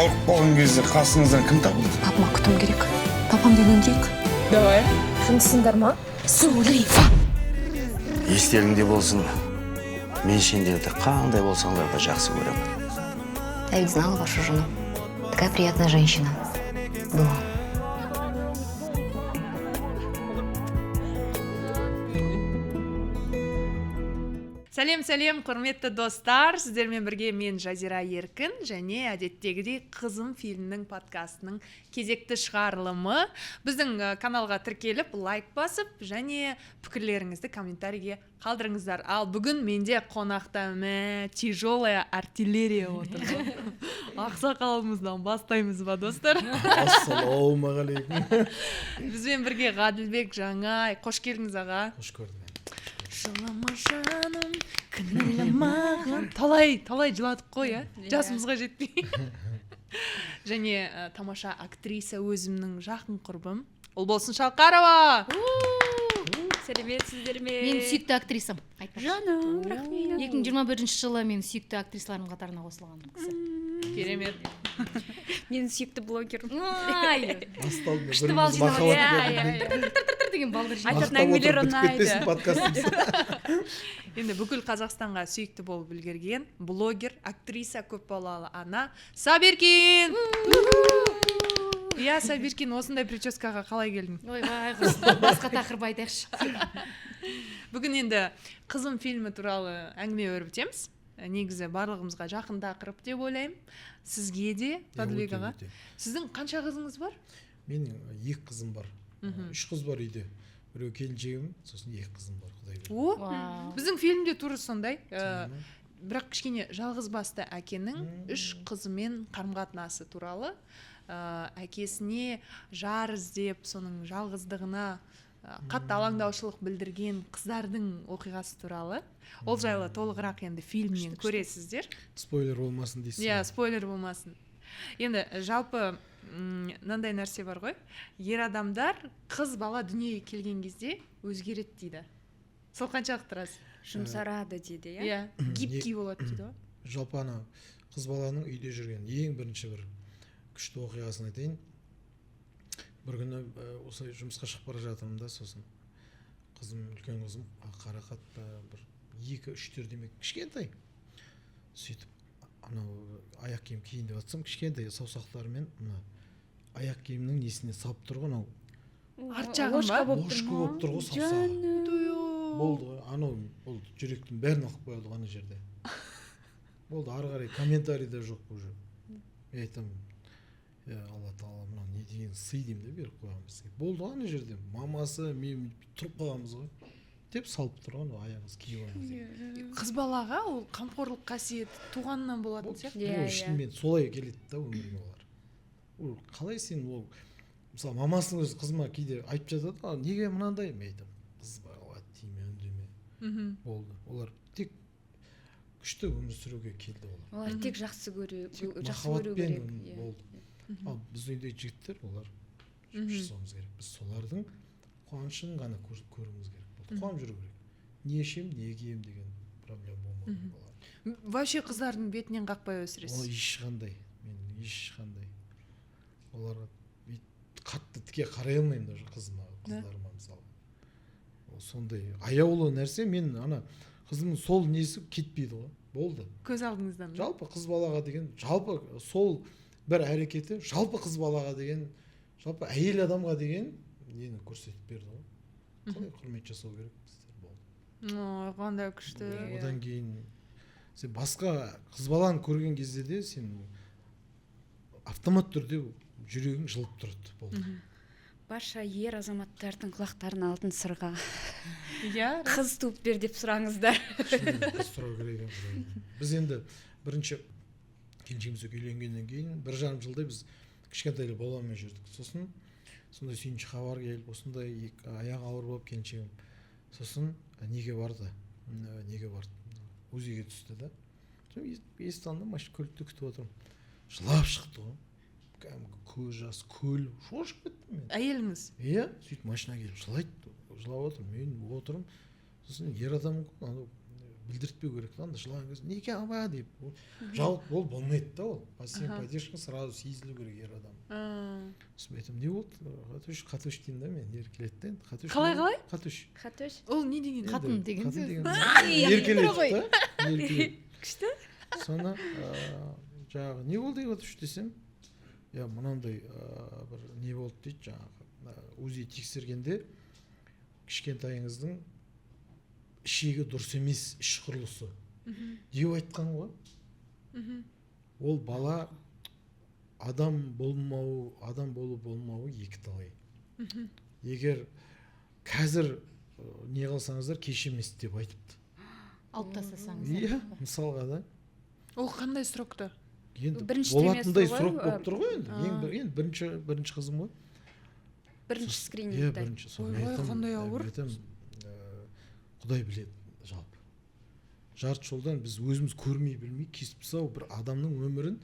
ауырып қалған кезде қасыңыздан кім табылды? Папама күтім керек. Папамды үйленейік. Давай. Жұмысыңдар ма? Сулейфа. Естеріңде болсын, мен сендерді қандай болсаңдар да жақсы көремін. Я ведь знала вашу жену. Такая приятная женщина. Была. Сәлем, құрметті достар. Сіздермен бірге мен Жазира Еркін және әдеттегідей Қызым фильмнің подкастының кезекті шығарылымы. Біздің каналға тіркеліп, лайк басып және пікірлеріңізді комментарийге қалдырыңыздар. Ал бүгін менде қонақта тяжелая артиллерия отыр. Ақсақалымыздан бастаймыз ба, достар? Ассалаумағалейкум. Бізбен бірге Ғаділбек Жаңай. Қош келдіңіз, аға. Қош көрдім. Жылама жаным, кінәламаған. Талай жыладық қой, жасымызға жетпей. Және тамаша актриса өзімнің жақын құрбым. Ұлболсын Шалқарова. Сәлеметсіздер ме? Мен сүйікті актрисам. Жаным, рахмет. 2021 жылы мен сүйікті актрисаларым қатарына қосылған кісі. Керемет. Мен сүйікті блогер. Күшті бал жинап деген балдар жинап. Айтатын әңгімелер ұнайды. Енді бүкіл Қазақстанға сүйікті болып үлгерген блогер, актриса, көпбалалы ана Сабиркин. Иә, Сабиркин, осындай прическаға қалай келдің? Ойбай, басқа тақырып айтайықшы. Бүгін енді Қызым фильмі туралы әңгіме өрбітеміз. Негізі барлығымызға жақын тақырып деп ойлаймын. Сізге де, Ғаділбек аға. Сіздің қанша қызыңыз бар? Менің 2 қызым бар. 3 қыз бар үйде. Біреу келіншегім, сосын 2 қызым бар, құдай берді. Біздің фильмде тура сондай. Бірақ кішкене жалғыз басты әкенің 3 қызымен қарым-қатынасы туралы, әкесіне жар іздеп, соның жалғыздығына қатты алаңдаушылық білдірген қыздардың оқиғасы туралы. Ол жайлы толығырақ енді фильмнен көресіздер. Спойлер болмасын дейсіз. Иә, спойлер болмасын. Енді жалпы мынандай нәрсе бар ғой. Ер адамдар қыз бала дүниеге келген кезде өзгереді дейді. Сол қаншалықты рас? Жұмсарады дейді, иә? Иә, гибкий болады дейді ғой. Жалпы ана қыз баланың үйде жүрген ең бірінші бір күшті оқиғасын айтайын. Бір күні осылай жұмысқа шығып бара жатырмын да, сосын қызым, үлкен қызым қарақат бір 2-3 демек кішкентай. Сөйтіп анау аяқ киім киейін деп жатсам, кішкентай саусақтарымен мына аяқ киімнің несіне салып тұр ғой, анау Арт жағын ба? Ложка болып тұр ғой саусағы. Болды ғой, анау ол жүректің бәрін алып қойды ана жерде. Болды, ары қарай комментарий да жоқ уже. Мен айтамын, Алла Тағала мынау не деген сый деймін де беріп қойған бізге. Болды ана жерде мамасы, мен тұрып қалғанбыз ғой деп салып тұрған аяғымыз киіп алғанбыз. Қыз балаға ол қамқорлық қасиеті туғаннан болатын сияқты. Шынымен солай келеді да өмірге олар. Ол қалай сен ол мысалы мамасының өзі қызыма кейде айтып жатады, неге мынандай? Мен айтамын, қыз бала тиме үндеме. Болды. Олар тек күшті өмір сүруге келді олар. Олар тек жақсы көру керек. Болды. Ал біз үйде жігіттер, олар жұмыс жасауымыз керек. Біз солардың қуанышын ғана көруіміз керек болды. Қуанып жүру керек. Не ішем, не кием деген проблема болмайды. Вообще қыздардың бетінен қақпай өсіресіз? Ол ешқандай. Мен ешқандай. Оларға қатты тіке қарай алмаймын даже қыздарыма мысалы. Сондай аяулы нәрсе, мен ана қызымның сол несі кетпейді ғой. Болды. Көз алдыңыздан. Жалпы қыз балаға деген, жалпы сол бір әрекеті, жалпы қыз балаға деген, жалпы әйел адамға деген нені көрсетіп берді ғой. Қалай құрмет жасау керек біздер болды. Қандай күшті. Одан кейін сен басқа қыз баланы көрген кезде де сен автомат түрде жүрегің жылып тұрады. Болды. Барша ер азаматтардың құлақтарын алтын сырға. Иә. Қыз туып бер деп сұраңыздар. Қыз сұрау керек. Біз енді бірінші келіншегіміз үйленгеннен кейін 1,5 жылдай біз кішкентайлар бола алмай жүрдік. Сосын сондай сүйінші хабар келіп, осындай аяғы ауыр болып келіншегім. Сосын неге барды? УЗИге түсті да. Есікті алдым, машина көлікте күтіп отырмын. Жылап шықты ғой. Көз жас, көл, шошып кеттім мен. Әйеліңіз? Иә, сөйтіп машина келіп жылайды, жылап отыр. Мен отырмын. Сосын ер адам білдіртпеу керек та анда жылаған кезде неге аба деп жалып ол болмайды да ол pasiyan поддержка сразу сезілу керек ер адам. сосын айтамын не болды қатөш деймін да мен еркелетті да енді қатөш Қалай? қатөш Хатөш. Ол не деген? Қатын деген сөз. еркелетті да еркелет Күшті. соны жаңағы не болды қатөш десем иә мынандай бір не болды дейді жаңағы УЗИ тексергенде кішкентайыңыздың ішегі дұрыс емес іш құрылысы деп айтқан ғой. Ол бала адам болу болмауы екі талай. Егер қазір не қылсаңыздар кеш емес деп айтыпты. Алып тастасаңыз. Иә, мысалға да. Ол қандай срокта? Енді Бірінші болатындай триместр ғой, срок болып тұр ғой енді. Ең бірінші қызым ғой. Бірінші Иә, скринингте. бірінші. Ой, қандай ауыр. Құдай біледі жалпы. Жарты жолдан біз өзіміз көрмей білмей кесіп тастау бір адамның өмірін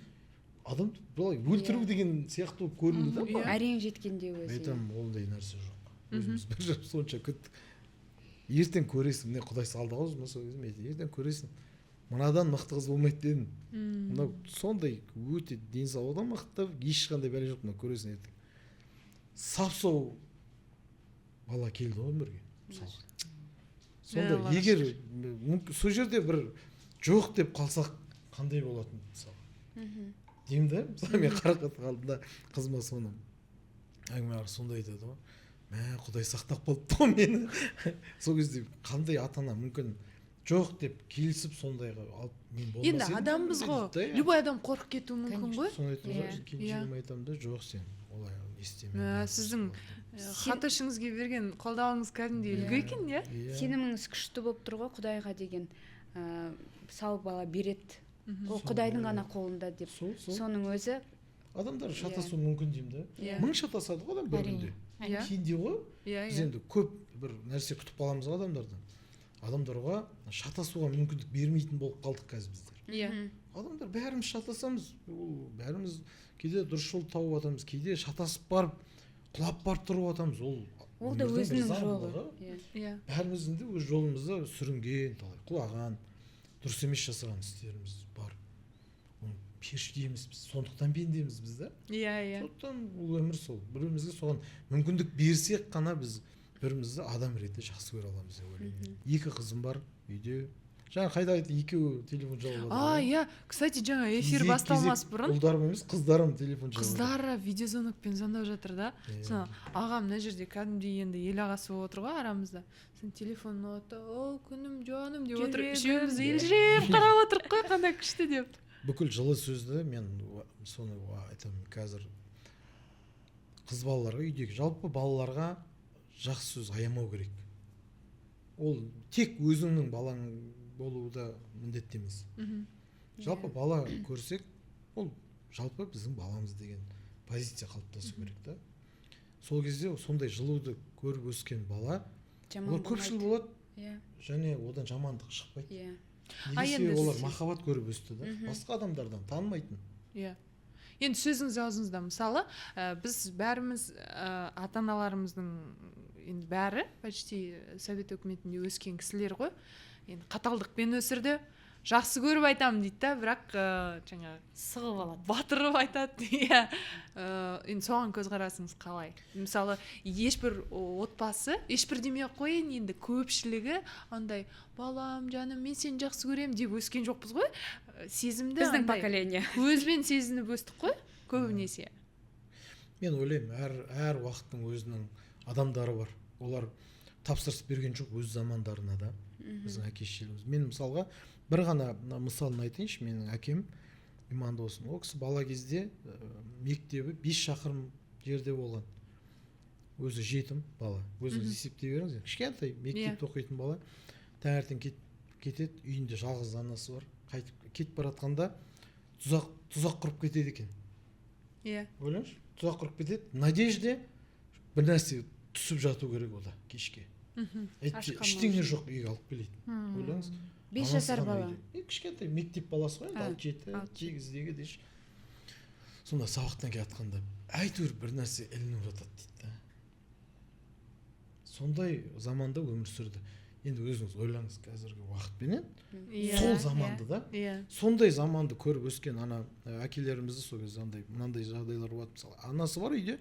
адам былай өлтіру деген сияқты болып көрінді да. Әрең жеткенде өзі. Айтамын ондай нәрсе жоқ. Өзіміз бір жыл сонша күттік. Ертең көресің, міне Құдай салды ғой өзіме сол кезде мен ертең көресің. Мынадан мықты қыз болмайды дедім. Мынау сондай өте денсаулығынан мықты, ешқандай бәле жоқ, мына көресің ертең. Сап-сау бала келді ғой өмірге. Сонда егер сол жерде бір жоқ деп қалсақ қандай болатын мысалы. Деймін да, мысалы мен қарақат қалдым да қызыма соны әңгіме сондай айтады ғой. Мә Құдай сақтап қалыпты ғой мені. Сол кезде қандай ата-ана мүмкін жоқ деп келісіп сондайға алып мен болмас едім. Енді адамбыз ғой. Любой адам қорқып кетуі мүмкін ғой. Соны айтып келіншегіме айтамын да, жоқ сен олай істеме. Сіздің Хатөшіңізге берген қолдауыңыз кәдімгідей үлгі екен, иә? Сеніміңіз күшті болып тұр ғой Құдайға деген сау бала береді. Ол Құдайдың ғана қолында деп. Соның өзі Адамдар шатасуы мүмкін деймін да. Мың шатасады ғой адам бір күнде. Кейінде ғой. Біз енді көп бір нәрсе күтіп қаламыз ғой адамдардан. Адамдарға шатасуға мүмкіндік бермейтін болып қалдық қазір біздер. Адамдар бәріміз шатасамыз, бәріміз кейде дұрыс жол тауып атамыз, кейде шатасып барып, құлап барып тұрып атамыз. Ол да өзінің жолы. Бәріміздің де өз жолымызда сүрінген, құлаған, дұрыс емес жасаған істеріміз бар. Періштеміз біз, сондықтан пендеміз біз да. Сондықтан бұл өмір сол. Бірімізге соған мүмкіндік берсек қана біз бірімізді адам ретінде жақсы көре аламыз деп ойлаймын. Екі қызым бар үйде. Жаңа қайда айтты, екеуі телефон жауып отыр. Иә, кстати, жаңа эфир басталмас бұрын ұлдарым емес, қыздарым телефон жауып. Қыздары видеозвонокпен звондап жатыр да. Ағам мына жерде кәдімгідей енді ел ағасы болып отыр ғой арамызда. Сен телефонын алады, "О, күнім, жаным" деп отыр. Үшеуміз елжіреп қарап отырып қой, қандай күшті деп. Бүкіл жылы сөзді мен соны айтамын қазір қыз балаларға, үйдегі жалпы балаларға жақсы сөз аямау керек. Ол тек өзіңнің балаң болуы да міндетті емес. Жалпы бала көрсек, ол жалпы біздің баламыз деген позиция қалыптасу керек та. Сол кезде сондай жылуды көріп өскен бала, олар көпшіл болады, және одан жамандық шықпайды. Негізі олар махаббат көріп өсті да, басқа адамдардан танымайтын. Енді сөзіңіз аузыңызда, мысалы, біз бәріміз ата-аналарымыздың енді бәрі почти Совет өкіметінде өскен кісілер ғой. Енді қаталдықпен өсірді. Жақсы көріп айтамын дейді да, бірақ жаңа сығып алады. Батырып айтады. Енді соған көзқарасыңыз қалай? Мысалы, ешбір отбасы, ешбір демей қойын, енді көпшілігі андай балам, жаным, мен сені жақсы көрем деп өскен жоқпыз ғой. Сезімді біздің поколение. Көзбен сезініп өстік қой, көбінесе. Мен ойлаймын, әр уақыттың өзінің адамдары бар. Олар тапсырыс берген жоқ өз замандарына да. Біздің әке-шешелеріміз. Мен мысалға бір ғана мысалын айтайыншы, менің әкем иманды болсын. Ол кісі бала кезде мектебі 5 шақырым жерде болған. Өзі жетім бала. Өзіңіз есептей беріңіз. Кішкентай мектепте оқитын бала. Таңертең кетеді, үйінде жалғыз анасы бар. Кетіп баратқанда тұзақ құрып кетеді екен. Ойлаңызшы, тұзақ құрып кетеді. Надежде бір нәрсе түсіп жату керек ода кешке. Ештеңе жоқ, үйге алып келеді. Ойлаңыз. 5 жасар бала. Кішкентай мектеп баласы ғой, 6-7 деш. Сонда сабақтан келатқанда әйтеуір бір нәрсе ілініп жатады дейді. Сондай заманда өмір сүрді. енді өзіңіз ойлаңыз қазіргі уақытпенен Иә, сол заманды да Иә. сондай заманды көріп өскен ана әкелерімізді сол кезде мынандай жағдайлар болады. Мысалы анасы бар үйде,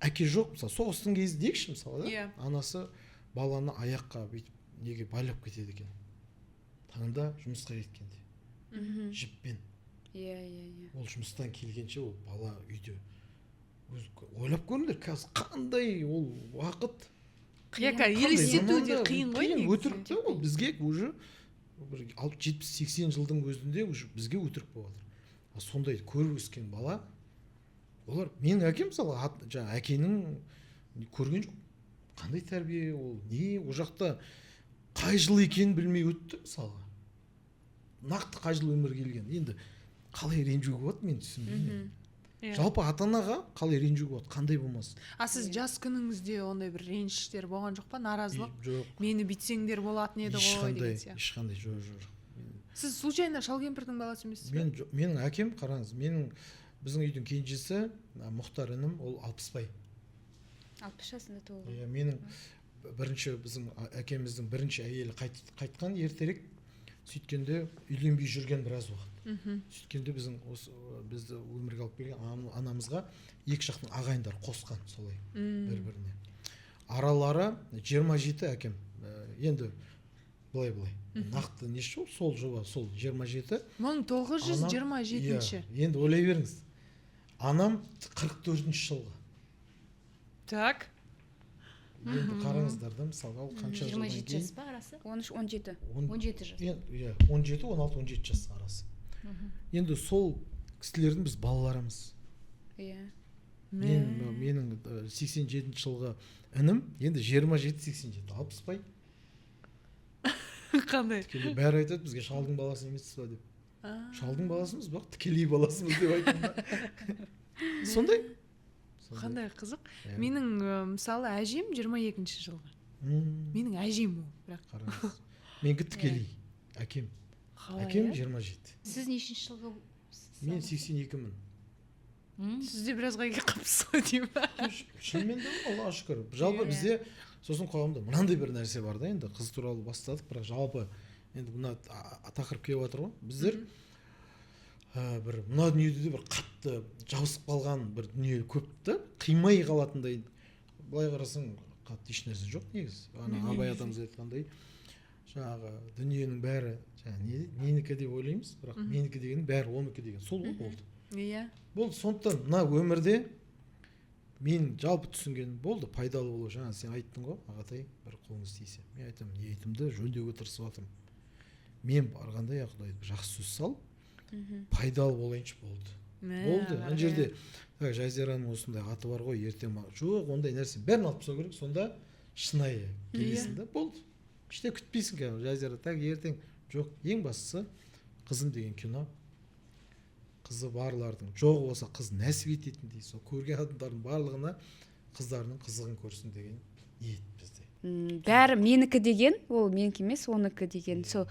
әке жоқ, мысалы соғыстың кезі дейікші мысалы да, Иә. анасы баланы аяққа бүйтіп неге байлап кетеді екен, таңда жұмысқа кеткенде жіппен. иә Ол жұмыстан келгенше ол бала үйде. Ойлап көріңдер, қазір қандай ол уақыт, Елестету қиын ғой негізі. өтірік те ол бізге уже 70-80 жылдың өзінде уже бізге өтірік болып жатыр. Сондай көріп өскен бала, олар менің әкем мысалы жаңа әкенің көрген жоқ, қандай тәрбие ол, не ол жақта қай жыл екенін білмей өтті мысалы. Нақты қай жыл өмір келген. Енді қалай ренжуге болады мен түсінбеймін. Жалпы ата-анаға қалай ренжуге болады, қандай болмасын. Сіз жас күніңізде ондай бір ренжіштер болған жоқ па, наразылық? Жоқ. Мені бүйтсеңдер болатын еді ғой деген сияқты. Ешқандай жоқ. Сіз случайно Шалкемпірдің баласы емессіз бе? Менің әкем, қараңыз, біздің үйдің кенжесі Мұхтар інім, ол Алпысбай. 60 жасында туылған. Иә, менің біздің әкеміздің бірінші әйелі қайтқан ертерек, сөйткенде үйленбей жүрген біраз уақыт. Сөйткенде бізді өмірге алып келген анамызға екі жақтың ағайындар қосқан солай бір-біріне. Аралары 27 әкем. Енді былай. Нақты неше жыл? Сол жоба, сол 27. 1927. Енді ойлай беріңіз. Анам 44 жылғы. Так. Енді қараңыздар да, мысалға ол қанша жылдан 27 кейін? жас па арасы? 13-17. 17 жас. Иә, 17-16-17 жас арасы. Енді сол кісілердің біз балаларымыз. Иә. Менің 87 жылғы інім, енді 27-87, Алпысбай. Қандай? Бәрі айтады бізге шалдың баласы емессіз ба деп. Шалдың баласымыз ба, тікелей баласымыз деп айтады. Сондай. Қандай қызық. Менің мысалы әжем 22-ші жылғы. Менің әжем ол, бірақ қараңыз. Менікі тікелей, әкем. Әкем 27. Сіз нешінші жылғы? Мен 82-мін. Сіз де біразға келіп қалыпсыз ғой деймін. Шынымен де Аллаға шүкір. Жалпы бізде сосын қоғамда мынандай бір нәрсе бар да, енді қыз туралы бастадық, бірақ жалпы енді мына тақырып келіп жатыр ғой. Біздер бір мына дүниеде бір қатты жабысып қалған бір дүние көп та, қимай қалатындай. Былай қарасаң қатты еш нәрсе жоқ негізі. Абай атамыз айтқандай, жаңағы дүниенің бәрі менікі деп ойлаймыз, бірақ менікі дегеннің бәрі оныкі деген. Сол болды. Иә. Болды, сондықтан мына өмірде мен жалпы түсінгенім болды, пайдалы болу. Жаңа сен айттың ғой, ағатай, бір қолыңыз тисе. Мен айтамын, ниетімді жөндеуге тырысып жатырмын. Мен барғанда я Құдай жақсы сөз сал, пайдалы болайыншы болды. Болды. Ана жерде Жазираның осындай аты бар ғой, ертең жоқ, ондай нәрсе бәрін алып тастау керек, сонда шынайы келесің да, болды. Іште күтпейсің Жазира, ертең жоқ. Ең бастысы Қызым деген кино. Қызы барлардың жоғы болса қыз нәсіп ететіндей, сол көрген адамдардың барлығына қыздарының қызығын көрсін деген ниет бізде. Бәрі менікі деген, ол менікі емес, оныкі деген. Сол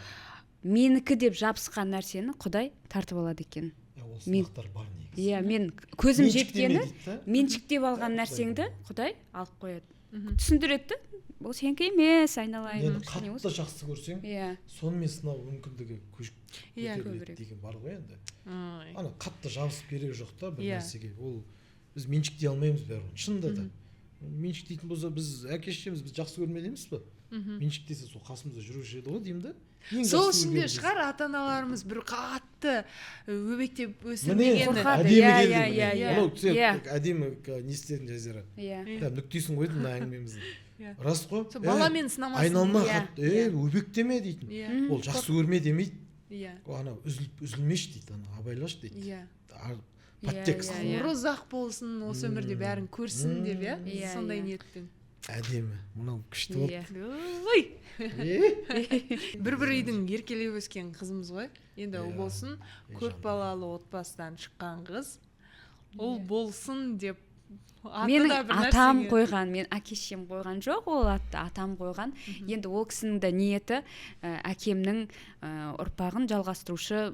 менікі деп жабысқан нәрсені Құдай тартып алады екен. Ол сынақтар бар негізі. Иә, мен көзім жеткені, меншіктеп алған нәрсеңді Құдай алып қояды. Түсіндіреді. Ол сенікі емес, айналайын. Енді қатты жақсы көрсең, сонымен сынау мүмкіндігі көтеріледі деген бар ғой енді. Ана қатты жабысып керегі жоқ та бір нәрсеге. Ол біз меншіктей алмаймыз бәрін. Шынында да. Меншіктейтін болса біз әке-шешеміз біз жақсы көрмеді емес пе? Меншіктесе сол қасымызда жүруші еді ғой деймін да. Сол үшін де шығар ата-аналарымыз бір қатты өбектеп өсірмегені. Әдемі келді. Әдемі не істедің Жазира? Нүктесін қойды мына әңгімеміздің. Рас қой. Баламен сынамасын. Айналма қатты, өбектеме дейтін. Ол жақсы көрме демейді. Ана үзілмеш дейді, абайлаш дейді. Подтекст. Розақ болсын, осы өмірде бәрін көрсін деп, сондай ниетпен. Әдемі, мынау күшті болды. Ой! Бір-бір үйдің еркелеп өскен қызымыз ғой. Енді ол болсын, көп балалы отбасыдан шыққан қыз. Ол болсын деп менің атам қойған, мен әке-шешем қойған жоқ, ол атты атам қойған. Енді ол кісінің де ниеті әкемнің ұрпағын жалғастырушы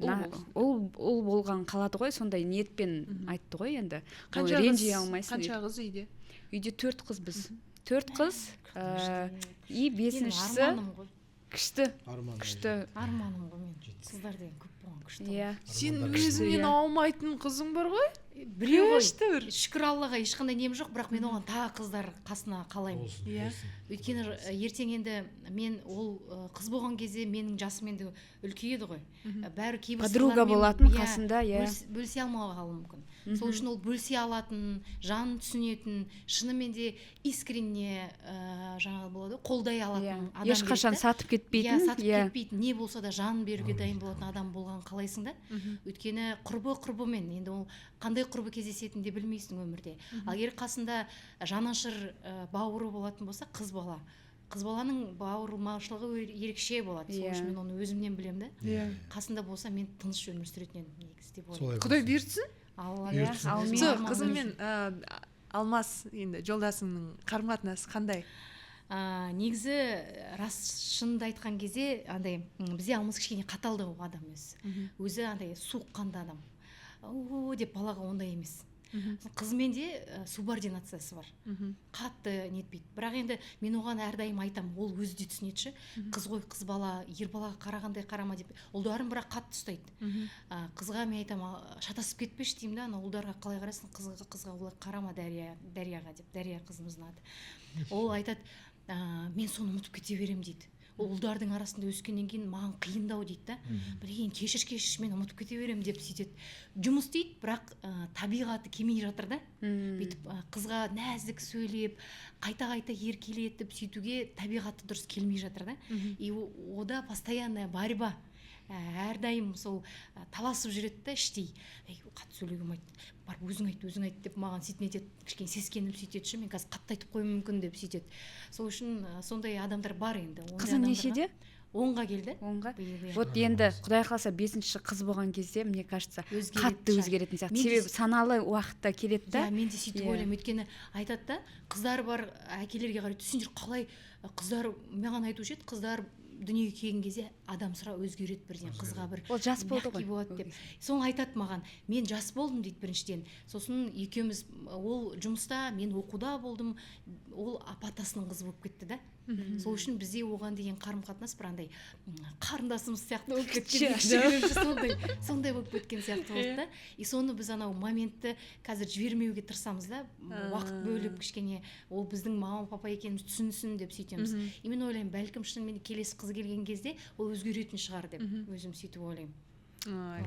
ол болған қалады ғой, сондай ниетпен айтты ғой енді. Қанша қыз үйде? Үйде 4 қыз біз. 4 қыз, и 5-шісі арманым ғой. күшті. арман Күшті. Арманым ғой мен. Қыздар деген көп болған күшті. Иә. Сен Армандар өзіңнен иә. аумайтын қызың бар ғой? Біреу ғой. Күшті бір. Шүкір Аллаға ешқандай нем жоқ, бірақ мен оған тағы қыздар қасына қалаймын. болсын Иә. болсын. Өйткені ертең енді мен ол қыз болған кезде менің жасым енді үлкейеді ғой. Бәрі кейбір Подруга сырлармен, болатын иә, қасында, иә. бөлісе алмауға қалуы мүмкін. Сол үшін ол бөлісе алатын, жанын түсінетін, шынымен де искренне жаңағы болады, қолдай алатын адам. Ешқашан керек та. сатып кетпейтін. Иә, сатып кетпейтін, не болса да жанын беруге дайын болатын адам болған қалайсың да. Өйткені құрбымен, енді ол қандай құрбы кездесетінін де білмейсің өмірде. Ал егер қасында жанашыр бауыры болатын болса, қыз баланың бауырмашылығы ерекше болады. Сол үшін мен оны өзімнен білемін да. Иә. Қасында болса мен тыныш өмір сүретін едім негізі деп ойлаймын. Солай Құдай болсын. берсін. Алла Бұйыртсын. Аумин. Сол, қызыңмен Алмас енді жолдасыңның қарым-қатынасы қандай? Негізі рас шынымды айтқан кезде андай бізде Алмас кішкене қаталдау адам өзі андай суыққанды адам. Деп балаға ондай емес. Қызмен де субординациясы бар. Қатты нетпейді. Бірақ енді мен оған әрдайым айтам, ол өзі де түсінетші. Қыз ғой, қыз бала, ер балаға қарағандай қарама деп. Ұлдарын бірақ қатты ұстайды. Қызға мен айтам, шатасып кетпеші деймін да, ана ұлдарға қалай қарайсың, қызға олай қарама Дарияға деп. Дария қызымыздың аты. Ол айтады, мен соны ұмытып кете берем дейді. Ол ұлдардың арасында өскеннен кейін маған қиындау дейді да. Білген кешір мен ұмытып кете берем деп сөйтеді. Жұмыс дейді, бірақ табиғаты келмей жатыр да. Бүйтіп қызға нәзік сөйлеп, қайта еркелетіп сөйтуге табиғаты дұрыс келмей жатыр да. И ода постоянная борьба. Әрдайым сол таласып жүреді да іштей. Қатты сөйлегім айт, бар өзің айт деп маған сөйтін етеді, кішкене сескеніп сөйтеді, мен қазір қатты айтып қоюым мүмкін деп сөйтеді. Сол үшін сондай адамдар бар енді. Қызың нешеде? 10-ға келді. 10-ға. Вот енді Құдай қаласа 5-ші қыз болған кезде, мне кажется, қатты өзгеретін сияқты. Себебі саналы уақытта келеді да. Мен де сөйтіп ойлаймын, өйткені айтады да, қыздар бар, әкелерге қарайды, түсіңдер қалай қыздар маған айтушы еді, қыздар дүниеге келген кезде адам сұра өзгереді бірден, қызға бір ол жас болды ғой деп. Соны айтады маған, мен жас болдым дейді біріншіден. Сосын екеуміз ол жұмыста, мен оқуда болдым, ол апатасының қызы болып кетті да. Сол үшін бізде оған деген қарым-қатынас бір андай қарындасымыз сияқты болып кеткен. Сондай болып кеткен сияқты болды да. И соны біз анау моментті қазір жібермеуге тырысамыз да. Уақыт бөліп кішкене ол біздің мама папа екеніміз түсінсін деп сөйтеміз. И мен ойлаймын, бәлкім шынымен келесі қыз келген кезде ол өзгеретін шығар деп өзім сөйтіп ойлаймын.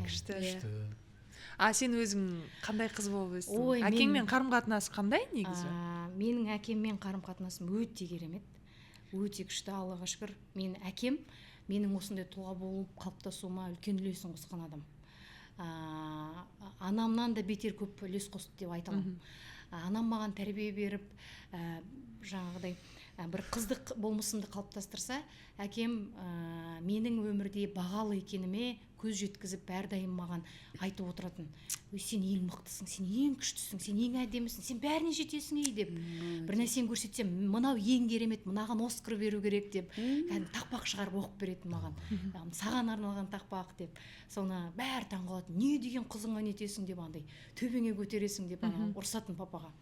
Күшті. Сен өзің қандай қыз болып өстің? Әкеңмен қарым-қатынасы қандай негізі? Менің әкеммен қарым-қатынасым өте керемет. Өте күшті, Аллаға шүкір. Менің әкем менің осындай тұлға болып қалыптасуыма үлкен үлесін қосқан адам. Анамнан да бетер көп үлес қосты деп айта аламын. Анам маған тәрбие беріп, жаңағыдай бір қыздық болмысымды қалыптастырса, әкем менің өмірде бағалы екеніме көз жеткізіп әрдайым маған айтып отыратын. Сен ең мықтысың, сен ең күштісің, сен ең әдемісің, сен бәріне жетесің деп. Бір нәрсені көрсетсем, мынау ең керемет, мынаған Оскар беру керек деп, тақпақ шығарып оқып беретін маған. Саған арналған тақпақ деп. Соны бәрі таңғалатын. Не деген қызыңа нетесің деп, андай төбеңе көтересің деп ұрсатын папаға.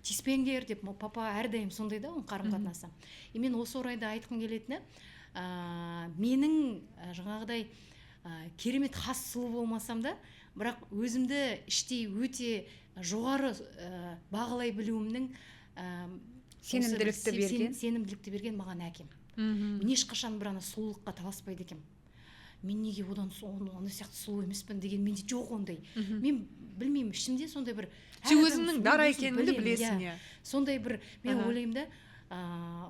Тиіспеңдер деп, папа әрдайым сондай да оның қарым-қатынасы. Мен осы орайда айтқым келетіні, менің жаңағыдай керемет хас сұлу болмасам да, бірақ өзімді іштей өте жоғары бағалай білуімнің сенімділікті берген маған әкем. Мен ешқашан бір ана сұлулыққа таласпайды екем. Мен неге одан ондай сияқты сұлу емеспін деген менде жоқ ондай. Мен білмеймін, ішімде сондай бір сен өзіңнің дара екеніңді білесің. Сондай бір мен ойлаймын да,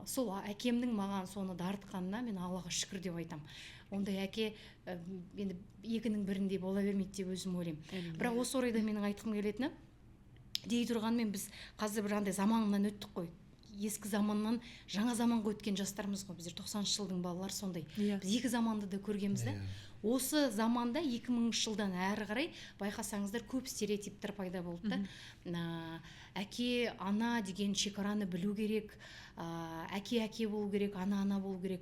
сол әкемнің маған соны дарытқанына мен Аллаға шүкір деп айтам. Ондай әке енді екінің бірінде бола бермейді деп өзім ойлаймын. Бірақ осы орайда менің айтқым келетіні, дей тұрғанмен біз қазір бір андай заманынан өттік қой. Ескі заманнан жаңа заманға өткен жастарымыз ғой. Біздер 90-шы жылдың балалар сондай. Біз екі заманды да көргенбіз да. осы заманда 2000 жылдан әрі қарай байқасаңыздар көп стереотиптер пайда болды да. Әке ана деген шекараны білу керек, әке болу керек, ана болу керек,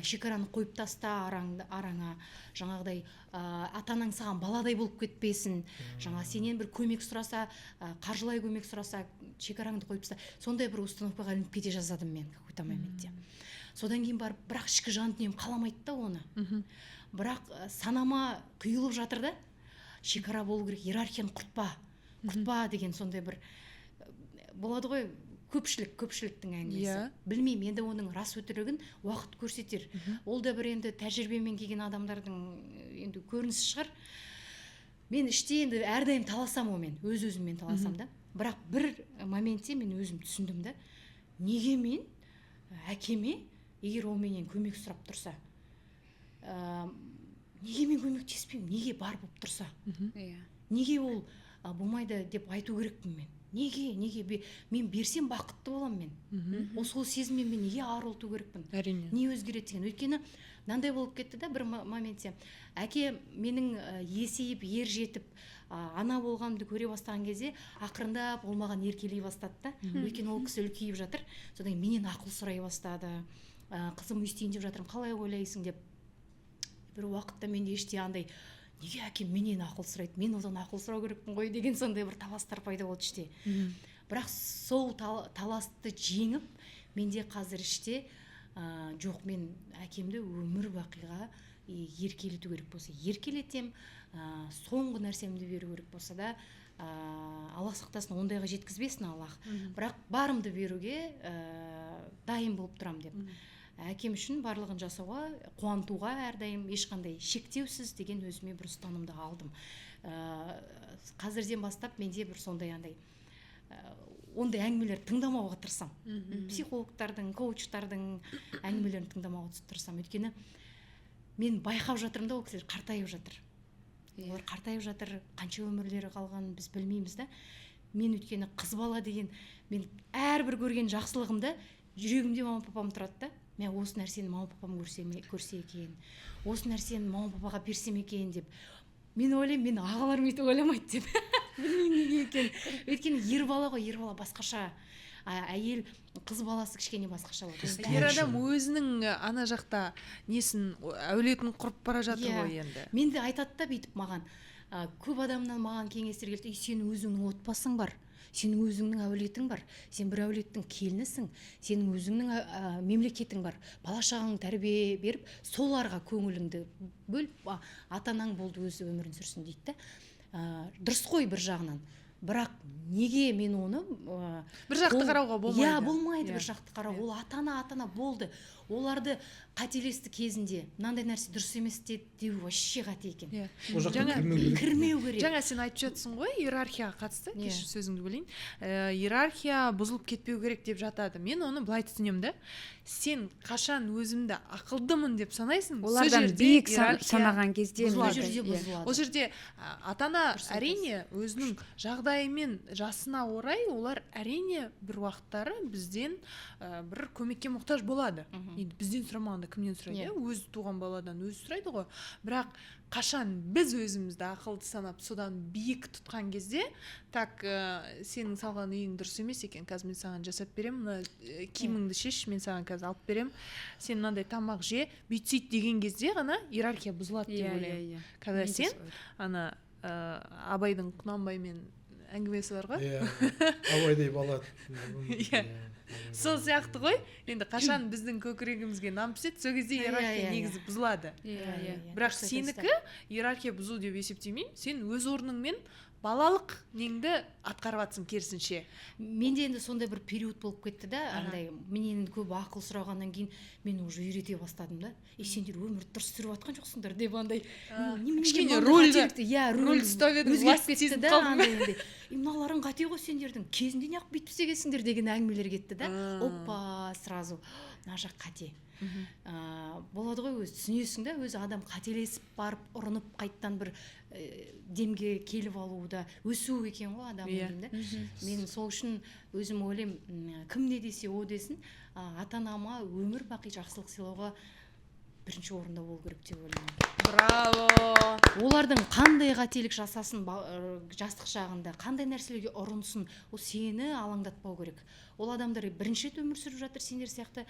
шекараны қойып таста араңа, жаңағыдай атанаң саған баладай болып кетпесін, жаңа сенен бір көмек сұраса, қаржылай көмек сұраса, шекараңды қойып таста. Сондай бір установкаға ілініп кете жаздадым мен какой-то моментте. Содан кейін барып, бірақ ішкі жан дүнием қаламайды да оны. Бірақ санама құйылып жатыр да, шекара болу керек, иерархияны құртпа деген сондай бір болады ғой, көпшіліктің әңгімесі. Білмеймін, енді оның рас өтірігін уақыт көрсетер. Ол да бір енді тәжірибемен келген адамдардың енді көрінісі шығар. Мен іште енді әрдайым таласам омен, өз-өзіммен таласам да. Бірақ бір моментте мен өзім түсіндім да, неге мен әкеме, егер ол менен көмек сұрап тұрса, неге мен көмектеспеймін, неге бар болып тұрса, неге ол болмайды деп айту керекпін мен. Неге мен берсем бақытты боламын мен. Сол сезіммен мен неге арылту керекпін? Әрине. Не өзгереді деген. Өйткені мынандай болып кетті да бір моментте. Әке менің есейіп, ер жетіп, ана болғанымды көре бастаған кезде ақырындап ол маған еркелей бастады да. Өйткені ол кісі үлкейіп жатыр. Содан менен ақыл сұрай бастады. Қызым өйстейін деп жатырмын, қалай ойлайсың деп. Бір уақытта менде іште андай, неге әкем менен ақыл сұрайды, мен одан ақыл сұрау керекпін ғой деген сондай бір таластар пайда болды іште. Бірақ сол таласты жеңіп, менде қазір іште жоқ, мен әкемді өмір бақиға еркелету керек болса еркелетем, соңғы нәрсемді беру керек болса да, Аллах сақтасын, ондайға жеткізбесін Аллах. Бірақ барымды беруге дайын болып тұрам деп. Әкем үшін барлығын жасауға, қуантуға әрдайым ешқандай шектеусіз деген өзіме бір ұстанымды алдым. Қазірден бастап менде бір сондай ондай әңгімелер тыңдамауға тырысам. Психологтардың, коучтардың әңгімелерін тыңдамауға тырысам. Өйткені мен байқап жатырмын да, ол кісілер қартайып жатыр. Олар қартайып жатыр, қанша өмірлері қалғанын біз білмейміз да. Мен өйткені қыз бала деген, мен әрбір көрген жақсылығымда жүрегімде мама папам тұрады да. Мен осы нәрсені мама папам көрсе екен, осы нәрсені мама папаға берсем екен деп. Мен ойлаймын, мен ағаларым өйтіп ойламайды деп. Білмеймін неге екен. Өйткені ер бала ғой, ер бала басқаша. Әйел, қыз баласы кішкене басқаша болады. Ер адам өзінің ана жақта несін, әулетін құрып бара жатыр ғой енді. Мен де айтады да бүйтіп маған, көп адамнан маған кеңестер келді, сен өзіңнің отбасың бар. Сенің өзіңнің әулетің бар, сен бір әулеттің келінісің, сенің өзіңнің мемлекетің бар, бала шағаң тәрбие беріп, соларға көңіліңді бөліп, атанаң болды өзі өмірін сүрсін дейді. Дұрыс қой бір жағынан, бірақ неге мен оны бір жақты қарауға болмайды? Болмайды бір жақты қарау. Ол атана болды. Оларды қателесті кезінде мынандай нәрсе дұрыс емес деу вообще қате екен. Ол жаққа кірмеу керек. Жаңа сен айтып жатсың ғой, иерархияға қатысты, кешір сөзіңді бөлейін. Иерархия бұзылып кетпеу керек деп жатады. Мен оны былай түсінемін да. Сен қашан өзімді ақылдымын деп санайсың, олардан биік санаған кезде ол жерде ата-ана әрине өзінің жағдайымен жасына орай олар әрине бір уақыттары бізден бір көмекке мұқтаж болады. Енді бізден сұрамағанда кімнен сұрайды? Өзі туған баладан өзі сұрайды ғой. Бірақ қашан біз өзімізді ақылды санап содан биік тұтқан кезде, так, сенің салған үйің дұрыс емес екен, қазір мен саған жасап берем, киіміңді шеш, мен саған қазір алып берем, сен мынандай тамақ же, бүйтсейт деген кезде ғана иерархия бұзылады деп ойлаймын. Когда сен ана Абайдың Құнанбаймен әңгімесі бар ғой? Абайдай бала. Сол сияқты ғой, енді қашан біздің көкірегімізге нам піседі, сол кезде иерархия негізі бұзылады. Бірақ сенікі иерархия бұзу деп есептемеймін, сен өз орныңмен балалық неңді атқарып жатсың керісінше. Менде енді сондай бір период болып кетті да, андай менен көп ақыл сұрағаннан кейін мен уже үйрете бастадым да. Сендер өмірді дұрыс сүріп жатқан жоқсыңдар деп андай кішкене рөлді ұстап едің, өзгеріп кетті да, андай. Мыналарың қате ғой сендердің, кезінде неғып бүйтіп істегенсіңдер деген әңгімелер кетті да. Опа, сразу мына жақ қате. Болады ғой, өзі түсінесің да, өзі адам қателесіп барып ұрынып қайттан бір демге келіп алуда өсу екен ғой адам өмірінде. Мен сол үшін өзім ойлаймын, кім не десе о десін, ата-анама өмір бақи жақсылық сыйлауға бірінші орында болу керек деп ойлаймын. Браво. Олардың қандай қателік жасасын жастық шағында, қандай нәрселерге ұрынсын, ол сені алаңдатпау керек. Ол адамдар бірінші рет өмір сүріп жатыр сендер сияқты,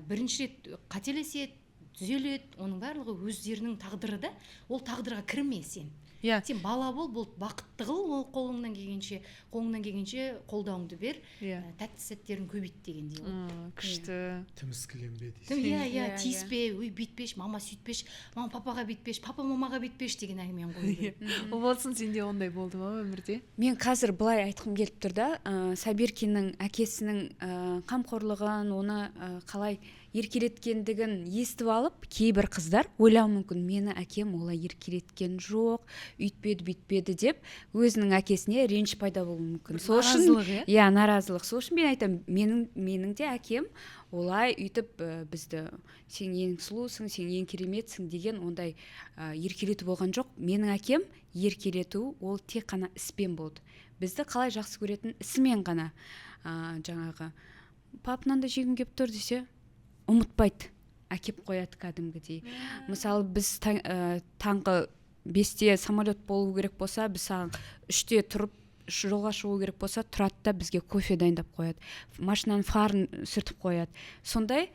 бірінші рет қателеседі, түзеледі, оның барлығы өздерінің тағдыры да, ол тағдырға кірме сен. Иә. Сен бала бол, бақытты қыл, ол қолыңнан келгенше қолдауыңды бер, тәтті сәттерін көбейт дегендей. Күшті. тіміскіленбе дейсің. Иә, тиіспе, ой бүйтпеш, мама сөйтпеш, мама папаға бүйтпеш, папа мамаға бүйтпеш деген әңгімені қою керек. Болсын, сенде ондай болды ма өмірде? Мен қазір былай айтқым келіп тұр да, Сабиркиннің әкесінің қамқорлығын, оны қалай еркелеткендігін естіп алып, кейбір қыздар ойлауы мүмкін, мені әкем олай еркелеткен жоқ, үйтпеді бүйтпеді деп өзінің әкесіне реніш пайда болуы мүмкін. Наразылық, иә, наразылық. Сол үшін мен айтамын, менің де әкем олай үйтіп бізді сен ең сұлусың, сен ең кереметсің деген ондай еркелету болған жоқ. Менің әкем еркелету ол тек қана іспен болды. Бізді қалай жақсы көретін ісімен ғана. Жаңағы папынан да жегім келіп тұр десе, ұмытпайды, әкеп қояды кәдімгідей. Мысалы біз таңғы 5-те самолет болу керек болса, біз саған 3-те тұрып жолға шығу керек болса, тұрады да бізге кофе дайындап қояды, машинаның фарын сүртіп қояды. Сондай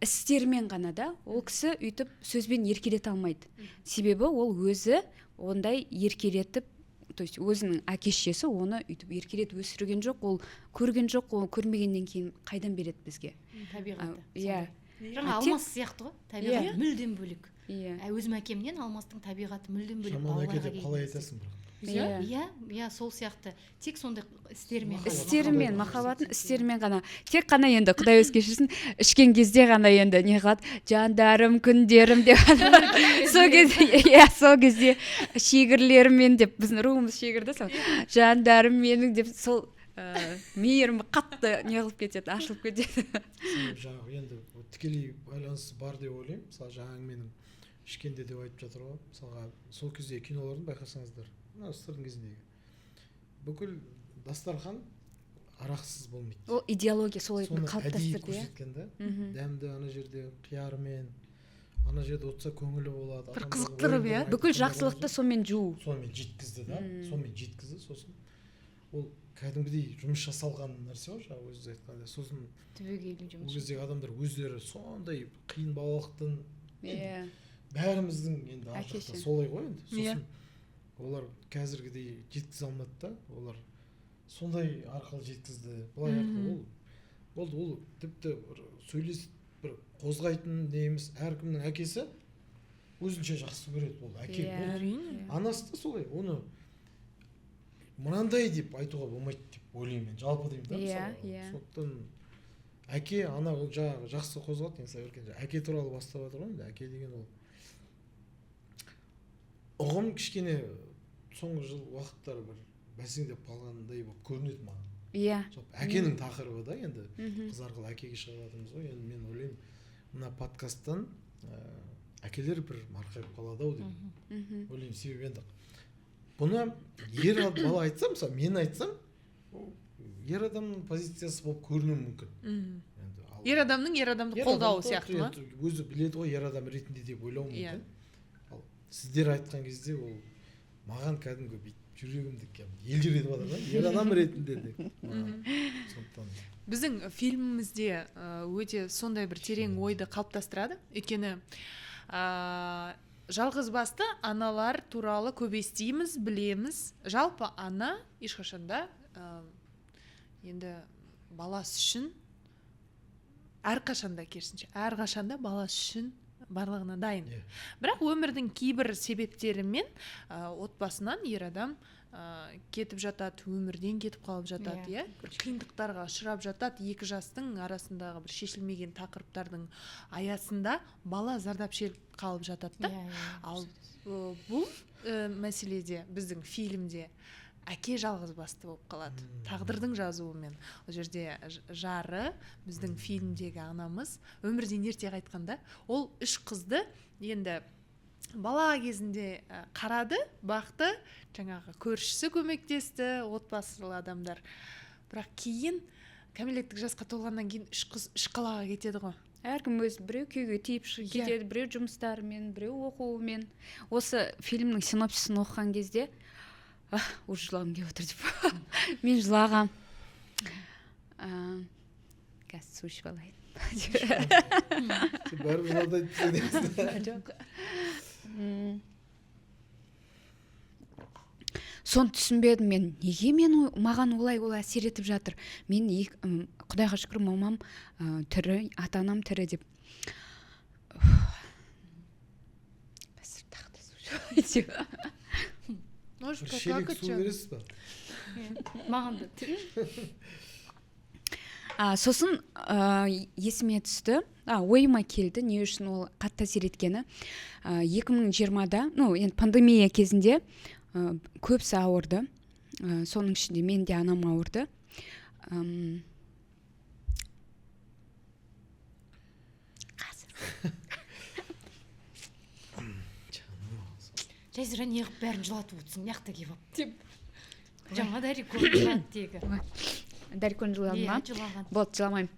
істермен ғана да ол кісі үйтіп сөзбен еркелете алмайды. Себебі ол өзі ондай еркелетіп, то есть өзінің әке-шешесі оны үйтіп еркелетіп өсірген жоқ, ол көрген жоқ, ол көрмегеннен кейін қайдан береді бізге? Табиғаты. Иә. Жаңа алмас сияқты ғой, табиғаты мүлдем бөлек. Иә. Өзім әкемнен алмастың табиғаты мүлдем бөлек. Жаман әке деп қалай айтасың бірақ? Иә, сол сияқты. Тек сондай істерімен, махаббатын істерімен ғана. Тек қана енді Құдай өз кешірсін, ішкен кезде ғана енді не қылады, жандарым, күндерім деп. Сол кезде шегірлерімен деп, біздің руымыз шегірді сол. Жандарым менің деп сол мейірім қатты не қылып кетеді, ашылып кетеді. Жаңағы енді тікелей байланысы бар деп ойлаймын. Мысалы жаңағы менің ішкенде деп айтып жатыр ғой. Мысалға сол кезде киноларын байқасаңыздар, мына сырдың кезіндегі бүкіл дастархан арақсыз болмайды. Ол идеология солай қалыптастырды. Соны әдейі көрсеткен да. Дәмді ана жерде қиярымен, ана жерде отса көңілі болады. Бір қызықтырып, иә. Бүкіл жақсылықты сонымен жуу. Сонымен жеткізді да. Сонымен жеткізді. Сосын ол кәдімгідей жұмыс жасалған нәрсе ғой, жаңа өзіңіз айтқандай. Сосын түбегейлі жұмыс. ол кездегі адамдар өздері сондай қиын балалықтың бәріміздің енді арқасында солай ғой енді. Сосын олар қазіргідей жеткізе алмады да, олар сондай арқылы жеткізді. Былай арқылы болды, ол тіпті сөйлесіп бір қозғайтын неміз, әркімнің әкесі өзінше жақсы көреді ол әке. Анасы да солай, оны мынандай деп айтуға болмайды деп ойлаймын мен, жалпы деймін да. Сондықтан әке, ана ол жаңағы жақсы қозғады деген Сабиркен. Әке туралы бастап жатыр ғой енді. Әке деген ол ұғым кішкене соңғы жыл уақыттары бір бәсеңдеп қалғандай болып көрінеді маған. Иә. Әкенің тақырыбы да енді қыз арқылы әкеге шығып жатырмыз ғой. Енді мен ойлаймын, мына подкасттан әкелер бір марқайып қалады ау деп ойлаймын. Себебі енді бұны ер бала айтсам, мысалы мен айтсам, ер адамның позициясы болып көрінуі мүмкін. Ер адамның ер адамды қолдауы сияқты ма? Өзі біледі ғой ер адам ретінде деп ойлауы мүмкін. Ал сіздер айтқан кезде ол маған кәдімгі бүйтіп жүрегімді елжіретіп жатыр да, ер адам ретінде де. Сондықтан біздің фильмімізде өте сондай бір терең ойды қалыптастырады. Өйткені жалғызбасты аналар туралы көп естиміз, білеміз. Жалпы ана ешқашанда енді баласы үшін әрқашанда керісінше, әрқашанда баласы үшін барлығына дайын. Бірақ өмірдің кейбір себептерімен отбасынан ер адам кетіп жатады, өмірден кетіп қалып жатады, иә. Қиындықтарға ұшырап жатады, екі жастың арасындағы бір шешілмеген тақырыптардың аясында бала зардап шегіп қалып жатады да. Ал бұл мәселеде біздің фильмде әке жалғызбасты болып қалады. Тағдырдың жазуымен. Ол жерде жары, біздің фильмдегі анамыз, өмірден ерте қайтқанда, ол 3 қызды енді бала кезінде қарады, бақты, жаңағы көршісі көмектесті, отбасылы адамдар. Бірақ кейін кәмелеттік жасқа толғаннан кейін 3 қыз 3 қалаға кетеді ғой. әркім өз біреу күйеуге тиіп кетеді, біреу жұмыстарымен, біреу оқуымен. Осы фильмнің синопсисін оқыған кезде уже жылағым келіп отыр деп мен жылағам. Қазір су ішіп алайын. Бәрібір жыладайды. Жоқ. Соны түсінбедім мен. Неге маған олай әсер етіп жатыр? Мен Құдайға шүкір мамам тірі, ата-анам тірі деп. Может, Шелек су бересіз ба? маған да Сосын есіме түсті, ойыма келді, не үшін ол қатты әсер еткені. 2020-да, енді пандемия кезінде көбісі ауырды. Соның ішінде мен де анам ауырды. Жазира неғып бәрін жылатып отырсың, мияқта келіп алып деп жаңа Дарикон жылады тегі. Дарикон жылады ма? Жылаған. Болды, жыламаймын.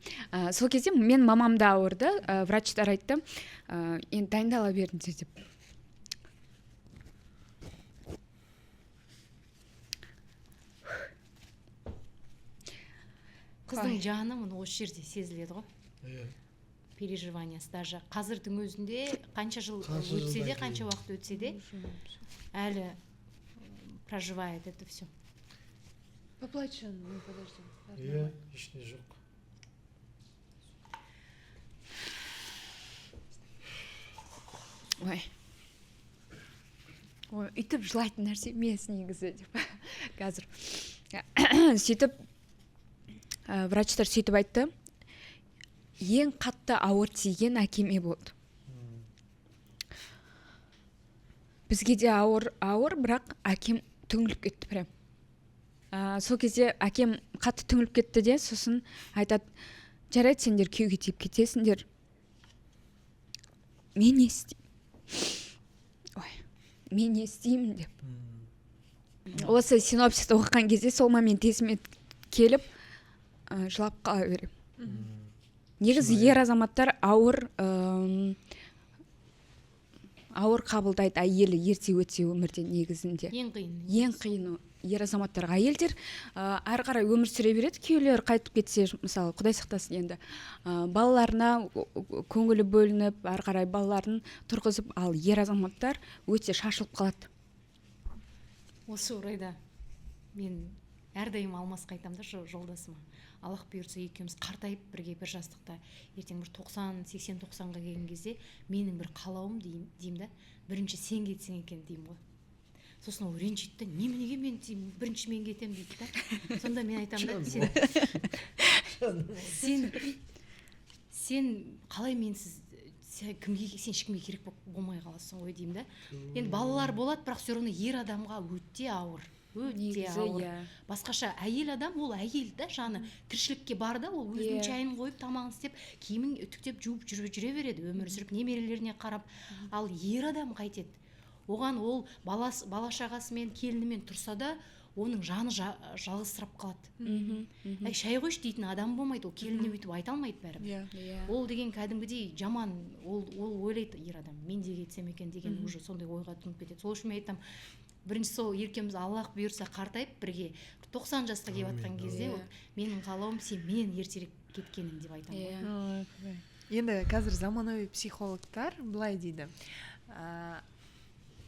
Сол кезде мен мамам да ауырды. Врачтар айтты, енді дайындала беріңдер деп. Қыздың жаны мұны осы жерде сезіледі ғой. Иә. Переживаниясы даже қазірдің өзінде қанша жыл өтсе де, қанша уақыт өтсе де әлі проживает это все. Поплачь, подожди. Иә, ешне жоқ. Ой, үйтіп жылайтын нәрсе емес негізі деп. Қазір сөйтіп врачтар сөйтіп айтты, ең қатты ауыр тиген әкеме болды. Бізге де ауыр, бірақ әкем түңіліп кетті прям. Сол кезде әкем қатты түңіліп кетті де, сосын айтады, жарайды, сендер күйеуге тиіп кетесіңдер. Мен не істеймін? Мен не істеймін деп. Осы синопсисті оқыған кезде сол момент есіме келіп, жылап қала беремін. Негізі ер азаматтар ауыр қабылдайды әйелі ерте өтсе өмірден негізінде. Ең қиын ер азаматтарға. Әйелдер әрі қарай өмір сүре береді, күйеулері қайтып кетсе, мысалы, Құдай сақтасын енді, балаларына көңілі бөлініп, әрі қарай балаларын тұрғызып, ал ер азаматтар өте шашылып қалады. Осы орайда мен әрдайым Алмасқа айтамын да жолдасыма. Аллах бұйырса екеуміз қартайып бірге бір жастықта ертең бір 90-80-90-ға келген кезде менің бір қалауым деймін да, бірінші сен кетсең екен деймін ғой. Сосын ол ренжиді, неге мен деймін, бірінші мен кетем дейді да. Сонда мен айтамын да, сен қалай менсіз, сен ешкімге керек болмай қаласың ғой деймін да. Енді балалар болады, бірақ все равно ер адамға өте ауыр. Басқаша әйел адам, ол әйел да, жаны тіршілікке бар да, ол өзінің чайын қойып, тамағын істеп, киімін үтіктеп, жуып жүре береді, өмір сүріп, немерелеріне қарап. Ал ер адам қайтеді. Оған ол бала-шағасымен, келінімен тұрса да, оның жаны жалғызсырап қалады. Шай қойшы дейтін адам болмайды, ол келіне бүйтіп айта алмайды бәрібір. Ол деген кәдімгідей жаман, ол ойлайды ер адам, мен де кетсем екен деген уже сондай ойға тұнып кетеді. Сол үшін мен айтам, бірінші сол еркеміз Аллах бұйырса қартайып бірге 90 жасқа келіп жатқан кезде менің қалауым сен менен ертерек кеткенің деп айтамын. Енді қазір заманауи психологтар былай дейді.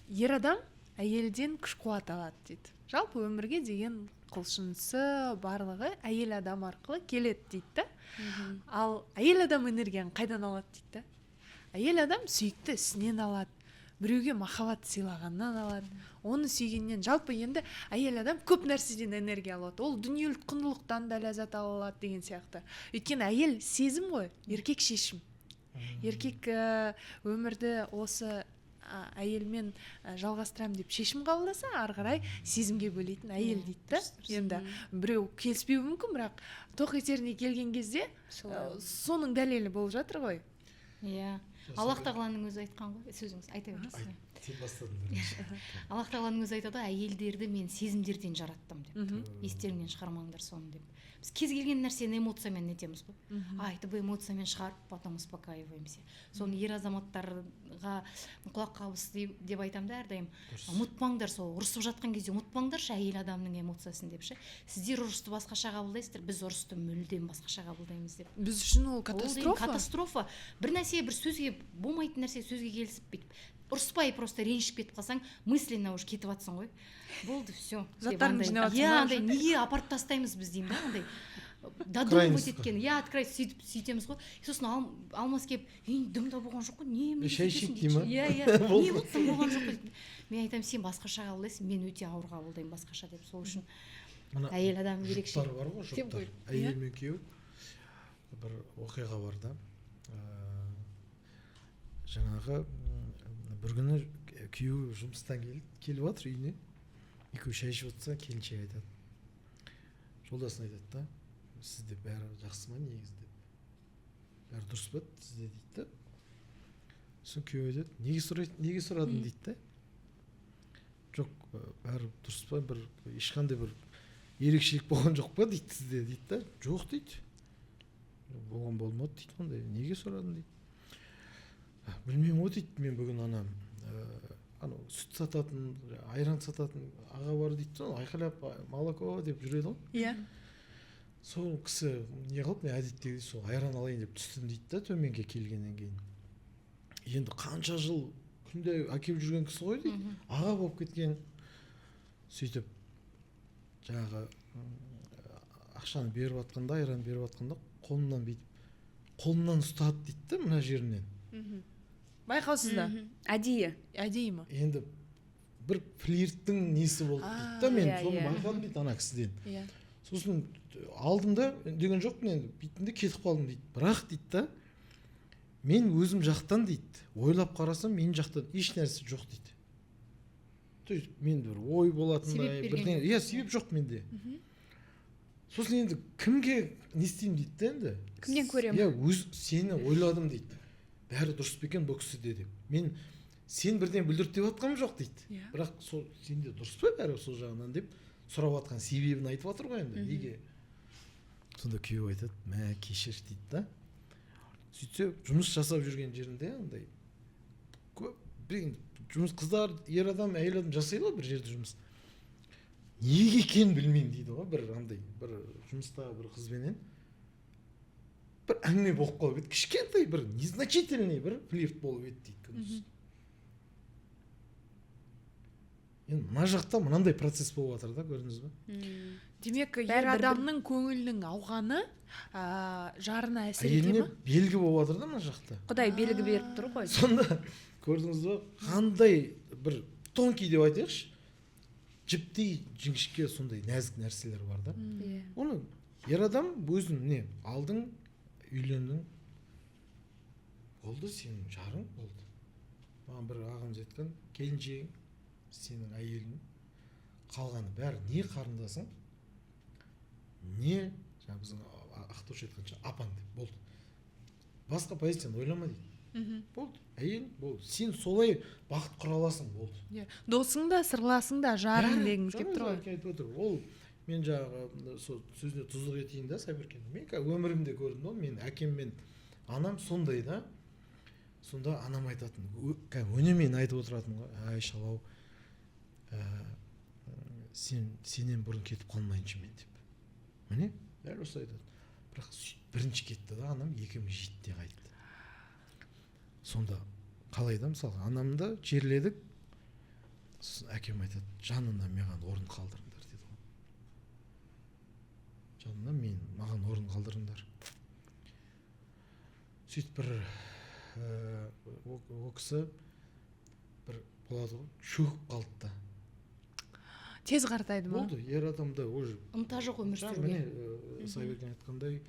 Ер адам әйелден күш қуат алады дейді. Жалпы өмірге деген құлшынысы барлығы әйел адам арқылы келеді дейді. Ал әйел адам энергияны қайдан алады дейді. Әйел адам сүйікті ісінен алады. Біреуге махаббат сыйлағаннан алады. Оны сүйгеннен, жалпы енді әйел адам көп нәрседен энергия алады. Ол дүниелік құндылықтан да ләззат ала алады деген сияқты. Өйткені әйел сезім ғой, еркек шешім. Еркек өмірді осы әйелмен жалғастырам деп шешім қабылдаса, ары қарай сезімге бөлейтін әйел дейді. Енді біреу келіспеуі мүмкін, бірақ тоқ етеріне келген кезде соның дәлелі болып жатыр ғой. Иә. аллах тағаланың өзі айтқан ғой, сөзіңіз айта беріңіз. сен бастадың. аллах тағаланың өзі айтады, әйелдерді мен сезімдерден жараттым деп. Естеріңнен шығармаңдар соны деп. Біз кез келген нәрсені эмоциямен нетеміз ғой. Айтып эмоциямен шығарып, потом успокаиваемся. Соны ер азаматтарға құлақ қабыс деп айтамын да әрдайым. Ұмытпаңдар, сол ұрысып жатқан кезде ұмытпаңдаршы әйел адамның эмоциясын депші. Сіздер ұрысты басқаша қабылдайсыздар, біз ұрысты мүлдем басқаша қабылдаймыз деп. Біз үшін ол Ол деген катастрофа. катастрофа. Бір нәрсе, бір сөзге болмайтын нәрсе сөзге келісіп бүйтіп ұрыспай просто ренжіп кетіп қалсаң, мысленно уже кетіп жатсың ғой. Болды, все. Заттарын жинап жатсың Иә, ба андай уже? неге апарып тастаймыз біз деймін да, андай додумывать еткен. Иә, открой сөйтеміз ғой. Сосын алмас келіп, дым да болған жоқ қой, не шай ішейік дей ма? Иә, не болды, дым болған жоқ қой. Мен айтамын, сен басқаша қабылдайсың, мен өте ауыр қабылдаймын басқаша деп. Сол үшін әйел адам ерекше. Жұптар бар ғой, жұптар. Әйел мен күйеу бір оқиға бар да. Жаңағы бір күні күйеу жұмыстан келіп жатыр үйіне. Екеуі шай ішіп отырса, келіншек айтады. Жолдасына айтады да, сізде бәрі жақсы ма негізі деп. Бәрі дұрыс па сізде дейді да. Сосын күйеу айтады, неге сұрадың дейді да. Жоқ, бәрі дұрыс па, бір ешқандай бір ерекшелік болған жоқ па дейді сізде дейді да. Жоқ дейді. Болған болмады дейді, ондай. Неге сұрадың дейді. Білмеймін ғой дейді, мен бүгін анау сүт сататын, айран сататын аға бар дейді, айқайлап молоко деп жүреді ғой. Иә. Сол кісі не қылып, мен әдеттегідей сол айран алайын деп түстім дейді да, төменге келгеннен кейін. Енді қанша жыл күнде әкеліп жүрген кісі ғой дейді, аға болып кеткен. Сөйтіп жаңағы ақшаны беріп жатқанда, айран беріп жатқанда қолымнан ұстады дейді да, мына жерінен. Байқаусыз да. Әдейі. Әдейі ма? Енді бір флирттің несі болды дейді да, мен соны байқадым дейді ана кісіден. Иә. Сосын алдым да, деген жоқ, мен бүйтінде кетіп қалдым дейді. Бірақ дейді да, мен өзім жақтан дейді, ойлап қарасам мен жақтан еш нәрсе жоқ дейді. То есть мен бір ой болатындай бірдеңе, иә, себеп жоқ менде. Сосын енді кімге не істеймін дейді да енді. Кімнен көремін? Иә, сені ойладым дейді. Бәрі дұрыс па екен бұл кісіде деп. Мен сен бірден бүлдірт деп жатқаным жоқ дейді. Бірақ сол сенде дұрыс па бәрі сол жағынан деп сұрап жатқан себебін айтып жатыр ғой енді. Неге? Сонда күйеу айтады, мә кешір дейді да. Сөйтсе жұмыс жасап жүрген жерінде андай көп жұмыс, қыздар, ер адам, әйел адам жасайды ғой бір жерде жұмыс. Неге екенін білмеймін дейді ғой, бір андай бір жұмыстағы бір қызбенен бір әңгіме болып қалып еді, кішкентай бір незначительный бір флирт болып еді дейді күндіз. Енді мына жақта мынандай процесс болып жатыр да, көрдіңіз бе? Демек, ер адамның көңілінің ауғаны жарына әсер ете әйеліне ма? белгі болып жатыр да мына жақта. Құдай белгі беріп тұр ғой. Сонда көрдіңіз бе, қандай бір тонкий деп айтайықшы, жіптей жіңішке сондай нәзік нәрселер бар да. Оны ер адам өзін не алдың, үйлендің, болды, сенің жарың болды. Маған бір ағамыз айтқан, келіншегің, сенің әйелің, қалғаны бәрі не қарындасың, не жаңа біздің ақтаушы айтқанша апаң деп, болды. Басқа позицияны ойлама дейді. Болды, әйел болды. Сен солай бақыт құра аласың, болды. Досың да, сырласың да, жарың дегіңіз келіп тұр ғой. Айтып отыр. Ол мен жаңағы сөзіне тұздық етейін да, Саберкен. Мен өмірімде көрдім ғой, мен әкем мен анам сондай да. Сонда анам айтатын, өнемен айтып отыратын ғой, ай шалау, сенен бұрын кетіп қалмайыншы мен деп. Міне, дәл осы айтады. Бірақ бірінші кетті да, анам 2007-те қайтты. Сонда қалай да, мысалы, анамды жерледік, әкем айтады, жанына маған орын қалдырыңдар деді ғой. Жанына маған орын қалдырыңдар. Сөйтіп бір о кісі бір болады ғой, шөгіп қалды да. Тез қартайды ма? Болды, ер адамда уже ынта жоқ өмір сүруге. Міне Сайберген айтқандай,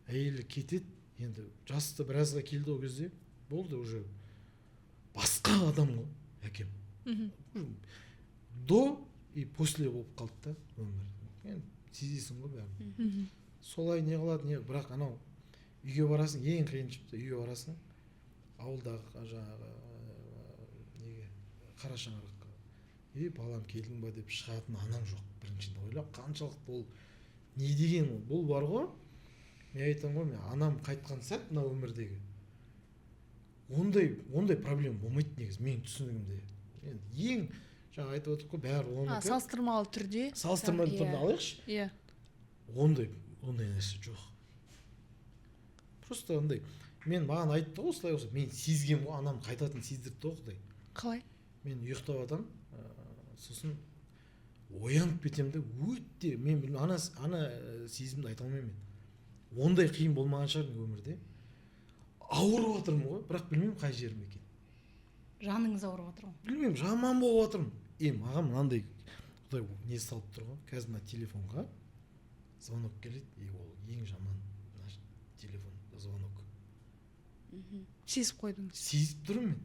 әйелі кетеді, енді жасты біразға келді ол кезде, болды уже басқа адам ғой әкем. До и после болып қалды да өмір. Енді сезесің ғой бәрін. Солай не қылады, не, бірақ анау үйге барасың, ең қиын жіпті үйге барасың, ауылдағы жаңағы неге қара шаңыраққа балам келдің ба деп шығатын анаң жоқ. Біріншіден ойлап қаншалықты ол не деген бұл бар ғой. Мен айтамын ғой, мен анам қайтқан сәт мына өмірдегі ондай проблема болмайды негізі менің түсінігімде. Енді ең жаңа айтып отырмын ғой, бәрі оны салыстырмалы түрде алайықшы. Иә. Ондай нәрсе жоқ. Просто ондай маған айтты ғой, осылай мен сезгем ғой, анам қайтатын сездірді ғой. Қалай? Мен ұйықтап жатам, сосын оянып кетемін де, өте мен ана сезімді айта алмаймын мен. Ондай қиын болмаған шығар өмірде. Ауырып жатырмын ғой, бірақ білмеймін қай жерім екен. Жаныңыз ауырып жатыр ғой. Білмеймін, жаман болып жатырмын. Маған мынандай Құдай не салып тұр ғой, қазір мына телефонға звонок келеді, ол ең жаман телефон звонок. Сезіп қойдыңыз? Сезіп тұрмын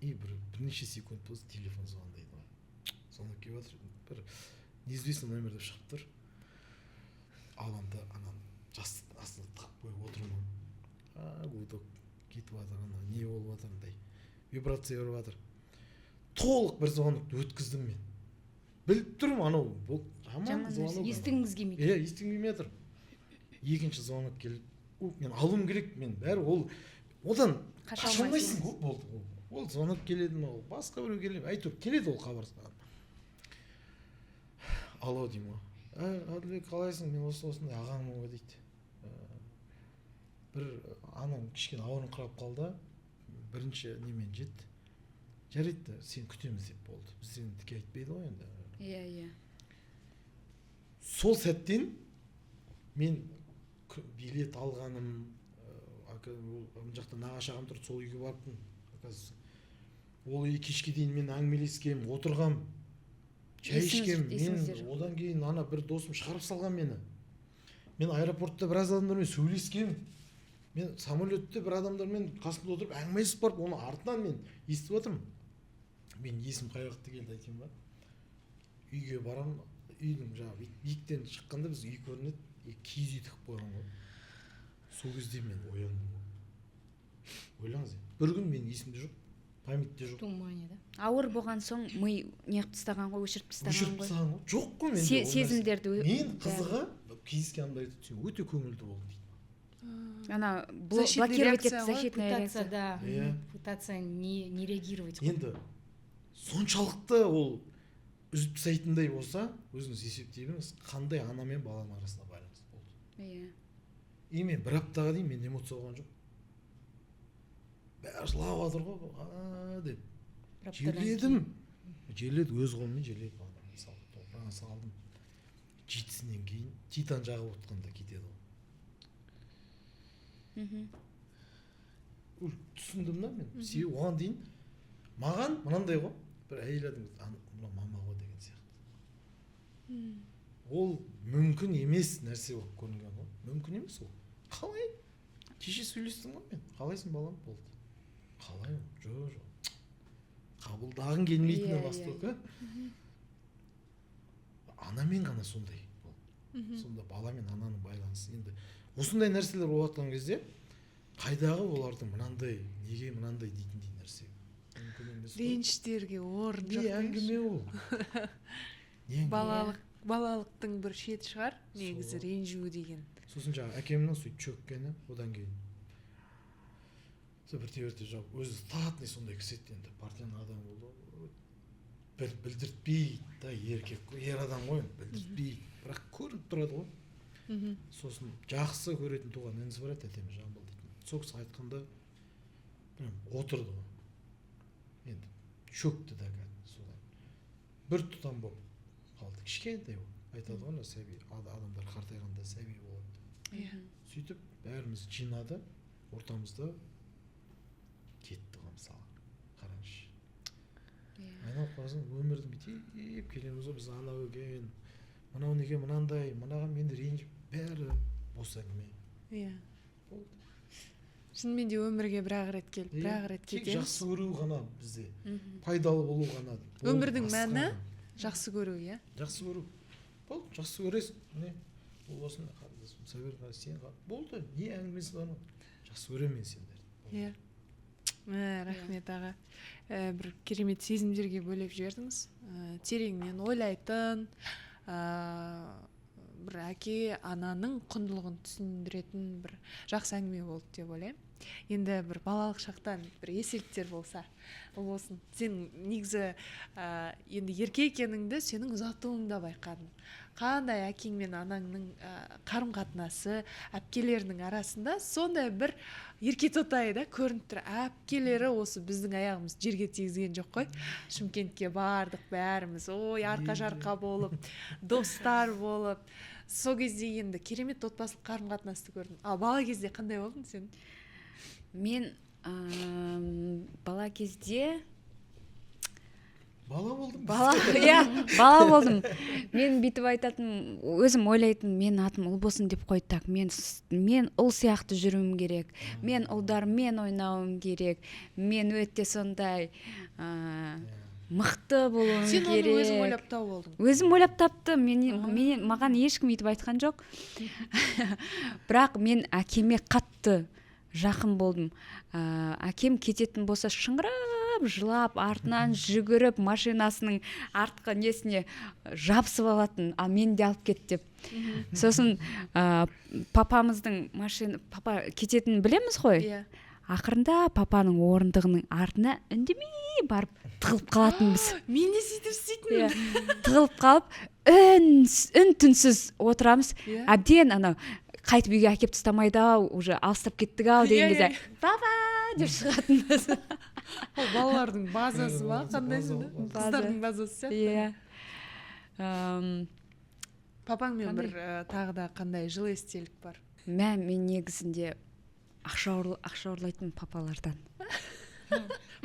мен. Бірнеше секунд болды, телефон звондайды ғой. Звонок келіп жатыр, бір неизвестный номерде шығып тұр. Аламда ананы жастықтың астына тығып қойып отырмын. Гудок кетіп жатыр, не болып жатыр, вибрация беріп жатыр. Толық бір звонокты өткіздім мен. Біліп тұрмын, анау жаман звонок. Естігіңіз келмейді. Естігім келмей жатыр. Екінші звонок келіп, мен алуым керек, мен бәрі одан қаша алмайсың ғой, болды. Ол звонок келеді ма, басқа біреу келеді, әйтеуір келеді ол хабарсыздан. Алло деймін ғой. Әділбек, қалайсың? Мен осындай ағаңмын ғой дейді. Бір анам кішкене ауырыңқырап қалды, бірінші немен жетті. Жарайды, сен күтеміз деп болды. Біз сені тіке айтпайды ғой енді. Иә. Сол сәттен мен билет алғаным, ол жақта нағашы ағам тұрды, сол үйге барыппын. Ол үй кешке дейін мен әңгімелескем, отырғам, шай ішкем. Мен одан кейін бір досым шығарып салған мені. Мен аэропортта біраз адамдармен сөйлескем. Мен самолетте бір адамдармен қасында отырып әңгімелесіп барып, оны артынан мен естіп отырмын. Мен есім қай уақытта келді айтайын ба? Үйге барам, үйдің жаңағы биіктен шыққанда біз үй көрінеді, киіз үй тігіп қойған ғой. Сол кезде мен ояндым ғой. Ойлаңыз, бір күн мен есімде жоқ, памятте жоқ. Туманияда. Ауыр болған соң ми неғып тастаған ғой, өшіріп тастаған ғой. Жоқ қой менде. Сезімдерді. Мен қызыға кездескен адамдар айтады, өте көңілді болды дейді. Ана блокировать етті, защитная реакция. Да, пытаться не реагировать. Енді соншалықты ол үзіп тастайтындай болса, өзіңіз есептей беріңіз, қандай ана мен баланың арасында байланыс болды. Иә. Мен бір аптаға дейін мен эмоция болған жоқ. Бәрі жылап жатыр ғой, деп. Жерледім, өз қолыммен жерледім. Топырағына салдым. Жетісінен кейін титан жағып отқанда кетеді ғой. Түсіндім да мен. Себебі оған дейін маған мынандай ғой, бір әйел адам, мына мама ғой деген сияқты. Ол мүмкін емес нәрсе болып көрінген ғой. Мүмкін емес ол. Қалай? Кеше сөйлестім ғой мен. Қалайсың балам? Болды. Қалай? Жоқ. Қабылдағың келмейтіннен бастап, анамен ғана сондай болды. Сонда бала мен ананың байланысы. Енді осындай нәрселер болып жатқан кезде қайдағы олардың мынандай, неге мынандай дейтіндей нәрсе. Реніштерге орын жоқ. Не әңгіме ол? Балалықтың бір шеті шығар, негізі ренжу деген. Сосын жаңа әкемнің сөйтіп чөккені, одан кейін бір теберте жауып, өзі статный сондай кісі еді, енді партияның адам болды. Білдіртпейді да, ер адам ғой, білдіртпейді, бірақ көрініп тұрады ғой. Сосын жақсы көретін туған інісі бар еді, тәтеміз Жамбыл дейтін. Сол кісі айтқанда отырды ғой. Енді шөкті да содан. Бір тұтам болып қалды, кішкентай болып. Айтады ғой, сәби, адамдар қартайғанда сәби болады. Сөйтіп бәріміз жинады, ортамызда кетті ғой, мысалы, қараңызшы. Айналып қарасаң, өмірдің бітеп келеміз ғой, біз анау екен, мынау неге мынандай, мынаған менде ренжіп, бәрі бос әңгіме. Иә. Шынымен де өмірге бір-ақ рет келіп, бір-ақ рет кетеміз. Тек жақсы көру ғана бізде, пайдалы болу ғана. Өмірдің мәні жақсы көру, иә? Жақсы көру. Болды, жақсы көресің. Міне, бұл осында қарындасым, Сәбер, сен болды, не әңгімесі бар ма? Жақсы көремін мен сендерді. Иә. Рахмет аға. Бір керемет сезімдерге бөлеп жібердіңіз. Тереңнен ойлайтын, бір әке ананың құндылығын түсіндіретін бір жақсы әңгіме болды деп ойлаймын. Енді бір балалық шақтан бір естеліктер болса, ол болсын. Сен негізі енді ерке екеніңді сенің ұзатуыңда байқадым. Қандай әкең мен анаңның қарым қатынасы, әпкелерінің арасында сондай бір ерке тотай да көрініп тұр. Әпкелері осы біздің аяғымыз жерге тигізген жоқ қой. Шымкентке бардық бәріміз, ой арқа жарқа болып, достар болып. Сол кезде енді керемет отбасылық қарым қатынасты көрдім. Ал бала кезде қандай болдың сен? Мен бала кезде Бала болдым. бала болдым. Мен бүйтіп айтатын, өзім ойлайтын, мен атым ұл болсын деп қойды, так, мен ұл сияқты жүруім керек, мен ұлдармен ойнауым керек, мен өте сондай мықты болуым керек. Сен оны өзің ойлап тауып болдың? Өзім ойлап таптым, маған ешкім өйтіп айтқан жоқ. Бірақ мен әкеме қатты жақын болдым. Әкем кететін болса шыңырап жылап, артынан жүгіріп, машинасының артқы несіне жабысып алатын, ал мен де алып кет деп. Сосын папа кететінін білеміз ғой. Ақырында папаның орындығының артына үндемей барып тығылып қалатынбыз. Мен де сөйтіп істейтінмін. Тығылып қалып, үн-түнсіз отырамыз. Әбден қайтып үйге әкеп тастамайды ау, уже алыстап кеттік ау деген кезде папа деп шығатынбыз. Ол балалардың базасы ба? Қандай қыздардың базасы сияқты? Папаңмен бір тағы да қандай жылы естелік бар? Мен негізінде ақша ұрлайтын папалардан.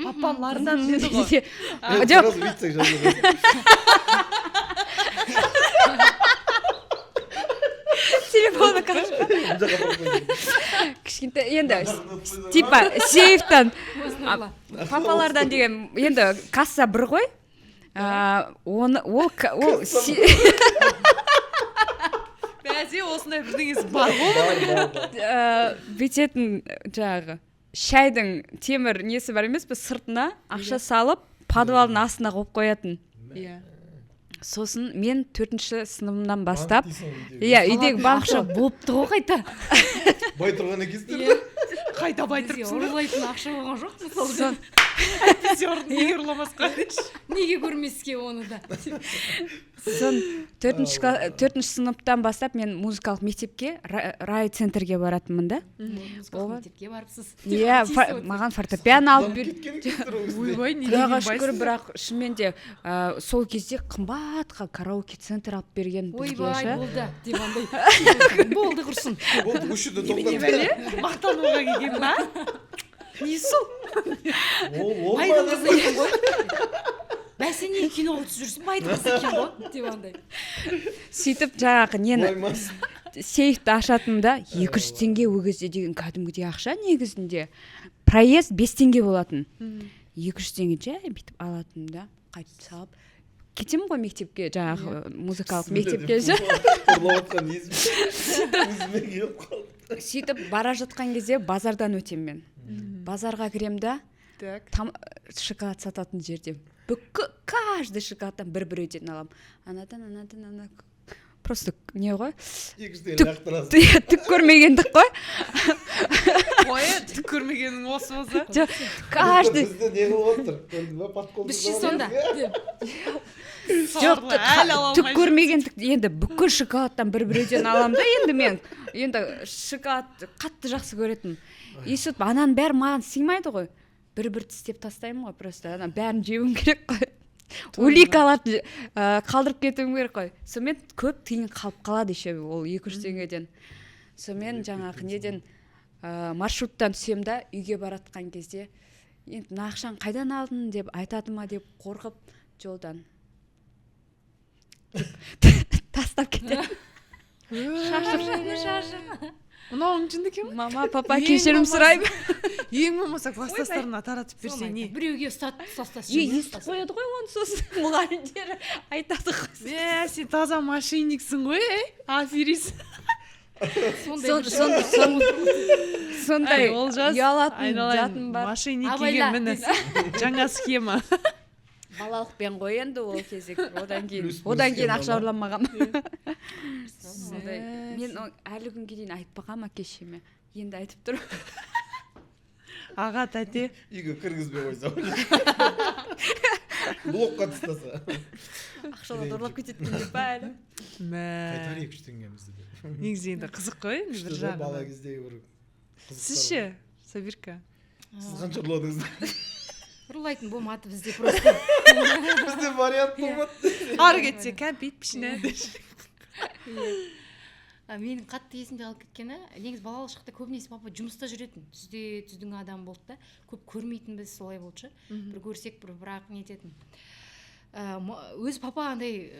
Папалардан деді ғой. Телефоны кішкентай, енді типа сейфтан папалардан деген, енді касса бір ғой, ол бәзе осындай бірдеңесі бар ғой. бүйтетін жаңағы шайдың темір несі бар емес пе, сыртына ақша салып подвалдың астына қойып қоятын. Сосын мен 4-ші сыныбымнан бастап, үйдегі ақша болыпты ғой қайта. Бай тұрған екенсіздер. Қайта бай тұрыпсың. Ұрлайтын ақша болған жоқ мысалы. Әйтпесе неге ұрламасқа? Неге көрмеске оны да. Сон 4-ші сыныптан бастап мен музыкалық мектепке, рай-центрге баратынмын да. Музыкалық мектепке барыпсыз. Маған фортепиано алып Ойбай, не Құдайға шүкір, бірақ шынымен де сол кезде қымбатқа караоке центр алып берген бізге. Ойбай, болды деп андай. Болды құрсын. Болды, үшіде тоқтап. Мақтануға келген ба? Не сол? Байдың қызы екен ғой. Бәсене киноға түсіп жүрсің, байдың қызы екен ғой деп андай. Сөйтіп жаңағы нені сейфті ашатынымда 200 теңге ол кезде деген кәдімгідей ақша негізінде. Проезд 5 теңге болатын. 200 теңге жай бүйтіп алатынымда қайтып салып кетемін ғой мектепке, жаңағы музыкалық мектепке. Сөйтіп бара жатқан кезде базардан өтем мен. Базарға кірем да, шоколад сататын жерде каждый шоколадтан бір-бірден алам. Анадан просто не ғой? Түк көрмегендік қой. Түк көрмегенің осы болса? Каждый. Бізді не болып отыр? Біз ше сонда. Жоқ, түк көрмегендік, енді бүкіл шоколадтан бір-бірден алам да, енді мен шоколад қатты жақсы көретін. И сөйтіп ананың бәрі маған сыймайды ғой. Бір-бір тістеп тастаймын ғой, просто бәрін жеуім керек қой. Улик алып қалдырып кетуім керек қой. Сонымен көп тиын қалып қалады еще ол 200 теңгеден. Сонымен жаңағы неден маршруттан түсем да, үйге баратқан кезде енді мына ақшаны қайдан алдың деп айтады ма деп қорқып жолдан тастап кетемін. Шашып. Мынауың жынды екен ғой? Мама, папа, кешірім сұраймын. Ең болмаса класстастарына таратып берсе не? Біреуге ұстатып естіп қояды ғой оны, сосын мұғалімдер айтады ғой. Сен таза мошенниксің ғой, аферист. сондай Олжас, ұялатын айналайын, жатын бар. машине Абайла. келген міне жаңа схема. Балалықпен ғой енді ол кезек. Одан Плюс кейін схема ақша ма? ұрланмаған. Сондай. Мен әлі күнге дейін айтпағам әке-шешеме. Енді айтып тұр. Аға тәте. Үйге кіргізбей қойса. Блокқа тастаса. Ақшаларды ұрлап кететін деп па әлі. Қайтарайық 3 теңгемізді деп. Негізі енді қызық қой енді бір Күшті да бала жағынан. кездегі бір қызықтар Сіз бар. ше, Сабирка? Сіз қанша ұрладыңыз? ұрлайтын болмады бізде просто. Бізде вариант болмады. Ары кетсе кәмпит пішіне. Менің қатты есімде қалып кеткені, негізі балалық шақта көбінесе папа жұмыста жүретін. Түздің адам болды да, көп көрмейтінбіз, солай болды. Бір көрсек бірақ нететін. Өз папа андай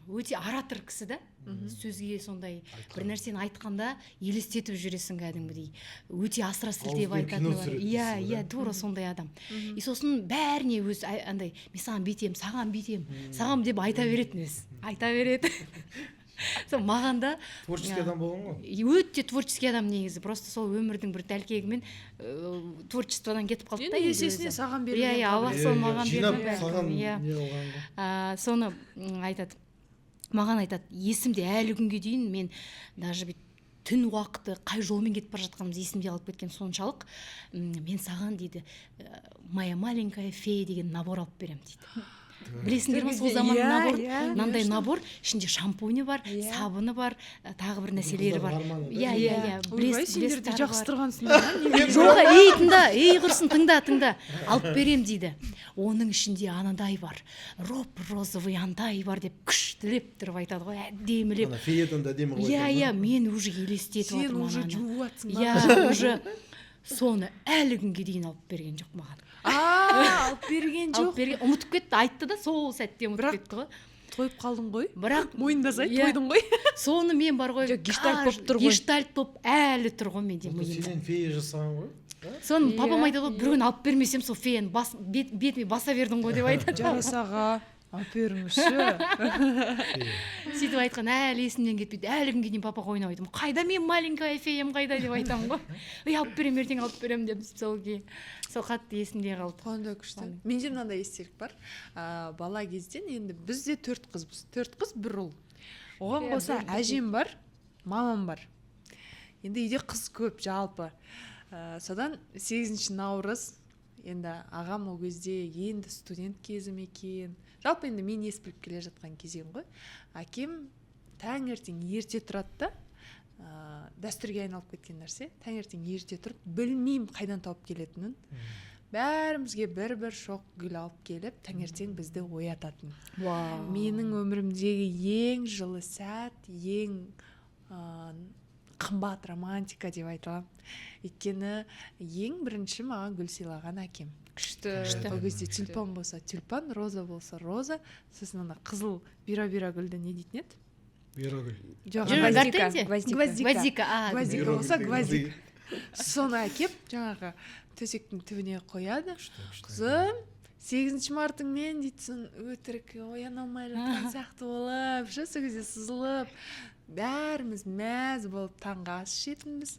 өте оратор кісі да, сөзге сондай бір нәрсені айтқанда елестетіп жүресің кәдімгідей. Өте асыра сілтеп Ауызбен айтатыны кино бар. түсіретін Иә, кісі, иә, да? тура сондай адам. И сосын бәріне өз андай, мен саған бүйтем, саған деп айта беретін өз. Айта береді. Сол маған да Творческий адам болған ғой. өте творческий адам негізі. Просто сол өмірдің бір тәлкегімен творчестводан кетіп қалды да. Енді өзі. есесіне саған Иә, берген. иә, Аллах сол маған жинап берген. саған не Иә. қылған ғой. Соны айтады. Маған айтады, есімде әлі күнге дейін мен даже түн уақыты қай жолмен кетіп бара жатқанымыз есімде қалып кеткен соншалық. Мен саған дейді, моя маленькая фея деген набор алып беремін дейді. Білесіңдер ма сол заманның набор, мынандай набор, ішінде шампуні бар, сабыны бар, тағы бір нәрселері бар. Иә, Ойбай, сендер де жақсы тұрғансыңдар. Жоқ, тыңда, құрсын, тыңда. Алып берем дейді. Оның ішінде анандай бар. Розовый андай бар деп күштілеп тұрып айтады ғой, әдемілеп. Ана феядан да әдемі қылып Иә, мен уже елестетіп Сен отырмын уже ананы. жуыватсың ба? Иә, уже соны әлі күнге дейін алып берген жоқ маған. Алып берген Алып жоқ. берген, ұмытып кетті, айтты да сол сәтте ұмытып кетті ғой. Тойып қалдың ғой. Бірақ Мойындасай, Иә. тойдың ғой. соны мен бар ғой, гештальт болып тұр ғой. гештальт болып әлі тұр ғой менде миымда. Сенен фея жасаған ғой. Соны папам айтады ғой, бір күн алып бермесем сол феяны бетіме баса бердің ғой деп айтады. Жарасаға. Алып беріңізші. Сөйтіп айтқан әлі есімнен кетпейді. Әлі күнге дейін папаға ойнап айтамын. Қайда мен маленькая феям қайда деп айтамын ғой. Алып берем, ертең алып берем деп сол қатты есімде қалды. Қандай күшті. Менде мынандай естелік бар. Бала кезден енді бізде 4 қызбыз. 4 қыз, 1 ұл. Оған қоса әжем бар, мамам бар. Енді үйде қыз көп жалпы. Содан 8 наурыз енді ағам ол кезде енді студент кезім екен. Жалпы енді мен ес біліп келе жатқан кезем ғой. Әкем таңертең ерте тұрады да, дәстүрге айналып кеткен нәрсе. Таңертең ерте тұрып, білмеймін қайдан тауып келетінін. Бәрімізге бір шоқ гүл алып келіп, таңертең бізді оятатын. Менің өмірімдегі ең жылы сәт, ең қымбат романтика деп айталамын. Өйткені ең бірінші маған гүл сыйлаған әкем. Күшті. Ол кезде тюльпан болса тюльпан, роза болса роза, сосын ана қызыл бира гүлді не дейтін еді? Бирагүл. Гвоздика болса гвоздик. Соны әкеп жаңағы төсектің түбіне қояды. Қызым, 8 мартыңмен дейтсін, өтірік ояна алмай жатқан сияқты болып, сол кезде сызылып, бәріміз мәз болып таңғы ас ішетінбіз.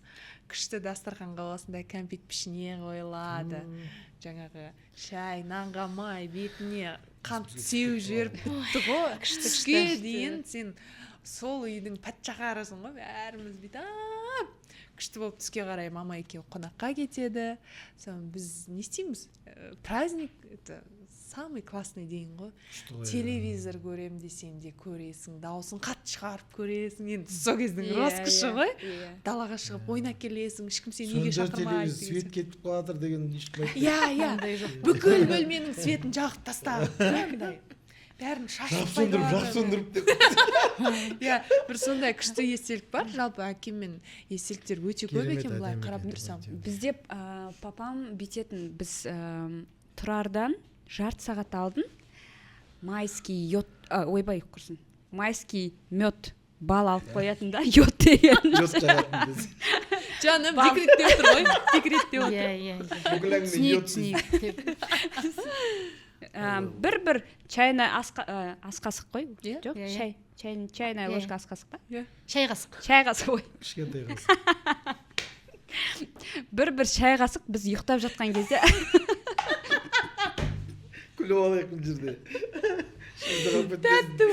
Күшті дастарханға осындай кәмпит пішіне қойылады. Жаңағы шай, нанға май, бетіне қант сеу жіберіп бітті ғой. Түске дейін сен сол үйдің патшағарысың ғой, бәріміз бүйтіп. Күшті болып түске қарай мама екеуі қонаққа кетеді. Біз не істейміз? Праздник, это самый классный день ғой. Телевизор көрем десем де көресің, дауысын қатты шығарып көресің. Енді сол кездің роскоши ғой. Далаға шығып ойнап келесің, ешкім сені неге шақырмайды. Свет кетіп қалатыр деген ешкім айтпайды. Иә. Бүкіл бөлменің светін жағып тастады. Бәрін шашып сөндіріп деп. Иә, бір сондай күшті естелік бар. Жалпы әкеммен естеліктер өте көп екен, былай қарап тұрсам. Бізде папам бүйтетін, біз тұрардан жарты сағат алдын майский мед бал алып қоятын да, йод деген. Йод жағатын біз. Жаным, декретте отыр ғой, декретте отыр. Иә. Бүкіл әңгіме йод. бір чайна ас қасық қой Иә. жоқ Иә, шай чайная Иә. ложка ас қасық па шай қасық. шай қасық ой кішкентай қыз. бір шай қасық біз ұйықтап жатқан кезде Күліп алайық бұл жерде. тәтті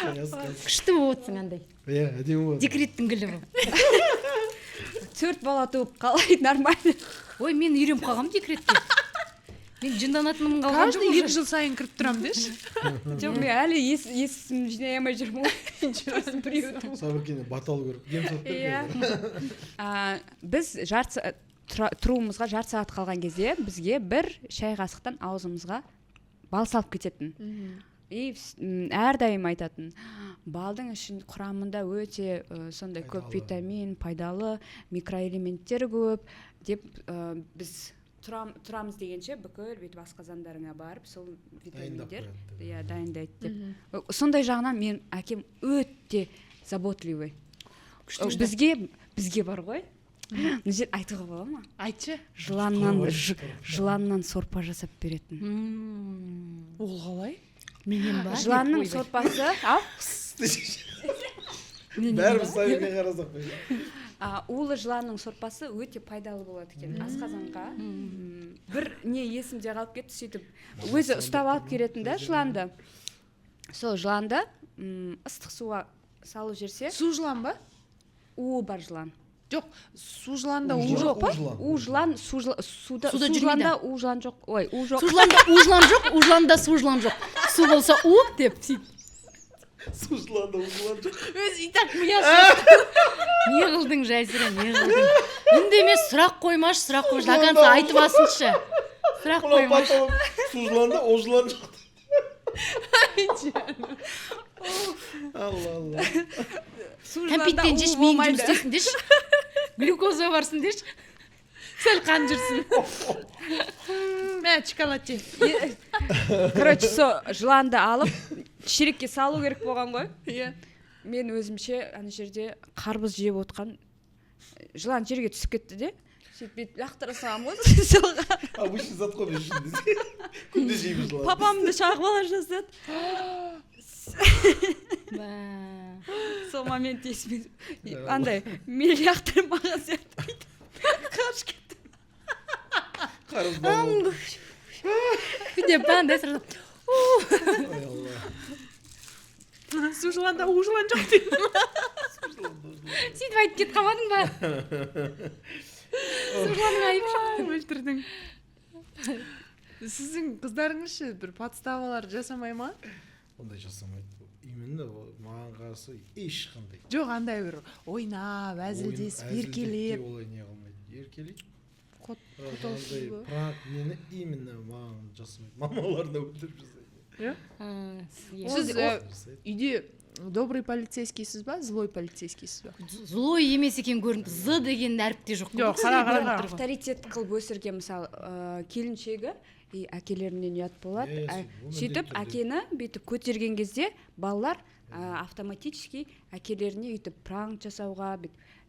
Күшті болып отырсың андай. Иә, әдемі болады. Декреттің гүлі бұл. 4 бала туып қалай нормально Ой, мен үйреніп қалғам декретке. Мен жынданатыным қалған Каждый 2 жыл сайын кіріп тұрамын деші. жоқ мен әлі есімді жинай алмай жүрмін ғой біреудің Сабыркене батал көріп, ем салып Иә. беріп. Біз тұруымызға жарты сағат қалған кезде бізге бір шай қасықтан аузымызға бал салып кететін. И әрдайым айтатын, балдың ішін құрамында өте сондай көп Пайдалы. витамин, пайдалы микроэлементтер көп деп біз тұрамыз дегенше бүкіл бүйтіп асқазандарыңа барып сол витаминдер Дайындап дайындайды деп. Сондай жағынан мен әкем өте заботливый. Бізге бар ғой. Мына жер айтуға бола ма? Айтшы. Жыланнан сорпа жасап беретін. Ол қалай? Менен бар. Жыланның сорпасы, Бәріміз Сабырге қарасақ қой. улы жыланның сорпасы өте пайдалы болады екен асқазанға. Бір не есімде қалып кетті, сөйтіп өзі ұстап алып келетін да жыланды. Сол жыланды ыстық суға салу жерсе, Су жылан ба? уы бар жылан. Жоқ, су жыланда У у жылан. жоқ па? У жылан суда жүрмейді. жыланда у жылан жоқ. Ой, у жоқ. Су жыланда у жылан жоқ, у жыланда су жылан жоқ. Су болса у деп сөйтіп. Су жыланда, у жылан жоқ. Өзі и так миясы. Не қылдың Жазира, не қылдың? Үндеме сұрақ қоймаш, сұрақ қоймаш. До конца айтып алсыншы. Сұрақ Мынау қоймаш. батал су жыланда, о жылан жоқ. Алла. Кәмпиттен жеш, мен жұмыс істесін деш. Глюкоза барсын деш. Сәл қан жүрсін. Мә, шоколад же. Короче, со жыланды алып шелекке салу керек болған ғой. Иә. Мен өзімше ана жерде қарбыз жеп отқан жылан жерге түсіп кетті де. Сөйтіп лақтыра салам ғой. Обычный зат қой біз үшін. Күнде жейміз жылан. Папамды шағып ала жаздады. Сол момент есіме андай мен лақтырмаған сияқты қашып кетті. Қарыздан. Күнде бандай сразу. Ой, Алла. Су жыланда у жылан жоқ дейді. Сөйтіп айтып кетіп қалмадың ба? Су жыланның айып шықты. Өлтірдің. Сіздің қыздарыңызшы бір подставалар жасамай ма? Ондай жасамайды. Именно маған қарсы ешқандай. Жоқ, андай бір ойнап, әзілдесіп, еркелеп. Олай не қылмайды. Еркелейді. Қоталсыз ба? Бірақ мені именно маған жасамайды. Мамаларына өлтіріп жасайды. Сіз үйде добрый полицейскийсіз ба, злой полицейскийсіз ба? Злой емес екен көрінді. З деген әріпте жоқ. Жоқ, қара. Авторитет қылып өсірген мысалы келіншегі и әкелерінен ұят болады. Сөйтіп әкені бүйтіп көтерген кезде балалар автоматически әкелеріне үйтіп пранк жасауға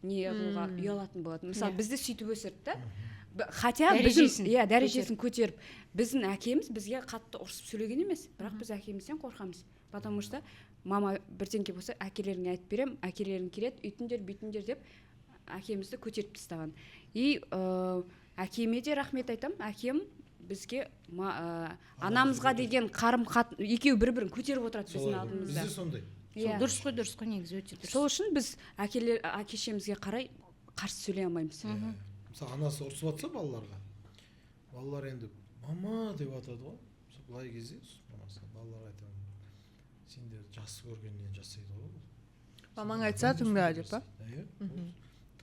не қылуға ұялатын болады. Мысалы бізді сөйтіп өсірді да. Хотя біздің дәрежесін көтеріп біздің әкеміз бізге қатты ұрсып сөйлеген емес, бірақ біз әкемізден қорқамыз. Потому что мама бірдеңке болса әкелеріңе айтып берем, әкелерің келеді, үйтіндер, бүйтіндер деп әкемізді көтеріп тастаған. И әкеме де рахмет айтам. Әкем бізге анамызға деген қарым-қатынас екеуі бір-бірін көтеріп отырады біздің алдымызда. Бізде сондай. Дұрыс қой, негізі өте дұрыс. Сол үшін біз әке-шешемізге қарай қарсы сөйлей алмаймыз. Мысалы анасы ұрсып жатса балаларға, балалар енді мама деп атады ғой. Былай кезде балаларға айтамын, сендер жақсы көргеннен жасайды ғой. Мамаң айтса тыңда деп па? Иә.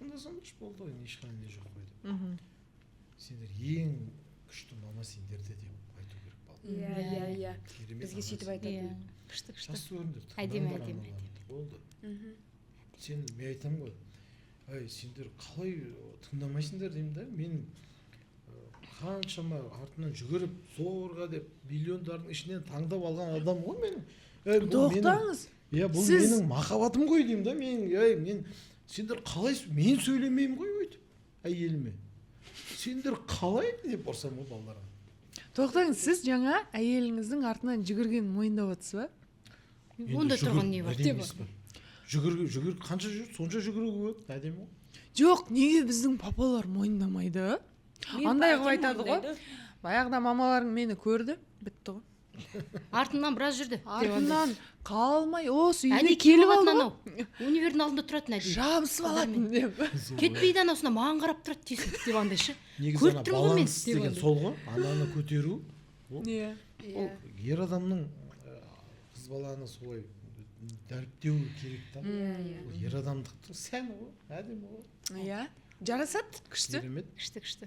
Тыңдасаңдаршы болды ғой, ешқандай жоқ қой деп. Сендер ең күшті мама сендерде деп айту керек балаларға. Иә. Бізге сөйтіп айтатын. Күшті. Жақсы көріңдер. Әдемі. Болды. Сен мен айтамын ғой. Ай, сендер қалай тыңдамайсыңдар деймін да. Мен қаншама артынан жүгіріп зорға деп миллиондардың ішінен таңдап алған адам ғой мен. Тоқтаңыз. Иә, бұл менің махаббатым ғой деймін да. Мен сендер қалай мен сөйлемеймін ғой өйтіп әйеліме. Сендер қалай деп ұрсам ғой балаларға. тоқтаңыз, сіз жаңа әйеліңіздің артынан жүгіргенін мойындап отырсыз ба? Онда тұрған не бар? Жүгір қанша жүр? Сонша жүгіруге болады, әдемі ғой. Жоқ, неге біздің папалар мойындамайды? Андай қылып айтады ғой. Баяғыда мамаларың мені көрді, бітті ғой. Артынан біраз жүрді. Артынан қалмай, осы үйге Әне келіп келіп алды алды ғой. Универдің алдында тұратын әдейі. Жабысып алатын деп. Кетпейді анасына маған қарап тұрады дейсің деп андай ше. Негізі Көріп ана тұрмын ғой мен баланс деп деген андай. сол ғой, ананы көтеру. Не? Ол ер адамның қыз баланы солай дәріптеу керек та. Ол ер адамдықтың сәні ғой, әдемі ғой. Иә. Жарасады, күшті. Керемет. Күшті.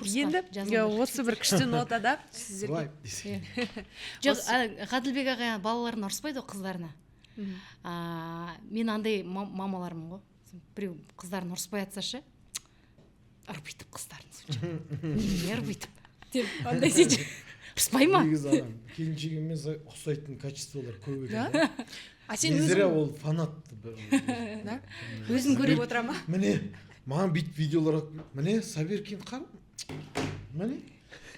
Енді осы бір күшті нотада сіздерге Былай десең. Жоқ, Ғаділбек ағай балаларын ұрыспайды ғой қыздарына. Мен андай мамалармын ғой. Біреу қыздарын ұрыспай атса ше, ұрбитып қыздарын. Не ұрбитып? Деп андай сөйтіп. Ұрыспай ма? Негізі адам келіншегімен ұқсайтын качестволар көп екен. А сен Не зря өзің ол фанат. Өзін көріп отыра ма? Міне, маған бүйтіп видеолар міне Саберкин қар. Міне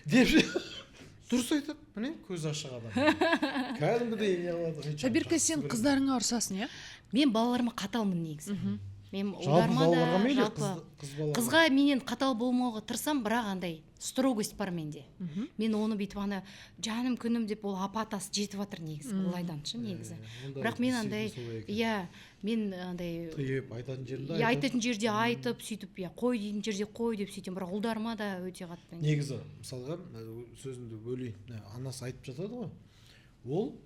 деп дұрыс айтады. Міне көз ашық адам. Кәдімгідей не қылады. Сабирка, сен қыздарыңа ұрсасың, иә? Мен балаларыма қаталмын негізі. Мен Жалпы ұлдарыма балаларға да, мейлі, жалпы қыз балаларға. қызға менен қатал болмауға тырысам, бірақ андай строгость бар менде. Мен оны бүйтіп ана жаным күнім деп ол апатасы жетіп жатыр негізі, олайданшы негізі. Бірақ мен андай, иә, мен андай тыйып айтатын жерінде айтатын жерде айтып, сөйтіп, иә, қой дейтін жерде қой деп сөйтем, бірақ ұлдарыма да өте қатты. негізі мысалға сөзімді бөлейін, анасы айтып жатады ғой, ол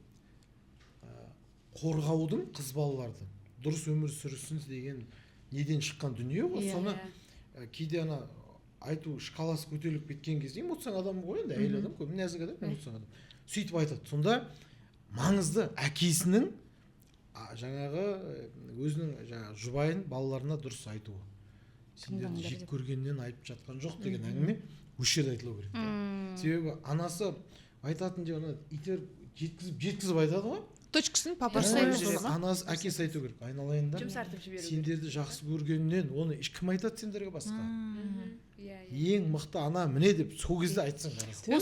қорғаудың қыз балаларды дұрыс өмір сүрсін деген неден шыққан дүние ғой. Соны кейде ана айту шкаласы көтеріліп кеткен кезде эмоцияң адам ғой, енді әйел адам көп нәзік адам, эмоцияң адам сөйтіп айтады. Сонда маңызды әкесінің жаңағы өзінің жаңағы жұбайын балаларына дұрыс айтуы. Сендерді жек көргеннен айтып жатқан жоқ деген әңгіме осы жерде айтылу керек. Себебі анасы айтатын жеріне итер жеткізіп айтады ғой. Точкасын папасы Дұрыс қойып жүреді. Анасы әкесі айту керек. Айналайында сендерді жақсы көргеннен оны кім айтады сендерге басқа? Ең мықты ана міне деп сол кезде айтсаң жарасты.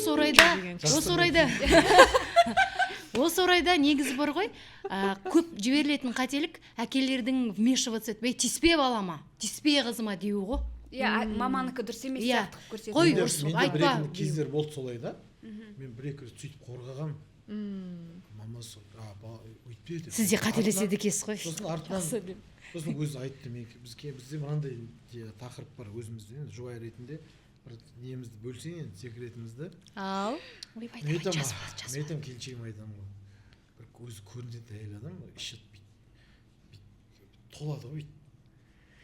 Осы орайда негізі бар ғой, көп жіберілетін қателік әкелердің вмешиваться етпей, тиіспе балама, тиіспе қызыма деу ғой. Иә, маманікі дұрыс емес Иә. сияқты көрсетеді. Қой, Менде ұрыс, бір айтпа. екі кездер болды солай да. Мен бір екі рет сөйтіп қорғағам. Мамасы өйтпе деп. Сіз де қателеседі екенсіз ғой. Сосын артынан сосын өзі айтты, бізде мынандай тақырып бар өзімізде, енді жұбай ретінде бір немізді бөлсең енді секретімізді. Ал Ойбай, Мен давай, айтамын, жазба. мен айтамын келіншегіме айтамын ғой. Бір өзі көрінетін әйел адам іші бүйтіп толады ғой бүйтіп.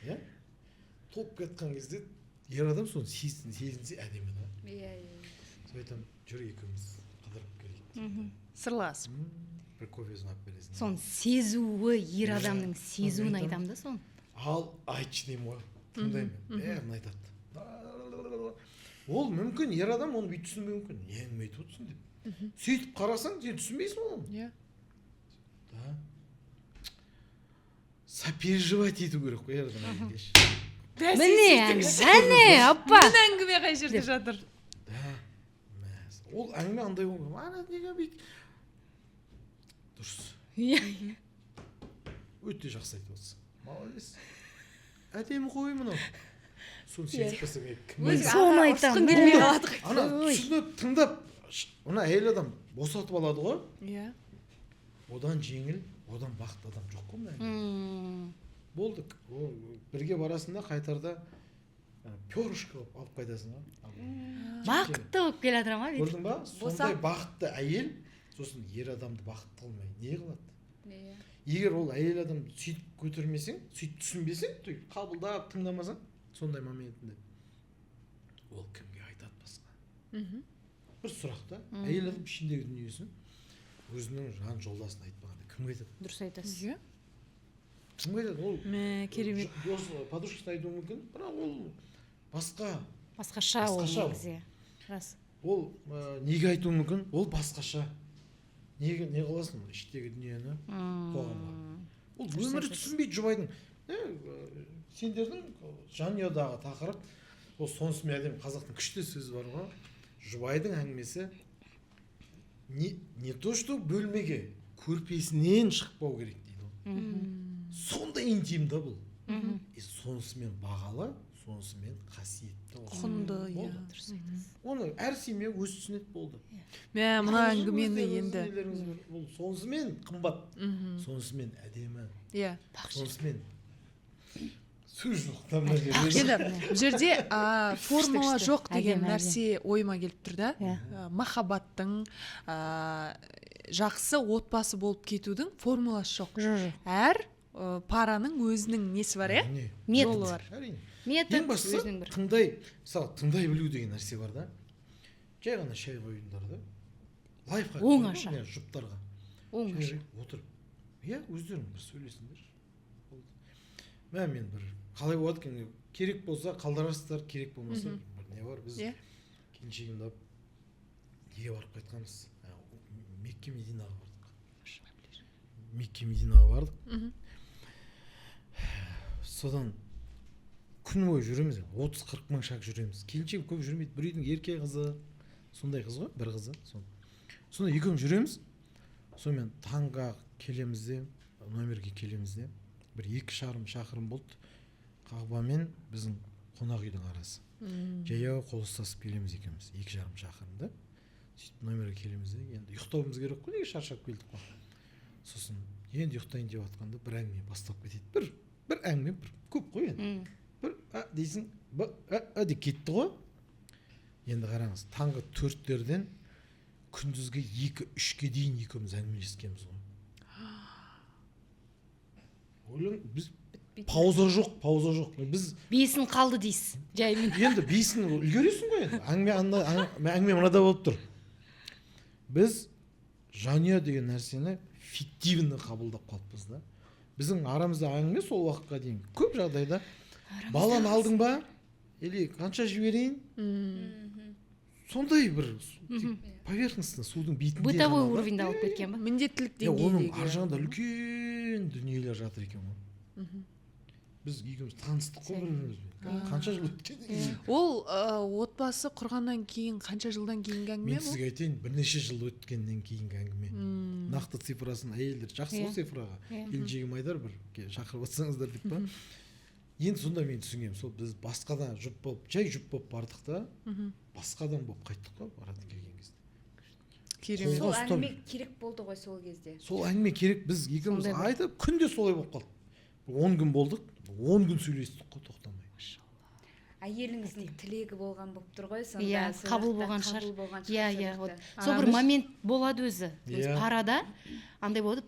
Иә? Толып кеткен кезде ер адам соны сезінсе әдемі да. Иә. Сол айтамын, жүр екеуміз қыдырып келейік. сырлас. Бір кофесін алып бересің. Соны сезуі, ер адамның сезуін айтамын да соны. Ал айтшы деймін ғой, тыңдаймын. Мына айтады. Ол мүмкін ер адам оны бүйтіп түсінбеуі мүмкін. Нең айтып отырсың деп. Сөйтіп қарасаң, сен түсінбейсің оны. Иә. Да. Сопереживать ету керек қой ер адам. Міне, апа. Әңгіме қай жерде жатыр? Да. Ол әңгіме андай болмайды. Ана неге бүйтіп. Дұрыс. Өте жақсы айтып отырсың. Молодец. Әдемі қой мынау. Соны сезіп берсең кім? Соны айтамын. Ана түсініп тыңдап, мына әйел адам босатып алады ғой. Иә. Одан жеңіл, одан бақытты адам жоқ қой мына. Болды. Бірге барасында қайтарда пёрышко алып қайтасың ба? Бақытты болып келе жатыр ма? Көрдің ба? Сондай бақытты әйел, сосын ер адамды бақытты қылмай не қылады? Егер ол әйел адам сөйтіп көтермесең, сөйтіп түсінбесең, қабылдап тыңдамасаң, сондай моментінде ол кімге айтады басқа? Бір сұрақ та, әйел адам ішіндегі дүниесін өзінің жан жолдасына айтпағанда кімге айтады? Дұрыс айтасыз. Иә. Кімге айтады? Ол керемет. дос подружкасына айтуы мүмкін, бірақ ол Басқаша ол негізі. Рас. Ол неге айтуы мүмкін? Ол басқаша. Не қыласың іштегі дүниені қоғамға? Ол өмірі түсінбейді жұбайдың. Сендердің жанұядағы тақырып, ол сонысымен әдемі қазақтың күшті сөзі бар ғой. жұбайдың әңгімесі не то что бөлмеге көрпесінен шықпау керек дейді ғой. Сондай интимді бұл. Сонысымен бағалы, сонысымен қасиетті. Құнды, иә. Оны әр семья өз түсінеді болды. Мына әңгімені енді. Бұл сонысымен қымбат, сонысымен әдемі, Иә. сонысымен сөз жоқ. Мына жерде. Енді бұл жерде формула күшті. жоқ деген Әдемі, нәрсе ойыма келіп тұр да. Махаббаттың, жақсы отбасы болып кетудің формуласы жоқ. Әр параның өзінің несі бар, иә? Жолы бар. Әрине. метод Ең бастысы өзінің бір тыңдай білу деген нәрсе бар да. Жай ғана шай қойыңдар да. Лайфхак. Оңаша. Жұптарға. оңаша. Отыр. Иә, өздерің бір сөйлесіңдер. Мен бір қалай болады екен, керек болса қалдырасыздар, керек болмаса бір не бар, біз келіншегімді алып неге барып қайтқанбыз. Мекке Мединаға бардық. Мекке Мединаға бардық. Содан күн бойы жүреміз, 30-40 мың шақ жүреміз. Келіншек көп жүрмейді, бір үйдің ерке қызы, сондай қыз ғой, бір қызы. Сонда екеуміз жүреміз. Сонымен таңға келеміз де, номерге келеміз де, бір 2,5 шақырым болды. Қағба мен біздің қонақ үйдің арасы. Жаяу қол ұстасып келеміз екеуміз, 2,5 шақырымда. Сөйтіп номерге келеміз де, енді ұйықтауымыз керек қой, неге шаршап келдік қой. Сосын енді ұйықтайын деп жатқанда бір әңгіме бастап кетеді. Бір әңгіме, бір көп қой енді. Бір дейсің, деп кетті ғой. Енді қараңыз, таңғы 4-терден күндізгі 2-3-ке дейін екеуміз әңгімелескенбіз ғой. Ойлың, біз пауза жоқ. Біз бесін қалды дейсіз. Жаймен. енді бесін үлгересің ғой енді. Әңгіме мынада болып тұр. Біз жанұя деген нәрсені фиктивно қабылдап қалыппыз да. Біздің арамызда әңгіме сол уақытқа дейін көп жағдайда баланы алдың ба? Или қанша жіберейін? Сондай бір поверхностно судың бетінде. Бытовой уровеньде алып кеткен ба? Міндеттілік Оның деңгейдегі. ар жағында үлкен дүниелер жатыр екен ғой. Біз екеуміз таныстық қой бір-бірімізбен. Қанша жыл өткеннен кейін. Ол отбасы құрғаннан кейін қанша жылдан кейінгі әңгіме Мен бұл? сізге айтайын, бірнеше жыл өткеннен кейінгі әңгіме. Нақты цифрасын әйелдер жақсы ғой цифраға. Келіншегім Айдар бір шақырып отырсаңыздар деп па. Енді сонда мен түсінгенмін, сол біз басқадан жұп болып, жай жұп болып бардық та, басқадан болып қайттық қой баратын келген кезде. Керемет. сол әңгіме керек болды ғой сол кезде. Сол әңгіме керек, біз екеуміз айтып күнде солай болып қалдық. 10 күн болдық, 10 күн сөйлестік қой тоқтамай. Әйеліңіздің тілегі болған болып тұр ғой, сонда. Иә, қабыл болған шығар. Иә, вот. Сол Анамыз- бір момент болады өзі. Иә. Парада андай болады,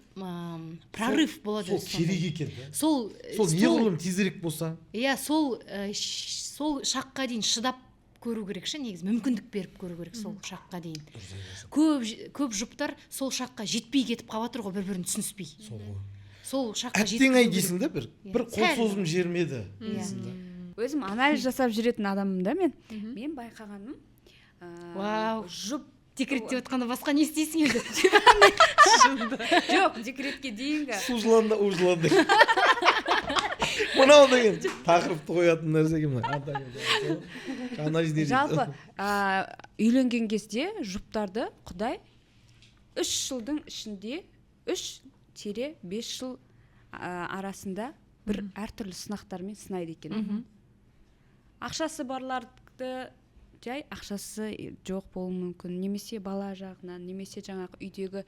прорыв болады Сол өзі. сондай. керек екен да. Сол неғұрлым тезірек болса. Иә, сол шаққа дейін шыдап көру керек ше, негізі мүмкіндік беріп көру керек сол шаққа дейін. Көп жұптар сол шаққа жетпей кетіп қалып жатыр ғой, бір-бірін түсініспей. Сол ғой. Сол шаққа Әттең ай жеткізу керек. дейсің да, бір қол созым жермеді дейсің да. Өзім анализ жасап жүретін адаммын да мен. Мен байқағаным, Вау. жұп Декретте отқанда басқа не істейсің енді? жоқ, декретке дейінгі. Сужланды. Мынау деген тақырыпты қоятын нәрсеге мына. Жалпы үйленген кезде жұптарды Құдай 3 жылдың ішінде 3-5 жыл арасында бір әртүрлі сынақтармен сынайды екен. Ақшасы барларды жай ақшасы жоқ болуы мүмкін, немесе бала жағынан, немесе жаңағы үйдегі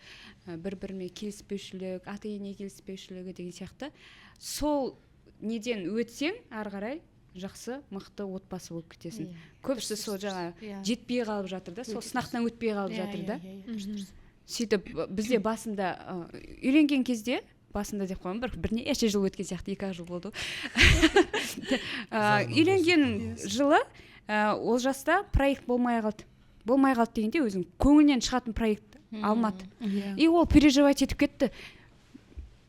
бір-бірімен келіспеушілік, ата-ене келіспеушілігі деген сияқты. Сол неден өтсең, ары қарай жақсы, мықты отбасы болып кетесің. Көбісі сол жаңа жетпей қалып жатыр да, сол сынақтан өтпей қалып жатыр да. Сөйтіп бізде басында үйленген кезде, басында деп қоймын, бірнеше жыл өткен сияқты, 2 жыл болды. Үйленген жылы ол жаста проект болмай қалды дегенде өзің көңілінен шығатын проект алмады. И ол переживать етіп кетті.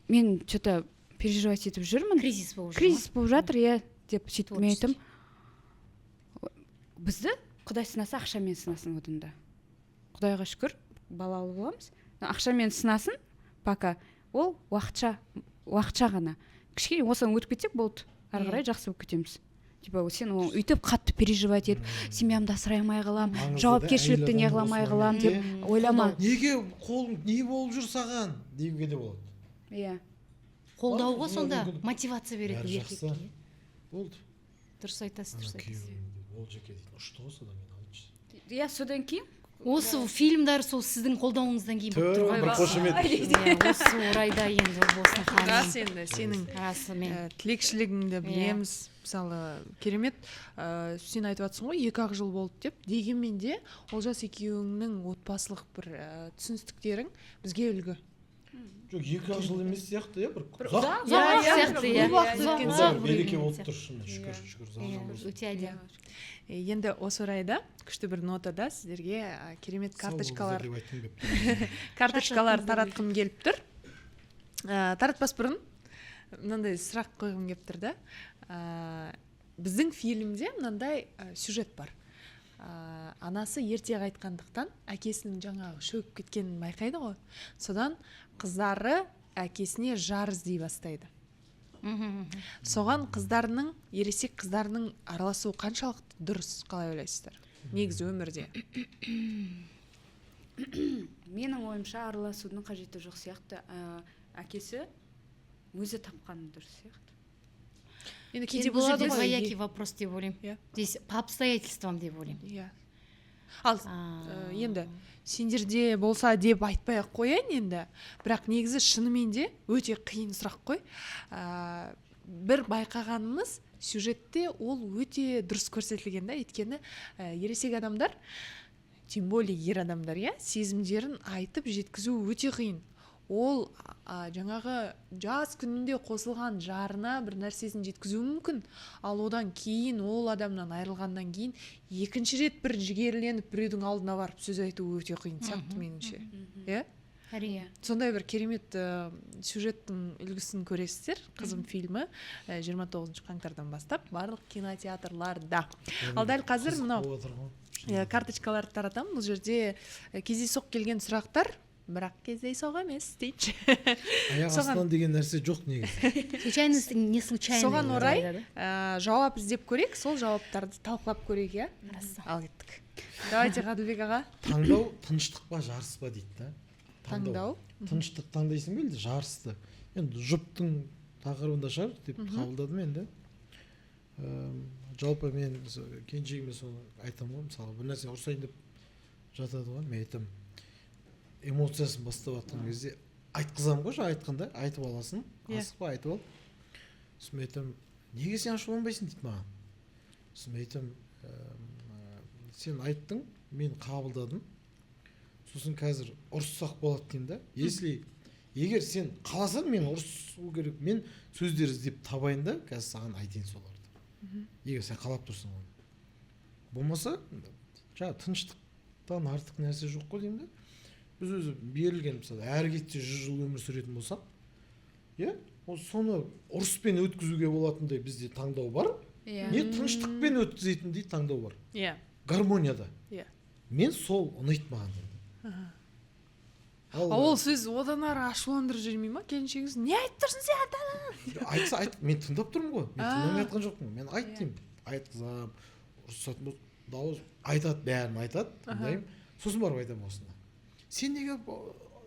Мен что-то переживать етіп жүрмін. Кризис болып жатыр, иә, деп сөйтіп мен айтым. Бізді Құдай сынаса, ақшамен сынасын одан да. Құдайға шүкір, балалы боламыз. Ақшамен сынасын, пока ол уақытша ғана. Кішкене осыдан өтіп кетсек болды. Ары қарай жақсы болып кетеміз. типа сен өйтіп қатты переживать етіп семьямды асырай алмай қалам, Маңызды да, жауапкершілікті әйел не адамның қыламай осы қалам деп моментте ойлама. неге қолың не болып жүр саған деуге де болады. Иә. қолдауға Бар, сонда мүмкін- мотивация береді Бәрі еркекке. жақсы. Болды. Дұрыс айтасыз, Ана дұрыс айтасыз. күйеуім ол жеке дейді. Ұшты ғой содан кейін алайыншы. Иә, содан кейін Осы фильмдар сол сіздің қолдауыңыздан кейін болып тұр ғой. бір қошемет. Иә, осы орайда енді болсын рас ханым. енді сенің Расымен. тілекшілігіңді білеміз. Мысалы керемет сен айтып жатсың ғой 2-ақ жыл болды деп. Дегенмен де Олжас екеуіңнің отбасылық бір түсіністіктерің бізге үлгі. Жоқ, 2 жыл емес сияқты, иә, бір Ұзақ Иә, сияқты, иә. көп уақыт Ұзақ, өткен ұзақ бір бір береке екен болып сияқты. тұр шынымен, шүкір, ұзақ Иә, жыл болсын. өте әдемі. Енді осы орайда күшті бір нотада сіздерге керемет Сау болыңыздар карточкалар деп айтқым келіп тұр. карточкалар таратқым келіп тұр. Таратпас бұрын мынандай сұрақ қойғым келіп тұр да. Біздің фильмде мынандай сюжет бар. Анасы ерте қайтқандықтан әкесінің жаңағы шөгіп кеткенін байқайды ғой. Содан қыздары әкесіне жар іздей бастайды. Соған қыздарының, ересек қыздарының араласуы қаншалықты дұрыс, қалай ойлайсыздар? Негізі өмірде. менің ойымша араласудың қажеті жоқ сияқты. Әкесі өзі тапқаны дұрыс сияқты. Енді Кейде кейде болады бұл жерде ғой. двоякий вопрос деп ойлаймын. Иә. Здесь по обстоятельствам деп ойлаймын. Иә. Ал енді сендерде болса деп айтпай ақ қояйын енді. Бірақ негізі шынымен де өте қиын сұрақ қой. Бір байқағанымыз сюжетте ол өте дұрыс көрсетілген да. Өйткені ересек адамдар, тем более ер адамдар, иә, сезімдерін айтып жеткізу өте қиын. Ол жаңағы жас күнінде қосылған жарына бір нәрсесін жеткізуі мүмкін. Ал одан кейін ол адамнан айырылғаннан кейін екінші рет бір жігерленіп біреудің алдына барып сөз айту өте қиын сияқты меніңше. Иә? Әрине. Сондай бір керемет сюжеттің үлгісін көресіздер. Қызым фильмі 29 қаңтардан бастап барлық кинотеатрларда. Ал дәл қазір мынау карточкаларды таратамын. Бұл жерде кездейсоқ келген сұрақтар, бірақ кездейсоқ емес дейінші. Аяқ астынан деген нәрсе жоқ негізі. Случайность не случайно. Соған орай жауап іздеп көрейік, сол жауаптарды талқылап көрейік, иә? Ал кеттік. Давайте, Ғаділбек аға. Таңдау тыныштық па, жарыс па дейді да. Таңдау. Тыныштық таңдайсың ба әлде жарысты? Енді жұптың тақырыбында шығар деп қабылдадым енді. Жалпы мен кенжегіме соны айтамын ғой, мысалы бір нәрсе ұрсайын деп жатады ғой, мен айтамын. Эмоциясын бастап жатқан кезде айтқызамын ғой, жаңа айтқанда айтып аласың, асықпа айтып ал. Сосын айтамын, неге сен ашуланбайсың дейді маған. Сосын айтамын, сен айттың, мен қабылдадым. Сосын қазір ұрыссақ болады деймін да. Егер сен қаласаң мен ұрысу керек, мен сөздер іздеп табайын да, қазір саған айтайын соларды. Егер сен қалап тұрсың оны. Болмаса, жаңа тыныштықтан артық нәрсе жоқ қой деймін да. Біз өзі берілген, мысалы, әр кетсе 100 жыл өмір сүретін болсақ, иә, соны ұрыспен өткізуге болатындай бізде таңдау бар. Не тыныштықпен өткізетіндей таңдау бар. Иә. Гармонияда. Иә. Мен сол ұнайды маған. Ол сөз одан ары ашуландырып жүрмей ма? Келіншегіңіз не айтып тұрсың сен? Айтса айт, мен тыңдап тұрмын ғой. Мен тыңдамай жатқан жоқпын. Мен айт деймін. Айтқызам, ұрысатын болса, дауыс айтады, бәрін айтады, тыңдаймын. Сосын барып айтамын осында. Сен неге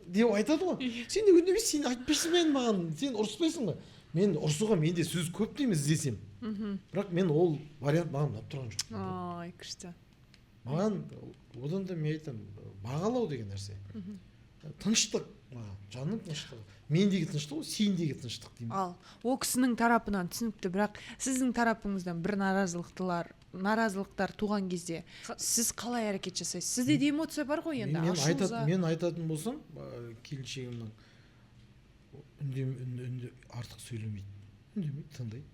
деп айтады ғой. Сен неге үндемейсің, сен айтпайсың мен маған, сен ұрыспайсың ба? Мен ұрысуға менде сөз көп дейміз іздесем. Бірақ мен ол вариант маған ұнап тұрған жоқ. Ай, күшті. Маған одан да мен айтамын, бағалау деген нәрсе. Тыныштық, жанның тыныштығы. Мендегі тыныштық, сендегі тыныштық деймін. Ал, ол кісінің тарапынан түсінікті, бірақ сіздің тарапыңыздан бір наразылықтар туған кезде сіз қалай әрекет жасайсыз? Сізде де эмоция бар ғой енді, ашуыңызға. Мен айтатын болсам, келіншегімнің үнде артық сөйлемейді. Үндемейді, тыңдайды.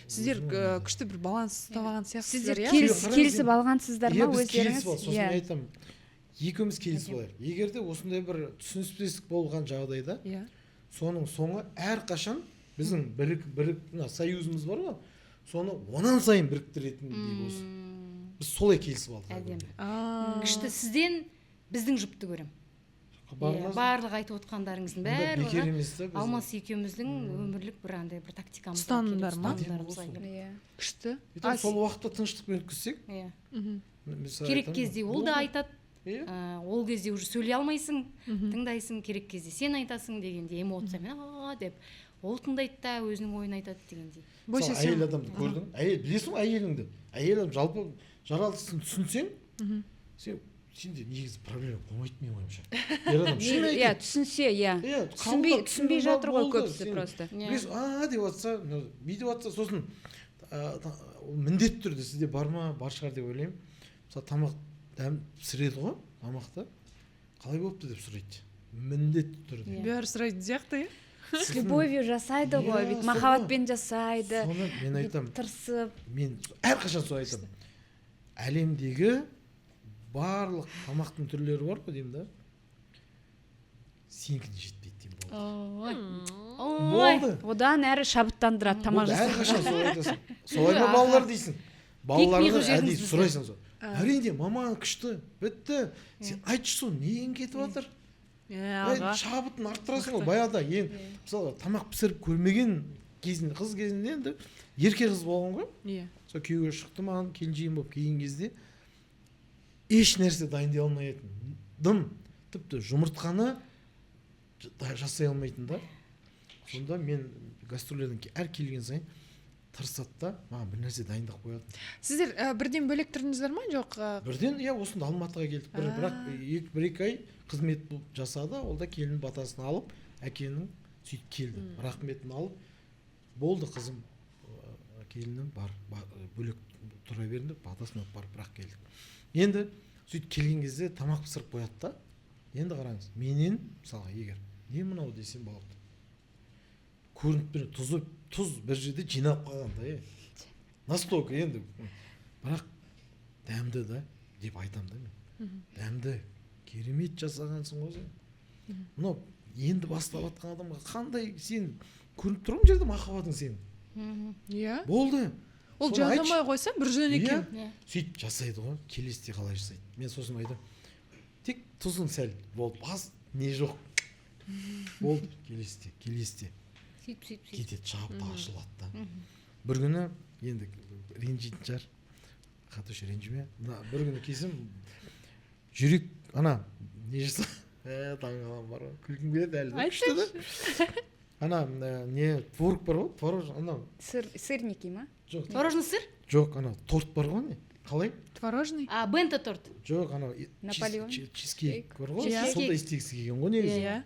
Сіздер күшті бір баланс табаған сияқтысыздар, Сіздер келісіп алғансыздар ма өздеріңіз? Сосын айтамын, екеуміз келісіп алайық. Егер де осындай бір түсініспестік болған жағдайда, соның соңы әрқашан біздің союзымыз бар ғой, соны онан сайын біріктіретіндей болсын. Біз солай келісіп алдық. Әдемі. Күшті, сізден біздің жұпты көрем. барлық айтып отқандарыңыздың бекер емес та барлығы Алмас екеуміздің өмірлік бір андай бір тактикамыз Ұстанымдар ма? иә күшті. сол уақытта тыныштықпен өткізсек керек кезде ол да айтады, иә ол кезде уже сөйлей алмайсың, тыңдайсың, керек кезде сен айтасың дегенде эмоциямен деп ол тыңдайды да өзінің ойын айтады дегендей. Бойша әйел адамды көрдің, әйел білесің ғой әйеліңді, әйел адам жалпы жаралысын түсінсең сенде негізі проблема болмайды менің ойымша. ер адам шынымен иә түсінсе иә түсінбей жатыр ғой көбісі просто білесің деп жатса бүйтіп жатса сосын ол міндетті түрде сізде бар ма бар шығар деп ойлаймын. Мысалы тамақ дәм пісіреді ғой, тамақты қалай болыпты деп сұрайды міндетті түрде. бәрі сұрайтын сияқты, иә? с любовью жасайды ғой, бүйтіп махаббатпен жасайды. Соны мен айтамын, тырысып. мен әрқашан солай айтамын. Әлемдегі барлық тамақтың түрлері бар ғой деймін да. Сенікіне жетпейді деймін болды. Одан әрі шабыттандырады тамақ жасау. Әрқашан солай айтасың. Солай ма балалар дейсің. Балаларды әдейі сұрайсың сол. Әрине, мамаң күшті, бітті. Сен айтшы соны, нең кетіп жатыр? Шабытын арттырасың ғой. Баяғыда ең мысалы тамақ пісіріп көрмеген кезінде, қыз кезінде енді ерке қыз болған ғой. Иә. Сол күйеуге шықты маған келіншегім болып келген кезде еш нәрсе дайындай алмайтын. Дым, тіпті жұмыртқаны жасай алмайтын да. Сонда мен гастролерден әр келген сайын тырысады да маған бір нәрсе дайындап қояды. Сіздер бірден бөлек тұрдыңыздар ма, жоқ? Бірден, иә, осында Алматыға келдік. Бірақ бір-екі ай қызмет жасады, ол да келін батасын алып, әкенің сөйтіп келді. Рахметін алып, болды қызым, келінім бар, бөлек тұра берді, батасын алып барып бірақ келдік. Енді сөйтіп келген кезде тамақ пісіріп қояды да. Енді қараңыз, менен мысалға егер не мынау десем болады. Көрініп тұр, тұз бір жерде жинап қойған да, настолько енді. Бірақ дәмді да деп айтам да мен. Дәмді, керемет жасағансың ғой сен. Мынау енді бастап жатқан адамға қандай сен көрініп тұрған жерде махаббатың сенің. Иә. Болды. Ол жасамай қойса бір жөн екен. Сөйтіп жасайды ғой, келесіде қалай жасайды. Мен сосын айтам, тек тұзын сәл болды, бас не жоқ. Болды, келесіде. Кетеді, шабыт ашылады да. Бір күні енді ренжитін шығар, қатушы ренжіме. Бір күні келсем, жүрек ана не жаса, таңғалам бар ғой, күлкім келеді әлі. Күшті да. Ана не творог бар ғой, творог ана сырники ма? Жоқ. Творожный сыр? Жоқ, ана торт бар ғой не? Қалай? Творожный? Бенто торт. Жоқ, ана Наполеон. чизкейк бар ғой. Сонда істегісі келген ғой негізі. Иә.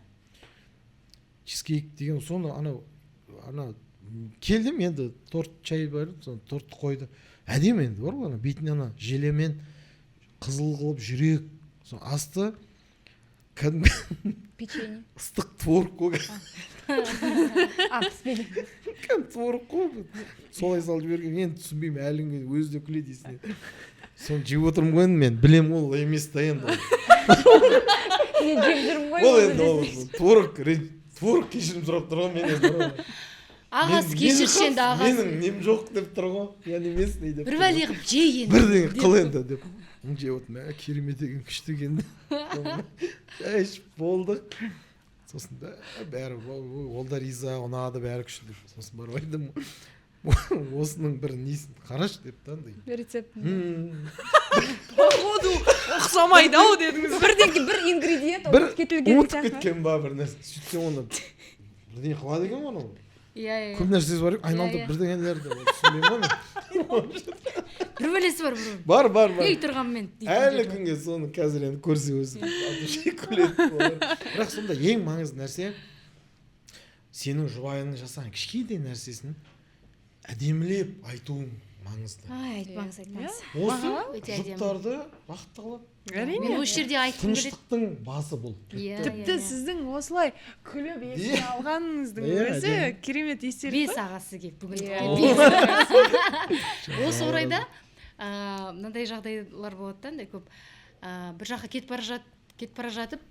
Чизкейк деген соны ана келдім енді торт чай бар, соны тортты қойды. Әдемі енді бар ғой, ана бетіне ана желемен қызыл қылып жүрек, соны асты Печенье. ыстық творог қой. Піспеді. Творог қой. Солай салып жіберген, енді түсінбеймін, әлі күнге өзі де күледі есіне. Соны жеп отырмын ғой, мен білем ол емес та енді. Мен жеп жүрмін ғой. Ол енді творог кешірім сұрап тұр ғой, мен енді. Ағасы кешіршенді ағасы. Менің нем жоқ деп тұр ғой, яғни емес не деп. Бір бәле қып жей енді. Бірден қыл енді деп. Жеп отырмын, керемет екен, күшті екен. Ішіп болды. Сосын да бәрі ол да риза, ұнады, бәрі күшті деп. Сосын барып айттым, осының бір несін қарашы деп та андай. Рецептін. Походу ұқсамайды ау дедіңіз. Бір ингредиент ұмытып кетілген. Ұмытып кеткен ба бір нәрсе. Сөйтсем оны бірдеңе қылады екен ғой. Иә. Көп нәрсесі бар, айналдырып бірдеңелерді түсінбеймін ғой мен. Бір бәлесі бар. Бар. Ей тұрғанмен. Әлі күнге соны қазір енді көрсе өзі күледі. Бірақ сонда ең маңызды нәрсе сенің жұбайыңның жасаған кішкентай нәрсесін әдемілеп айтуың маңызды. Айтпаңыз. Осы жұптарды бақытты қылады. Әрине. Мен осы жерде айтқым келеді. Тыныштықтың басы бұл. Тіпті сіздің осылай күліп еске алғаныңыздың өзі керемет естелік. Бес ағасы келіп бүгін. Осы орайда мынандай жағдайлар болады да, андай көп. Бір жаққа кетіп бара жатып,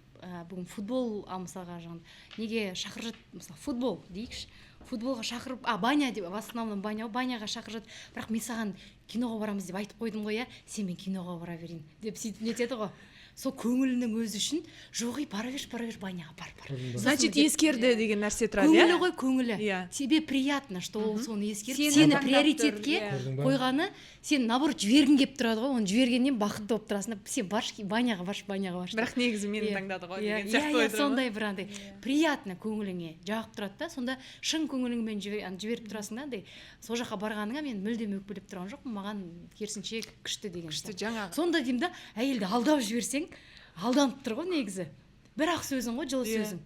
бүгін футбол мысалға неге шақырып жатып, мысалы футбол дейікші. футболға шақырып баня деп, в основном баняға шақырып жатыр, бірақ мен саған киноға барамыз деп айтып қойдым ғой, сен мен киноға бара берейін деп сөйтіп нетеді ғой. Сол көңілінің өзі үшін жоғи бара бер баняға бар. Значит, ескерді деген нәрсе тұрады, көңілі ғой, көңілі. Иә. Тебе приятно, что ол соны ескеріп, Сені сені таңдап приоритетке тұр, иә. қойғаны, сен наоборот жібергің келіп тұрады ғой, оны жібергеннен бақытты болып тұрасың. Сен баршы, баняға баршы. Бірақ негізі мені таңдады ғой деген сияқты Иә, ойдыры ма? сондай бір андай приятно көңіліңе жағып тұрады да, сонда шын көңіліңмен жіберіп тұрасың да, андай сол жаққа барғаныңа мен мүлдем өкпелеп тұрған жоқпын, маған керісінше күшті деген. Күшті жаңағы. Сонда деймін да, әйелді алдап жіберсең, алданып тұр ғой негізі. Бір-ақ сөзің ғой, жылы сөзің.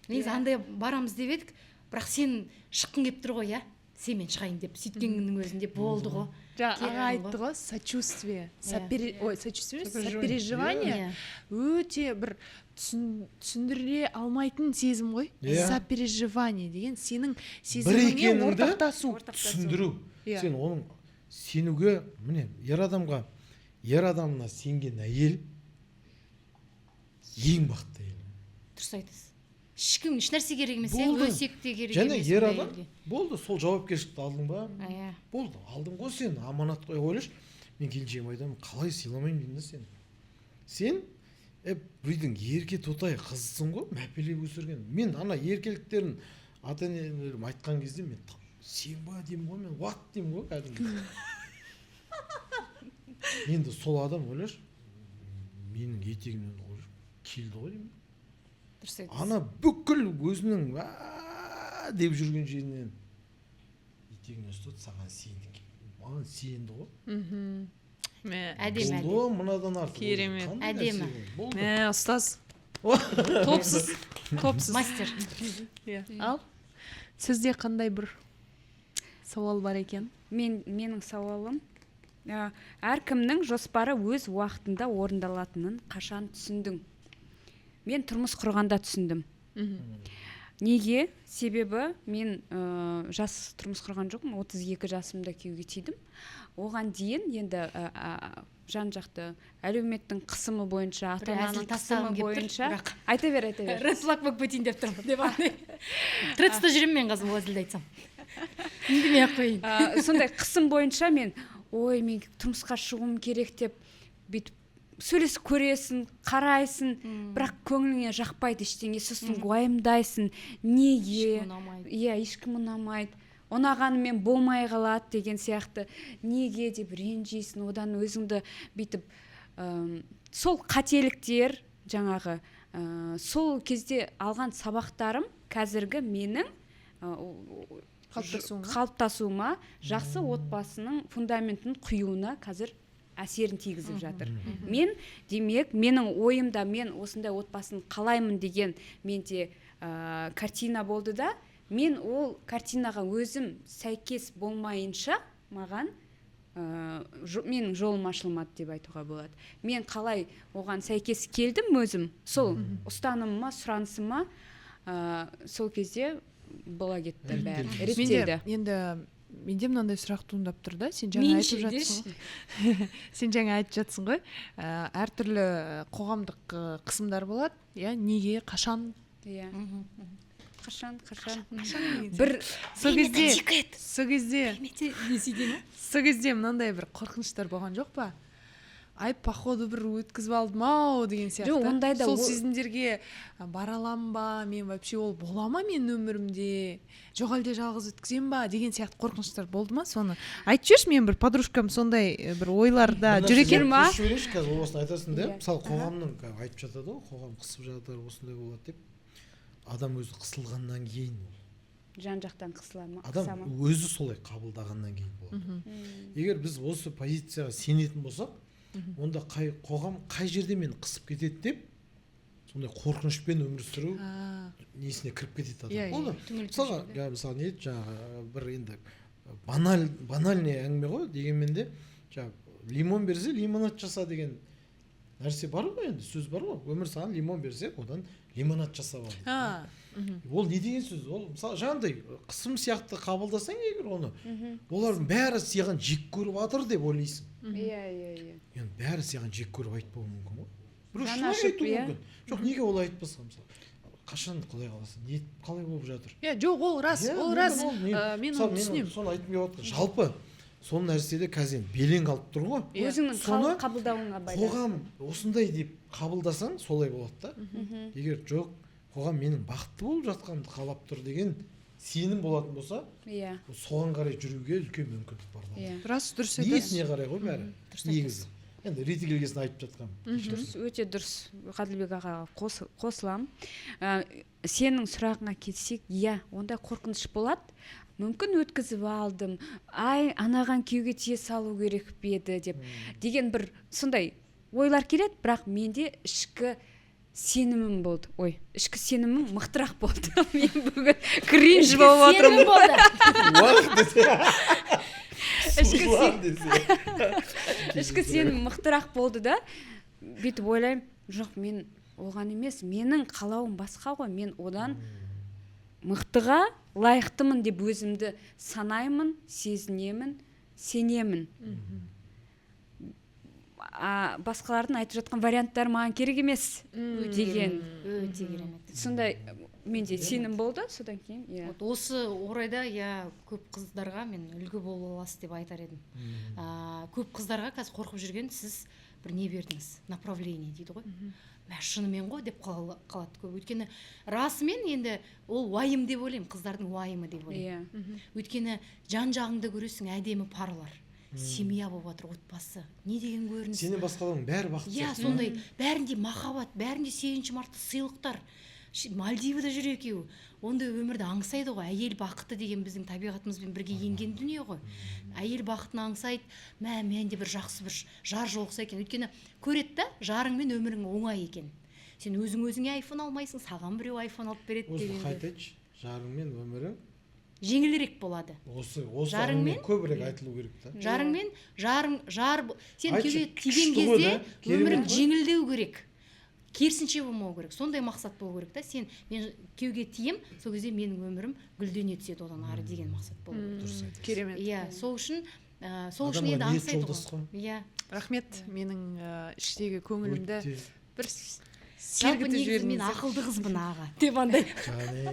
Негізі андай барамыз деп едік, бірақ сен шыққың келіп тұр ғой, сен мен шығайын деп сөйткеннің өзінде болды ғой. Аға айтты ғой, сочувствие, сопереживание өте бір түсіндіре алмайтын сезім ғой. Сопереживание деген сенің сезіміңе ортақтасу. Түсіндіру. Сен оның сенуге, міне, ер адамына сенген әйел ең бақытты әйел. Дұрыс айтасыз. Ешкім ешнәрсе керек емес, өсек те керек емес. Және ер адам болды, сол жауапкершілікті алдың ба? Болды, алдың ғой сен, аманат қой ойлашы. Мен келіншегім айтамын, қалай сыйламаймын деймін да сен. Сен біреудің ерке тотай қызысың ғой, мәпелеп өсірген. Мен ана еркеліктерін ата-енелерім айтқан кезде мен сен ба деймін ғой, мен уат деймін ғой кәдімгі. Енді сол адам ойлашы, менің етегімнен келді ғой деймін. Ана бүкіл өзінің деп жүрген жерінен етегіне ұстады, саған сенді. Маған сенді ғой. Әдемі. Болды, мынадан артық. Керемет. Әдемі. Ұстаз. Топсыз. Мастер. Ал, сізде қандай бір сауал бар екен? Менің сауалым, әркімнің жоспары өз уақытында орындалатынын қашан түсіндің? Мен тұрмыс құрғанда түсіндім. Неге? Себебі мен жас тұрмыс құрған жоқпын, 32 жасымда күйеуге тидім. Оған дейін енді жан жақты әлеуметтің қысымы бойынша, ата-ананың қысымы бойынша. Айта бер. Ред флаг болып кетейін деп тұрмын деп андай. Трецте жүремін мен қазір өзілді айтсам. Үндемей ақ қойын. Сондай қысым бойынша мен тұрмысқа шығуым керек деп бүйтіп сөйлесіп көресің, қарайсың, бірақ көңіліңе жақпайды ештеңе, сосын уайымдайсың. Неге? Ешкім ұнамайды. Ұнағанымен болмай қалады деген сияқты. Неге деп ренжисің, одан өзіңді бүйтіп сол қателіктер жаңағы сол кезде алған сабақтарым қазіргі менің қалыптасуыма, жақсы отбасының фундаментін құюына қазір әсерін тигізіп жатыр. Мен демек, менің ойымда мен осындай отбасын қалаймын деген менде картина болды да, мен ол картинаға өзім сәйкес болмайынша маған менің жолым ашылмады деп айтуға болады. Мен қалай оған сәйкес келдім өзім, сол ұстанымыма, сұранысыма сол кезде бола кетті бәрі, реттелді. Енді менде мынандай сұрақ туындап тұр да, сен жаңа айтып жатсың ғой, әртүрлі қоғамдық қысымдар болады, неге, қашан? Қашан? Бір сол кезде мынандай бір қорқыныштар болған жоқ па? Походу бір өткізіп алдым ау деген сияқты. Сол сезімдерге бара алам ба, мен вообще ол бола ма мен өмірімде, жоқ әлде жалғыз өткізем ба деген сияқты қорқыныштар болды ма? Соны айтып жіберші, мен бір подружкам сондай бір ойларда жүр екен ма? Қазір осыны айтасың да, мысалы қоғамның айтып жатады ғой, қоғам қысып жатыр, осындай болады деп. Адам өзі қысылғаннан кейін, жан жақтан қысыла ма? Адам өзі солай қабылдағаннан кейін болады. Егер біз осы позицияға сенетін болсақ, онда қоғам қай жерде мен қысып кетеді деп сондай қорқынышпен өмір сүру несіне кіріп кетеді адам. Мысалы не жаңағы бір енді банальный әңгіме ғой, дегенмен де лимон берсе лимонад жаса деген нәрсе бар ғой, енді сөз бар ғой. Өмір саған лимон берсе, одан лимонад жасап ал. Ол не деген сөз? Ол мысалы жаңағыдай қысым сияқты қабылдасаң егер оны, олардың бәрі саған жек көріп жатыр деп ойлайсың. Енді бәрі саған жек көріп айтпауы мүмкін ғой. Біреу шынайы айтуы мүмкін. Жоқ, неге олай айтпасқа мысалы? қашан құдай қаласа ниет қалай болып жатыр. Иә, жоқ, ол рас, Иә, ол рас. мен Мен оны түсінемін. соны айтып келіп жатырмын. Жалпы сол нәрседе қазір белең қалып тұр ғой. өзіңнің Соны қабылдауыңа байланысты. қоғам осындай деп қабылдасаң солай болады да. Егер жоқ, қоғам менің бақытты болып жатқанымды қалап тұр деген сенім болатын болса, Иә, соған қарай жүруге үлкен мүмкіндік бар. иә. Рас, дұрыс Ниетіне қарай ғой бәрі. Дұрыс Негізі. Енді реті келгесін айтып жатқам. Дұрыс, өте дұрыс. Ғаділбек ағаға қосыламын. Сенің сұрағыңа келсек, иә, ондай қорқыныш болады. Мүмкін өткізіп алдым, анаған күйеуге тие салу керек пе еді деп деген бір сондай ойлар келеді, бірақ менде ішкі сенімім болды. Ішкі сенімім мықтырақ болды. Мен бүгін кринж болып отырмын. Ішкі сенім мықтырақ болды да. Бүйтіп ойлаймын, жоқ, мен оған емес, менің қалауым басқа ғой, мен одан мықтыға лайықтымын деп өзімді санаймын, сезінемін, сенемін. Басқалардың айтып жатқан варианттар маған керек емес деген. Өте керемет. Сондай менде сенім болды, содан кейін. Иә. Осы орайда көп қыздарға мен үлгі бола аласыз деп айтар едім. Көп қыздарға қазір қорқып жүрген сіз бір не бердіңіз, направление дейді ғой. Мә шынымен ғой деп қалады көп. Өйткені расымен енді ол уайым деп ойлаймын, қыздардың уайымы деп ойлаймын. Өйткені жан жағыңды көресің, әдемі парлар. Семья болып жатыр, отбасы. Не деген көрініс. Сенен басқалардың бәрі бақытты. Иә, сондай бәрінде махаббат, бәрінде 8-ші мартта сыйлықтар. Мальдивада жүр екеуі. Ондай өмірді аңсайды ғой. Әйел бақыты деген біздің табиғатымызбен бірге енген дүние ғой. Әйел бақытын аңсайды. Менде бір жақсы бір жар жолықса екен. Өйткені көреді да, жарыңмен өмірің оңай екен. Сен өзіңе айфон алмайсың, саған біреу айфон алып береді дегенде. Осы қайтайыншы, жарыңмен өмірің жеңілірек болады. Осы жарыңмен көбірек айтылу керек та. Жарыңмен сен күйеуге тиген кезде өмірің жеңілдеу керек. Керісінше болмау керек. Сондай мақсат болу керек та. Мен күйеуге тием, сол кезде менің өмірім гүлдене түседі одан ары деген мақсат болу керек. Керемет. Иә, сол үшін енді аңсайды ғой. Иә. Рахмет, менің іштегі көңілімді бір сергітіп жібердіңіз. Мен ақылды қызбын аға деп андай.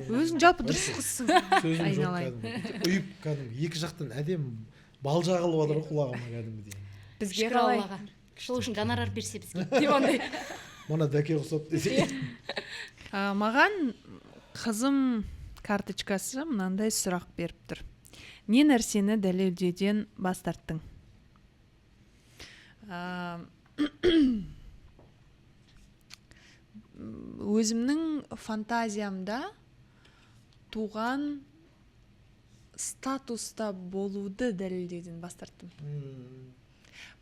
Өзің жалпы дұрыс қызсың. Сөзім жоқ кәдімгі. Ұйып кәдімгі екі жақтан әдем бал жағылып отыр құлағыма кәдімгідей. Бізге қалай? Сол үшін гонорар берсе бізге деп андай. Мына дәке ұқсап десе. Маған қызым карточкасы мынандай сұрақ беріп тұр. Не нәрсені дәлелдеуден бас тарттың? Өзімнің фантазиямда туған статуста болуды дәлелдеуден бас тарттым.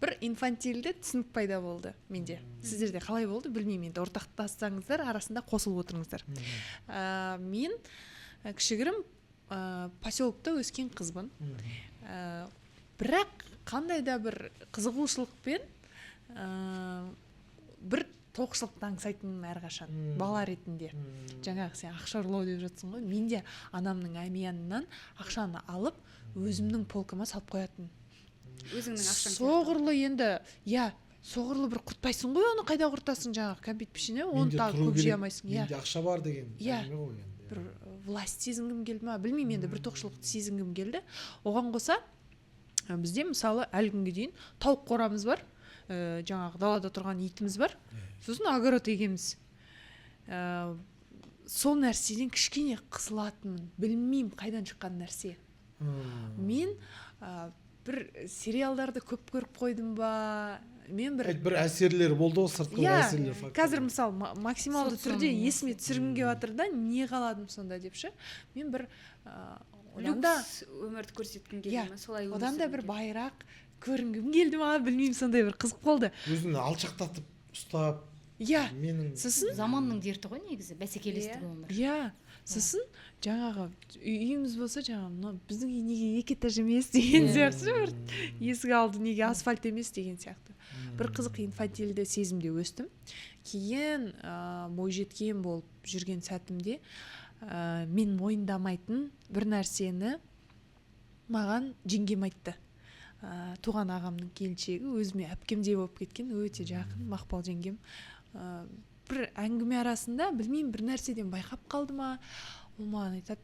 Бір инфантильді түсінік пайда болды менде. Сіздерде қалай болды білмеймін, енді ортақтассаңыздар арасында қосылып отырыңыздар. Мен кішігірім поселокта өскен қызбын. Бірақ қандай да бір қызығушылықпен бір тоқшылықты аңсайтынмын әрқашан, бала ретінде. Жаңағы сен ақша ұрлау деп жатсың ғой. Мен де анамның әмиянынан ақшаны алып, өзімнің полкама салып қоятын. Өзіңнің ақшаң. Соғырлы енді, соғырлы бір құртпайсың ғой, оны қайда құртасың жаңағы кәмпит пішіне, оны тағы көп жей алмайсың. Менде ақша бар деген. Бір власть сезінгім келді ма, білмеймін, енді бір тоқшылықты сезінгім келді. Оған қоса бізде мысалы әлі күнге дейін тауық қорамыз бар, жаңағы далада тұрған итіміз бар, сосын огород егеміз. Сол нәрседен кішкене қысылатынмын, білмеймін қайдан шыққан нәрсе. Мен бір сериалдарды көп көріп қойдым ба, мен бір әсерлер болды ғой, сыртқы әсерлер. Қазір мысалы максималды түрде есіме түсіргім келіп жатыр да, не қаладым сонда депші. Мен бір люкс өмірді көрсеткім келді ме, солай өмір сүргім келді. Одан да бір байрақ көрінгім келді ма, білмеймін, сондай бір қызық болды. Өзін алшақтатып ұстап. Сосын заманның дерті ғой негізі, бәсекелестік өмір. Сосын жаңағы үйіміз болса, жаңағы біздің үй неге екі этаж емес деген сияқты, бір есік алды неге асфальт емес деген сияқты. Бір қызық инфантильді сезімде өстім. Кейін бойжеткен болып жүрген сәтімде мен мойындамайтын бір нәрсені маған жеңгем айтты. Туған ағамның келіншегі, өзіме әпкемдей болып кеткен, өте жақын Мақпал жеңгем. бір әңгіме арасында білмеймін бір нәрседен байқап қалды ма, ол маған айтады,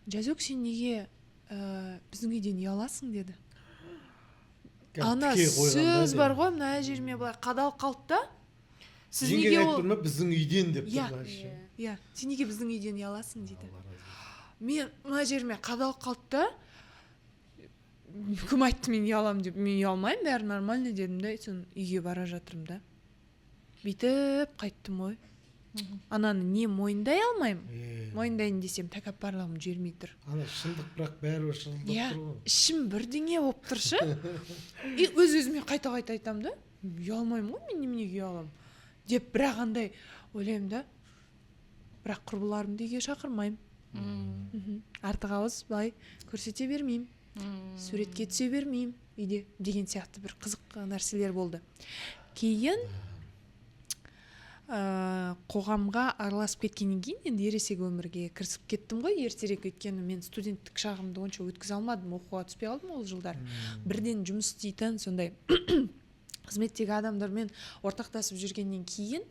Жазок, сен неге біздің үйден ұяласың деді. Ана сөз бар ғой, мына жеріме былай қадалып қалды да, сіз неге ол біздің үйден деп иә, сен неге біздің үйден ұяласың дейді. Мен мына жеріме қадалып қалды да, кім айтты мен ұяламын деп, мен ұялмаймын, бәрі нормально дедім да, сон үйге бара жатырмын да. Бүйтіп қайттым ғой. Ананы не мойындай алмаймын. Мойындайын десем тәкаппарлығым жібермей тұр. Ана шындық бірақ бәрібір шындық тұр ғой. Ішім бірдеңе болып тұршы. И өз-өзіме қайта-қайта айтамын да, ұялмаймын ғой, мен неменеге ұяламын деп, бірақ андай ойлаймын да, бірақ құрбыларымды үйге шақырмаймын. Артық ауыз былай көрсете бермеймін. Суретке түсе бермеймін үйде деген сияқты бір қызық нәрселер болды. Кейін қоғамға араласып кеткеннен кейін енді ересек өмірге кірісіп кеттім ғой, ертерек, өйткені мен студенттік шағымды онша өткізе алмадым, оқуға түспей қалдым ол жылдар. Бірден жұмыс істейтін сондай қызметтегі адамдармен ортақтасып жүргеннен кейін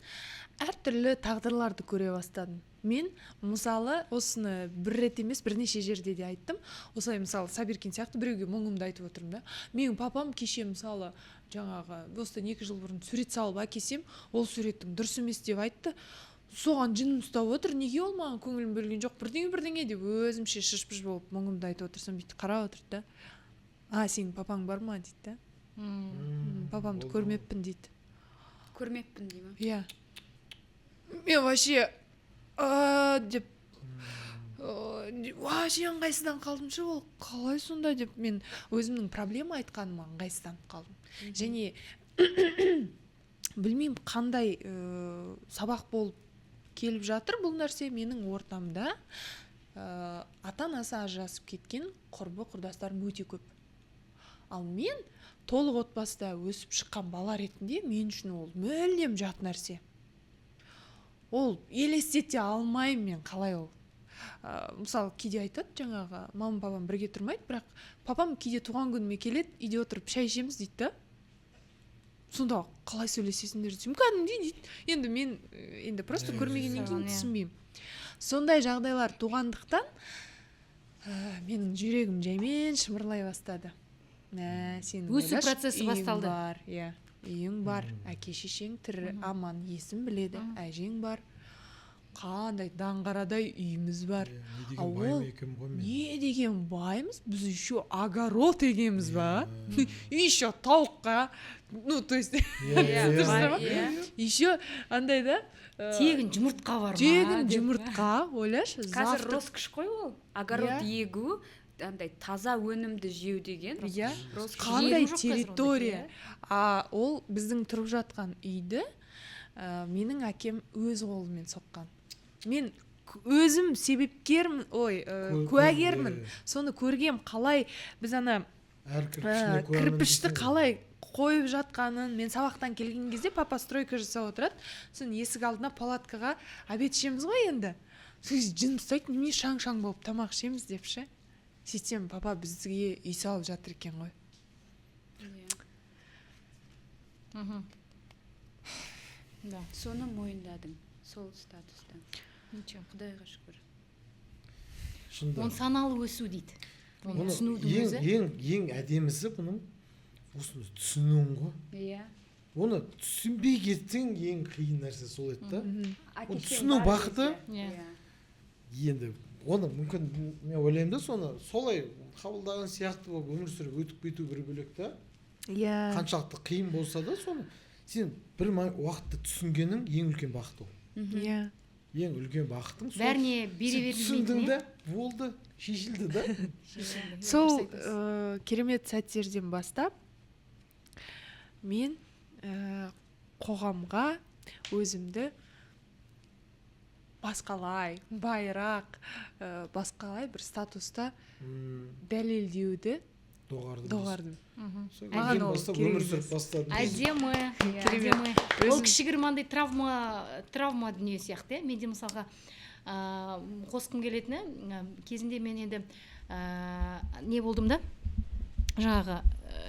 әртүрлі тағдырларды көре бастадым. Мен мысалы осыны бір рет емес бірнеше жерде де айттым. Осылай мысалы Сабиркен сияқты біреуге мұңымды айтып отырмын да. Менің папам кеше мысалы жаңағы осыдан 2 жыл бұрын сурет салып әкесем, ол суреттің дұрыс емес деп айтты. Соған жыным ұстап отыр, неге ол маған көңілін бөлген жоқ, бірдеңе деп өзімше шыш-пыш болып мұңымды айтып отырсам, бүйтіп қарап отырды да. Сенің папаң бар ма дейді да. Папамды көрмеппін дейді. Көрмеппін дей ма? Иә. Мен вообще деп вообще ыңғайсыздан қалдымшы, ол қалай сонда деп, мен өзімнің проблема айтқаныма ыңғайсызданып қалдым. Және білмеймін қандай сабақ болып келіп жатыр бұл нәрсе менің ортамда. Ата-анасы ажырасып кеткен құрбы құрдастарым өте көп. Ал мен толық отбасыда өсіп шыққан бала ретінде мен үшін ол мүлдем жат нәрсе. Ол елестете алмаймын мен қалай ол. Мысалы кейде айтады жаңағы мамам папам бірге тұрмайды, бірақ папам кейде туған күніме келеді, үйде отырып шай ішеміз дейді да. Сонда қалай сөйлесесіңдер десем, кәдімгідей дейді. Енді мен просто көрмегеннен кейін түсінбеймін. Сондай жағдайлар туғандықтан менің жүрегім жаймен шымырлай бастады. Өсу процесі басталды. Иә, үйің бар, әке шешең тірі, аман, есін біледі, әжең бар. Қандай даңғарадай үйіміз бар. Не деген баймыз? Біз еще огород егеміз ба? Еще тауыққа, то есть еще андай да, тегін жұмыртқа бар ма? Тегін жұмыртқа, ойлашы. Қазір роскошь қой ол. Огород егу, андай таза өнімді жеу деген. Қандай территория. Ол біздің тұрып жатқан үйді менің әкем өз қолымен соққан. Мен өзім себепкермін, куәгермін. Соны көргем, қалай біз ана кірпішті қалай қойып жатқанын. Мен сабақтан келген кезде папа стройка жасап отырады. Сон есік алдына палаткаға обед ішеміз ғой енді. Жын ұстайды, неме шаң-шаң болып тамақ ішеміз депші. Сөйтсем папа бізге үй салып жатыр екен ғой. Соны мойындадым, сол статуста. Құдайға шүкір. Оны саналы өсу дейді. Оны түсінудің өзі. Ең әдемісі бұның осыны түсінуің ғой. Иә. Оны түсінбей кетсең ең қиын нәрсе сол еді да. Оны түсіну бақыты. Енді оны мүмкін мен ойлаймын да, соны солай қабылдаған сияқты болып өмір сүріп өтіп кету бір бөлек та. Қаншалықты қиын болса да, соны сен бір уақытта түсінгенің ең үлкен бақыт ол. Иә. Ең үлкен бақытың сол. Бәріне бере бермейтін. Түсіндің да, болды, шешілді да. Сол керемет сәттерден бастап мен қоғамға өзімді басқалай, байрақ, басқалай бір статуста дәлелдеуді доғардым. Маған ол өмір сүріп бастадым. Әдемі. Ол кішігірім андай травма дүние сияқты. Менде мысалға қосқым келетіні, кезінде мен енді не болдым да, жаңағы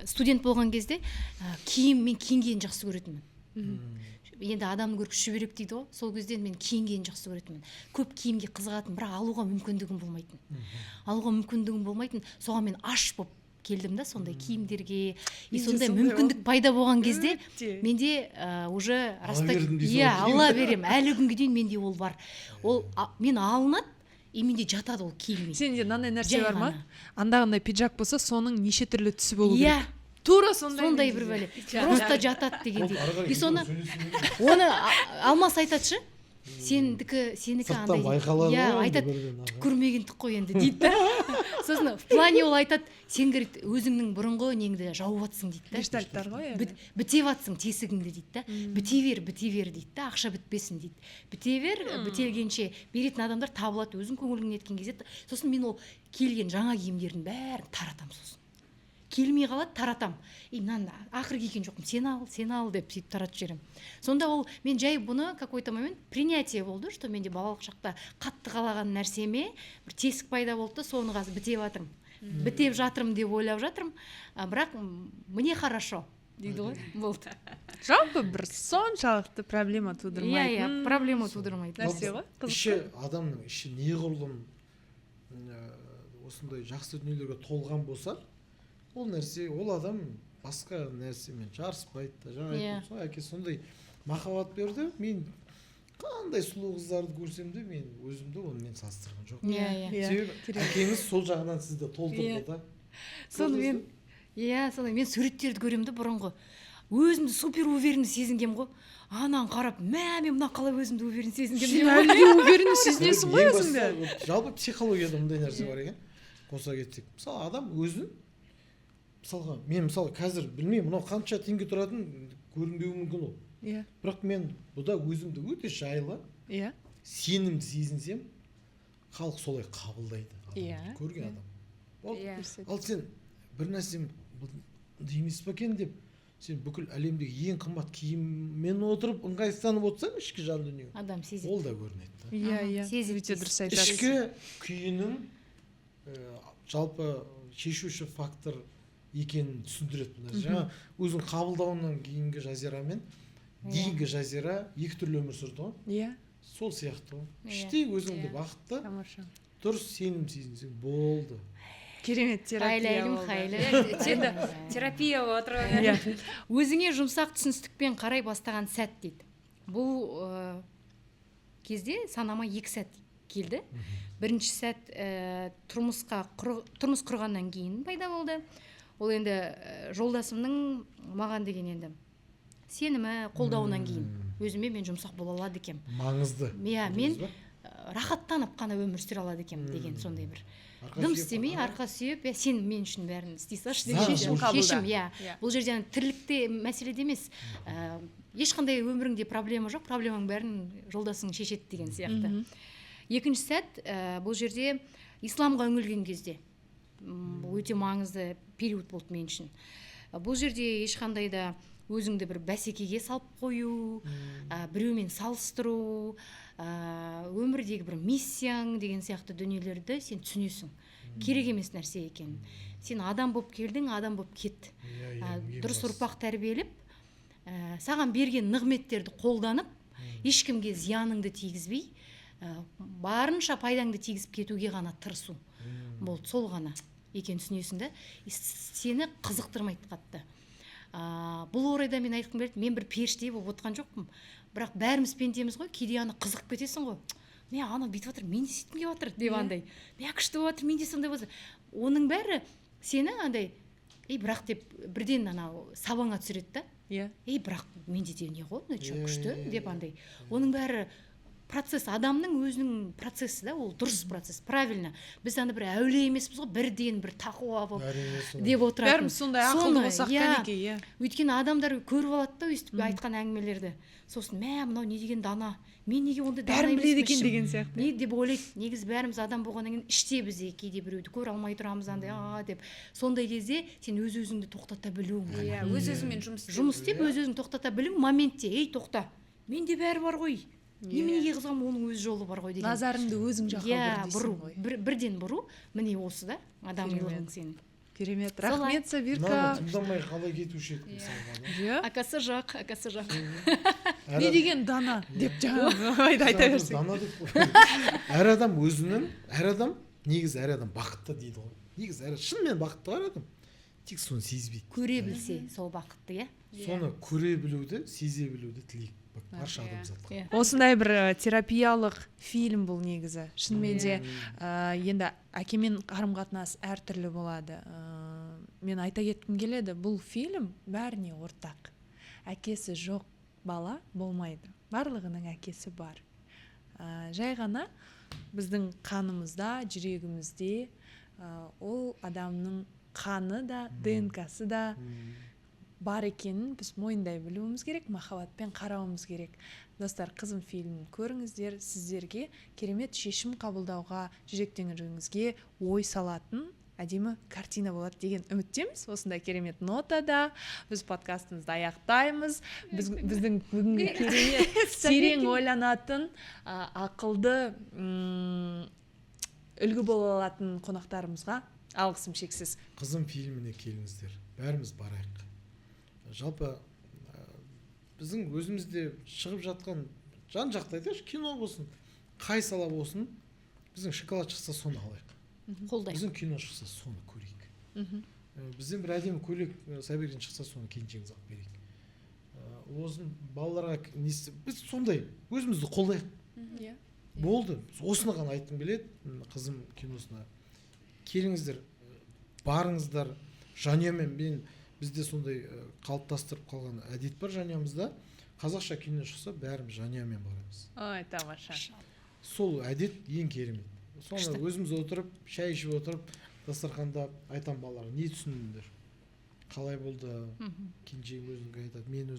студент болған кезде мен киінгенді жақсы көретінмін. енді адамды көріп шүберек дейді ғой, сол кезде мен киінгенді жақсы көретінмін, көп киімге қызығатын, бірақ алуға мүмкіндігім болмайтын, соған мен аш болып келдім да, сондай киімдерге, сондай мүмкіндік пайда болған кезде менде уже алла берем, әлі күнге дейін менде ол бар, ол мен алынады и менде жатады ол киілмей. Сенде мынандай нәрсе бар ма? Андағындай пиджак болса, соның неше түрлі түсі болу керек. Тура сондай бір бәле, просто жатады дегендей. И соны оны Алмас айтатшы, сенікі сырттан байқалады ғой, айтады, түк көрмегендік қой енді дейді да. Сосын в плане ол айтады, сен өзіңнің бұрынғы неңді жауып атсың дейді да. Гештальттар ғой енді. Бітеп атсың тесігіңді дейді да. Біте бер дейді да, ақша бітпесін дейді. Біте бер, бітелгенше беретін адамдар табылады, өзің көңіліңнен еткен кезде. Сосын мен ол келген жаңа киімдердің бәрін таратам, сосын келмей қалады, таратам. Мынаны ақыры киген жоқпын, сен ал деп сөйтіп таратып жіберемін. Сонда ол мен жай бұны какой-то момент принятие болды, что менде балалық шақта қатты қалаған нәрсеме бір тесік пайда болды, соны қазір бітеп жатырмын деп ойлап жатырмын, бірақ мне хорошо дейді ғой, болды. Жалпы бір соншалықты проблема тудырмайтын. Проблема тудырмайтын нәрсе ғой. Адамның іші неғұрлым осындай жақсы дүниелерге толған болса, ол нәрсе, ол адам басқа нәрсемен жарыспайды да. Жаңа айтып әке сондай махаббат берді, мен қандай сұлу қыздарды көрсем де мен өзімді онымен салыстырған жоқпын. Себебі әкеңіз сол жағынан сізді толтырды да. Сонымен мен суреттерді көремін де бұрынғы, өзімді супер уверенный сезінгем ғой. Анан қарап, мен мына қалай өзімді уверен сезінгем. Сен әлі де уверен сезінесің ғой өзіңді. Жалпы психологияда мындай нәрсе бар екен. Қоса кетсек, мысалы адам өзін, мысалға мен қазір білмеймін, мынау қанша теңге тұратын көрінбеуі мүмкін ол. Бірақ мен бұда өзімді өте жайлы, сенімді сезінсем, халық солай қабылдайды. Көрген адам. Ал сен бір нәрсе деймес пе екен деп, сен бүкіл әлемдегі ең қымбат киіммен отырып ыңғайсызданып отырсаң, ішкі жан дүние, адам сезеді. ол да көрінеді. Өте дұрыс айтасыз. Ішкі күйінің жалпы шешуші фактор екенін түсіндіреді. Жаңа өзің қабылдауынан кейінгі жазира мен дейінгі жазира екі түрлі өмір сүрді ғой. Сол сияқты ғой. Іштей өзіңді бақытты, дұрыс сенім сезінсең болды. Керемет терапия болды. Терапия отыр. Өзіңе жұмсақ түсіністікпен қарай бастаған сәт дейді. Бұл кезде санама 2 сәт келді. Бірінші сәт тұрмыс құрғаннан кейін пайда болды. Ол енді жолдасымның маған деген енді сенімі, қолдауынан кейін өзіме мен жұмсақ бола алады екем. Маңызды. Мен рахаттанып қана өмір сүре алады екем деген сондай бір. Дым істемей, арқа сүйеп, сен мен үшін бәрін істей салшы деген шешім. Бұл жерден тірлікте мәселеде емес. Ешқандай өміріңде проблема жоқ, проблеманың бәрін жолдасың шешеді деген сияқты. Екінші сәт, бұл жерде исламға үңілген кезде. Өте маңызды период болды мен үшін. Бұл жерде ешқандай да өзіңді бір бәсекеге салып қою, біреумен салыстыру, өмірдегі бір миссияң деген сияқты дүниелерді сен түсінесің. Керек емес нәрсе екен. Сен адам болып келдің, адам болып кет. Дұрыс ұрпақ тәрбиелеп, саған берген нығметтерді қолданып, ешкімге зияныңды тигізбей, барынша пайдаңды тигізіп кетуге ғана тырысу. Болды, сол ғана екен түсінесің да, сені қызықтырмайды қатты. Бұл орайда мен айтқым келеді, мен бір періште болып отқан жоқпын, бірақ бәріміз пендеміз ғой, кейде ана қызық кетесің ғой. Мен ана бүйтіп жатыр, мен де сөйтіп келіп жатыр деп андай. Мен күшті болып жатыр, мен де сондай болса. Оның бәрі сені андай, бірақ деп бірден анау сабаңа түсіреді да. Бірақ менде де не ғой, күшті деп андай. Оның бәрі процесс, адамның өзінің процесі да, ол дұрыс процесс, правильно. Біз аны бір әулие емеспіз ғой, бірден бір тақуа болып деп отыратын. Бәріміз сондай ақылды болсақ кәнекей. Өйткені адамдар көріп алады да өйстіп айтқан әңгімелерді. Сосын, мынау не деген дана, мен неге онда дана емеспін. Бәрін біледі екен деген сияқты. Не деп ойлайды, негізі бәріміз адам болғаннан кейін іште бізде кейде біреуді көре алмай тұрамыз андай деп. Сондай кезде сен өз-өзіңді тоқтата білуің. Өз-өзіңмен жұмыс істеп, өз-өзіңді тоқтата білуің моментте, тоқта. Менде бәрі бар ғой. Неменеге қызғам, оның өз жолы бар ғой деген. Назарыңды өзің жаққа бұрдейсің ғой. Бірден бұру, міне осы да, адамилығың сенің. керемет. Солай. Рахмет, Сабирка. мынаны тыңдамай қалай кетуші еді мысалға да. Иә. Акасы жоқ Не деген дана деп жаңағы айта берсең. Дана деп әр адам өзінің, әр адам негізі әр адам бақытты дейді ғой. Негізі шынымен бақытты бар адам, тек соны сезбейді. көре білсе сол бақытты, иә. Соны көре білуді, сезе білуді тілейік барша адамзатқа. Осындай бір терапиялық фильм бұл негізі. Шынымен де енді әкемен қарым-қатынас әртүрлі болады. Мен айта кеткім келеді, бұл фильм бәріне ортақ. Әкесі жоқ бала болмайды. Барлығының әкесі бар. Жай ғана біздің қанымызда, жүрегімізде ол адамның қаны да, ДНК-сы да бар екенін біз мойындай білуіміз керек, махаббатпен қарауымыз керек. Достар, қызым фильмін көріңіздер, сіздерге керемет шешім қабылдауға, жүректеңізге ой салатын әдемі картина болады деген үміттеміз. Осындай керемет нотада біз подкастымызды аяқтаймыз. Біздің бүгінгі керемет терең ойланатын, ақылды, үлгі бола алатын қонақтарымызға алғысым шексіз. Қызым фильміне келіңіздер, бәріміз барайық. Жалпы біздің өзімізде шығып жатқан жан-жақты айтайықшы, кино болсын, қай сала болсын, біздің шоколад шықса соны алайық. Қолдайық. Біздің кино шықса соны көрейік. Бізден бір әдемі көйлек Сабирден шықса соны келіншегімізге алып берейік. Осын балаларға біз сондай өзімізді қолдайық. Болды. Осыны ғана айтқым келеді қызым киносына. Келіңіздер, барыңыздар. Жанұямен бізде сондай қалыптастырып қалған әдет бар жанұямызда. Қазақша кино шықса бәріміз жанұямен барамыз. Ой, тамаша. Сол әдет ең керемет. Соны өзіміз отырып, шай ішіп отырып, дастарханда айтам балаларға, не түсіндіңдер? Қалай болды? Келіншегім өзің айтады, мен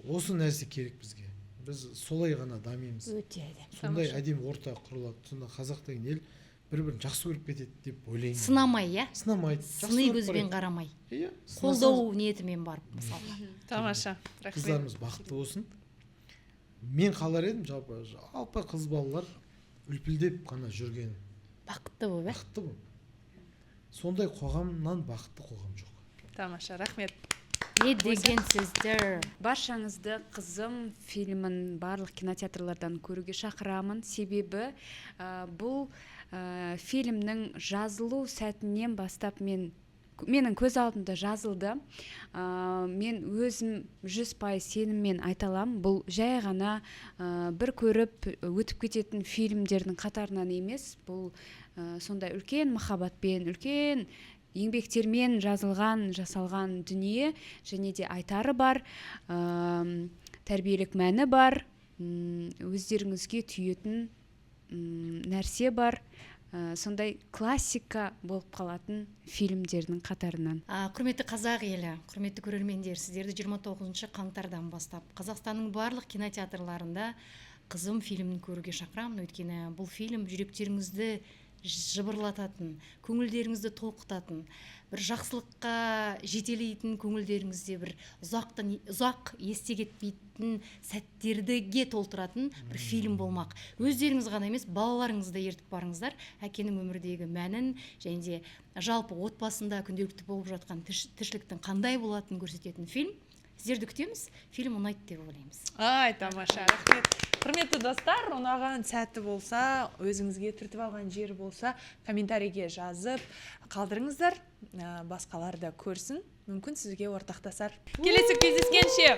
осы нәрсе керек бізге. Біз солай ғана дамимыз. Өте әдемі. Сондай әдемі орта құрылады. Сонда қазақ деген ел бір-бірін жақсы көріп кетеді деп ойлаймын. Сынамай, иә. Сынамайды. Сыни көзбен қарамай. Иә. Қолдау ниетімен барып, мысалы. Тамаша. Қыздарымыз бақытты болсын. Мен қалар едім, жалпы қыз балалар үлпілдеп қана жүрген. Бақытты бол, Бақытты бол. Сондай қоғамнан бақытты қоғам жоқ. Тамаша, рахмет. Не деген сөздер. Баршаңызды қызым фильмін барлық кинотеатрлардан көруге шақырамын. Себебі бұл фильмнің жазылу сәтінен бастап менің көз алдымда жазылды. Мен өзім 100% сеніммен айта аламын. Бұл жай ғана бір көріп өтіп кететін фильмдердің қатарынан емес. Бұл сондай үлкен махаббатпен, үлкен еңбектермен жасалған дүние, және де айтары бар, тәрбиелік мәні бар, өздеріңізге түйетін нәрсе бар. Сондай классика болып қалатын фильмдердің қатарынан. Құрметті қазақ елі, құрметті көрермендер, сіздерді 29 қаңтардан бастап Қазақстанның барлық кинотеатрларында қызым фильмін көруге шақырамын. Өйткені бұл фильм жүректеріңізді жыбырлататын, көңілдеріңізді толқытатын, бір жақсылыққа жетелейтін, көңілдеріңізде бір ұзақ есте кетпейтін сәттердіге толтыратын бір фильм болмақ. Өздеріңіз ғана емес, балаларыңызды ертіп барыңыздар, әкенің өмірдегі мәнін және де жалпы отбасында күнделікті болып жатқан тіршіліктің қандай болатынын көрсететін фильм. Сіздерді күтеміз, фильм ұнайды деп ойлаймыз. Ай, тамаша, рахмет. Құрметті достар, ұнаған сәті болса, өзіңізге түртіп алған жері болса, комментарийге жазып қалдырыңыздар, басқалар да көрсін, мүмкін сізге ортақтасар. Келесі кездескенше.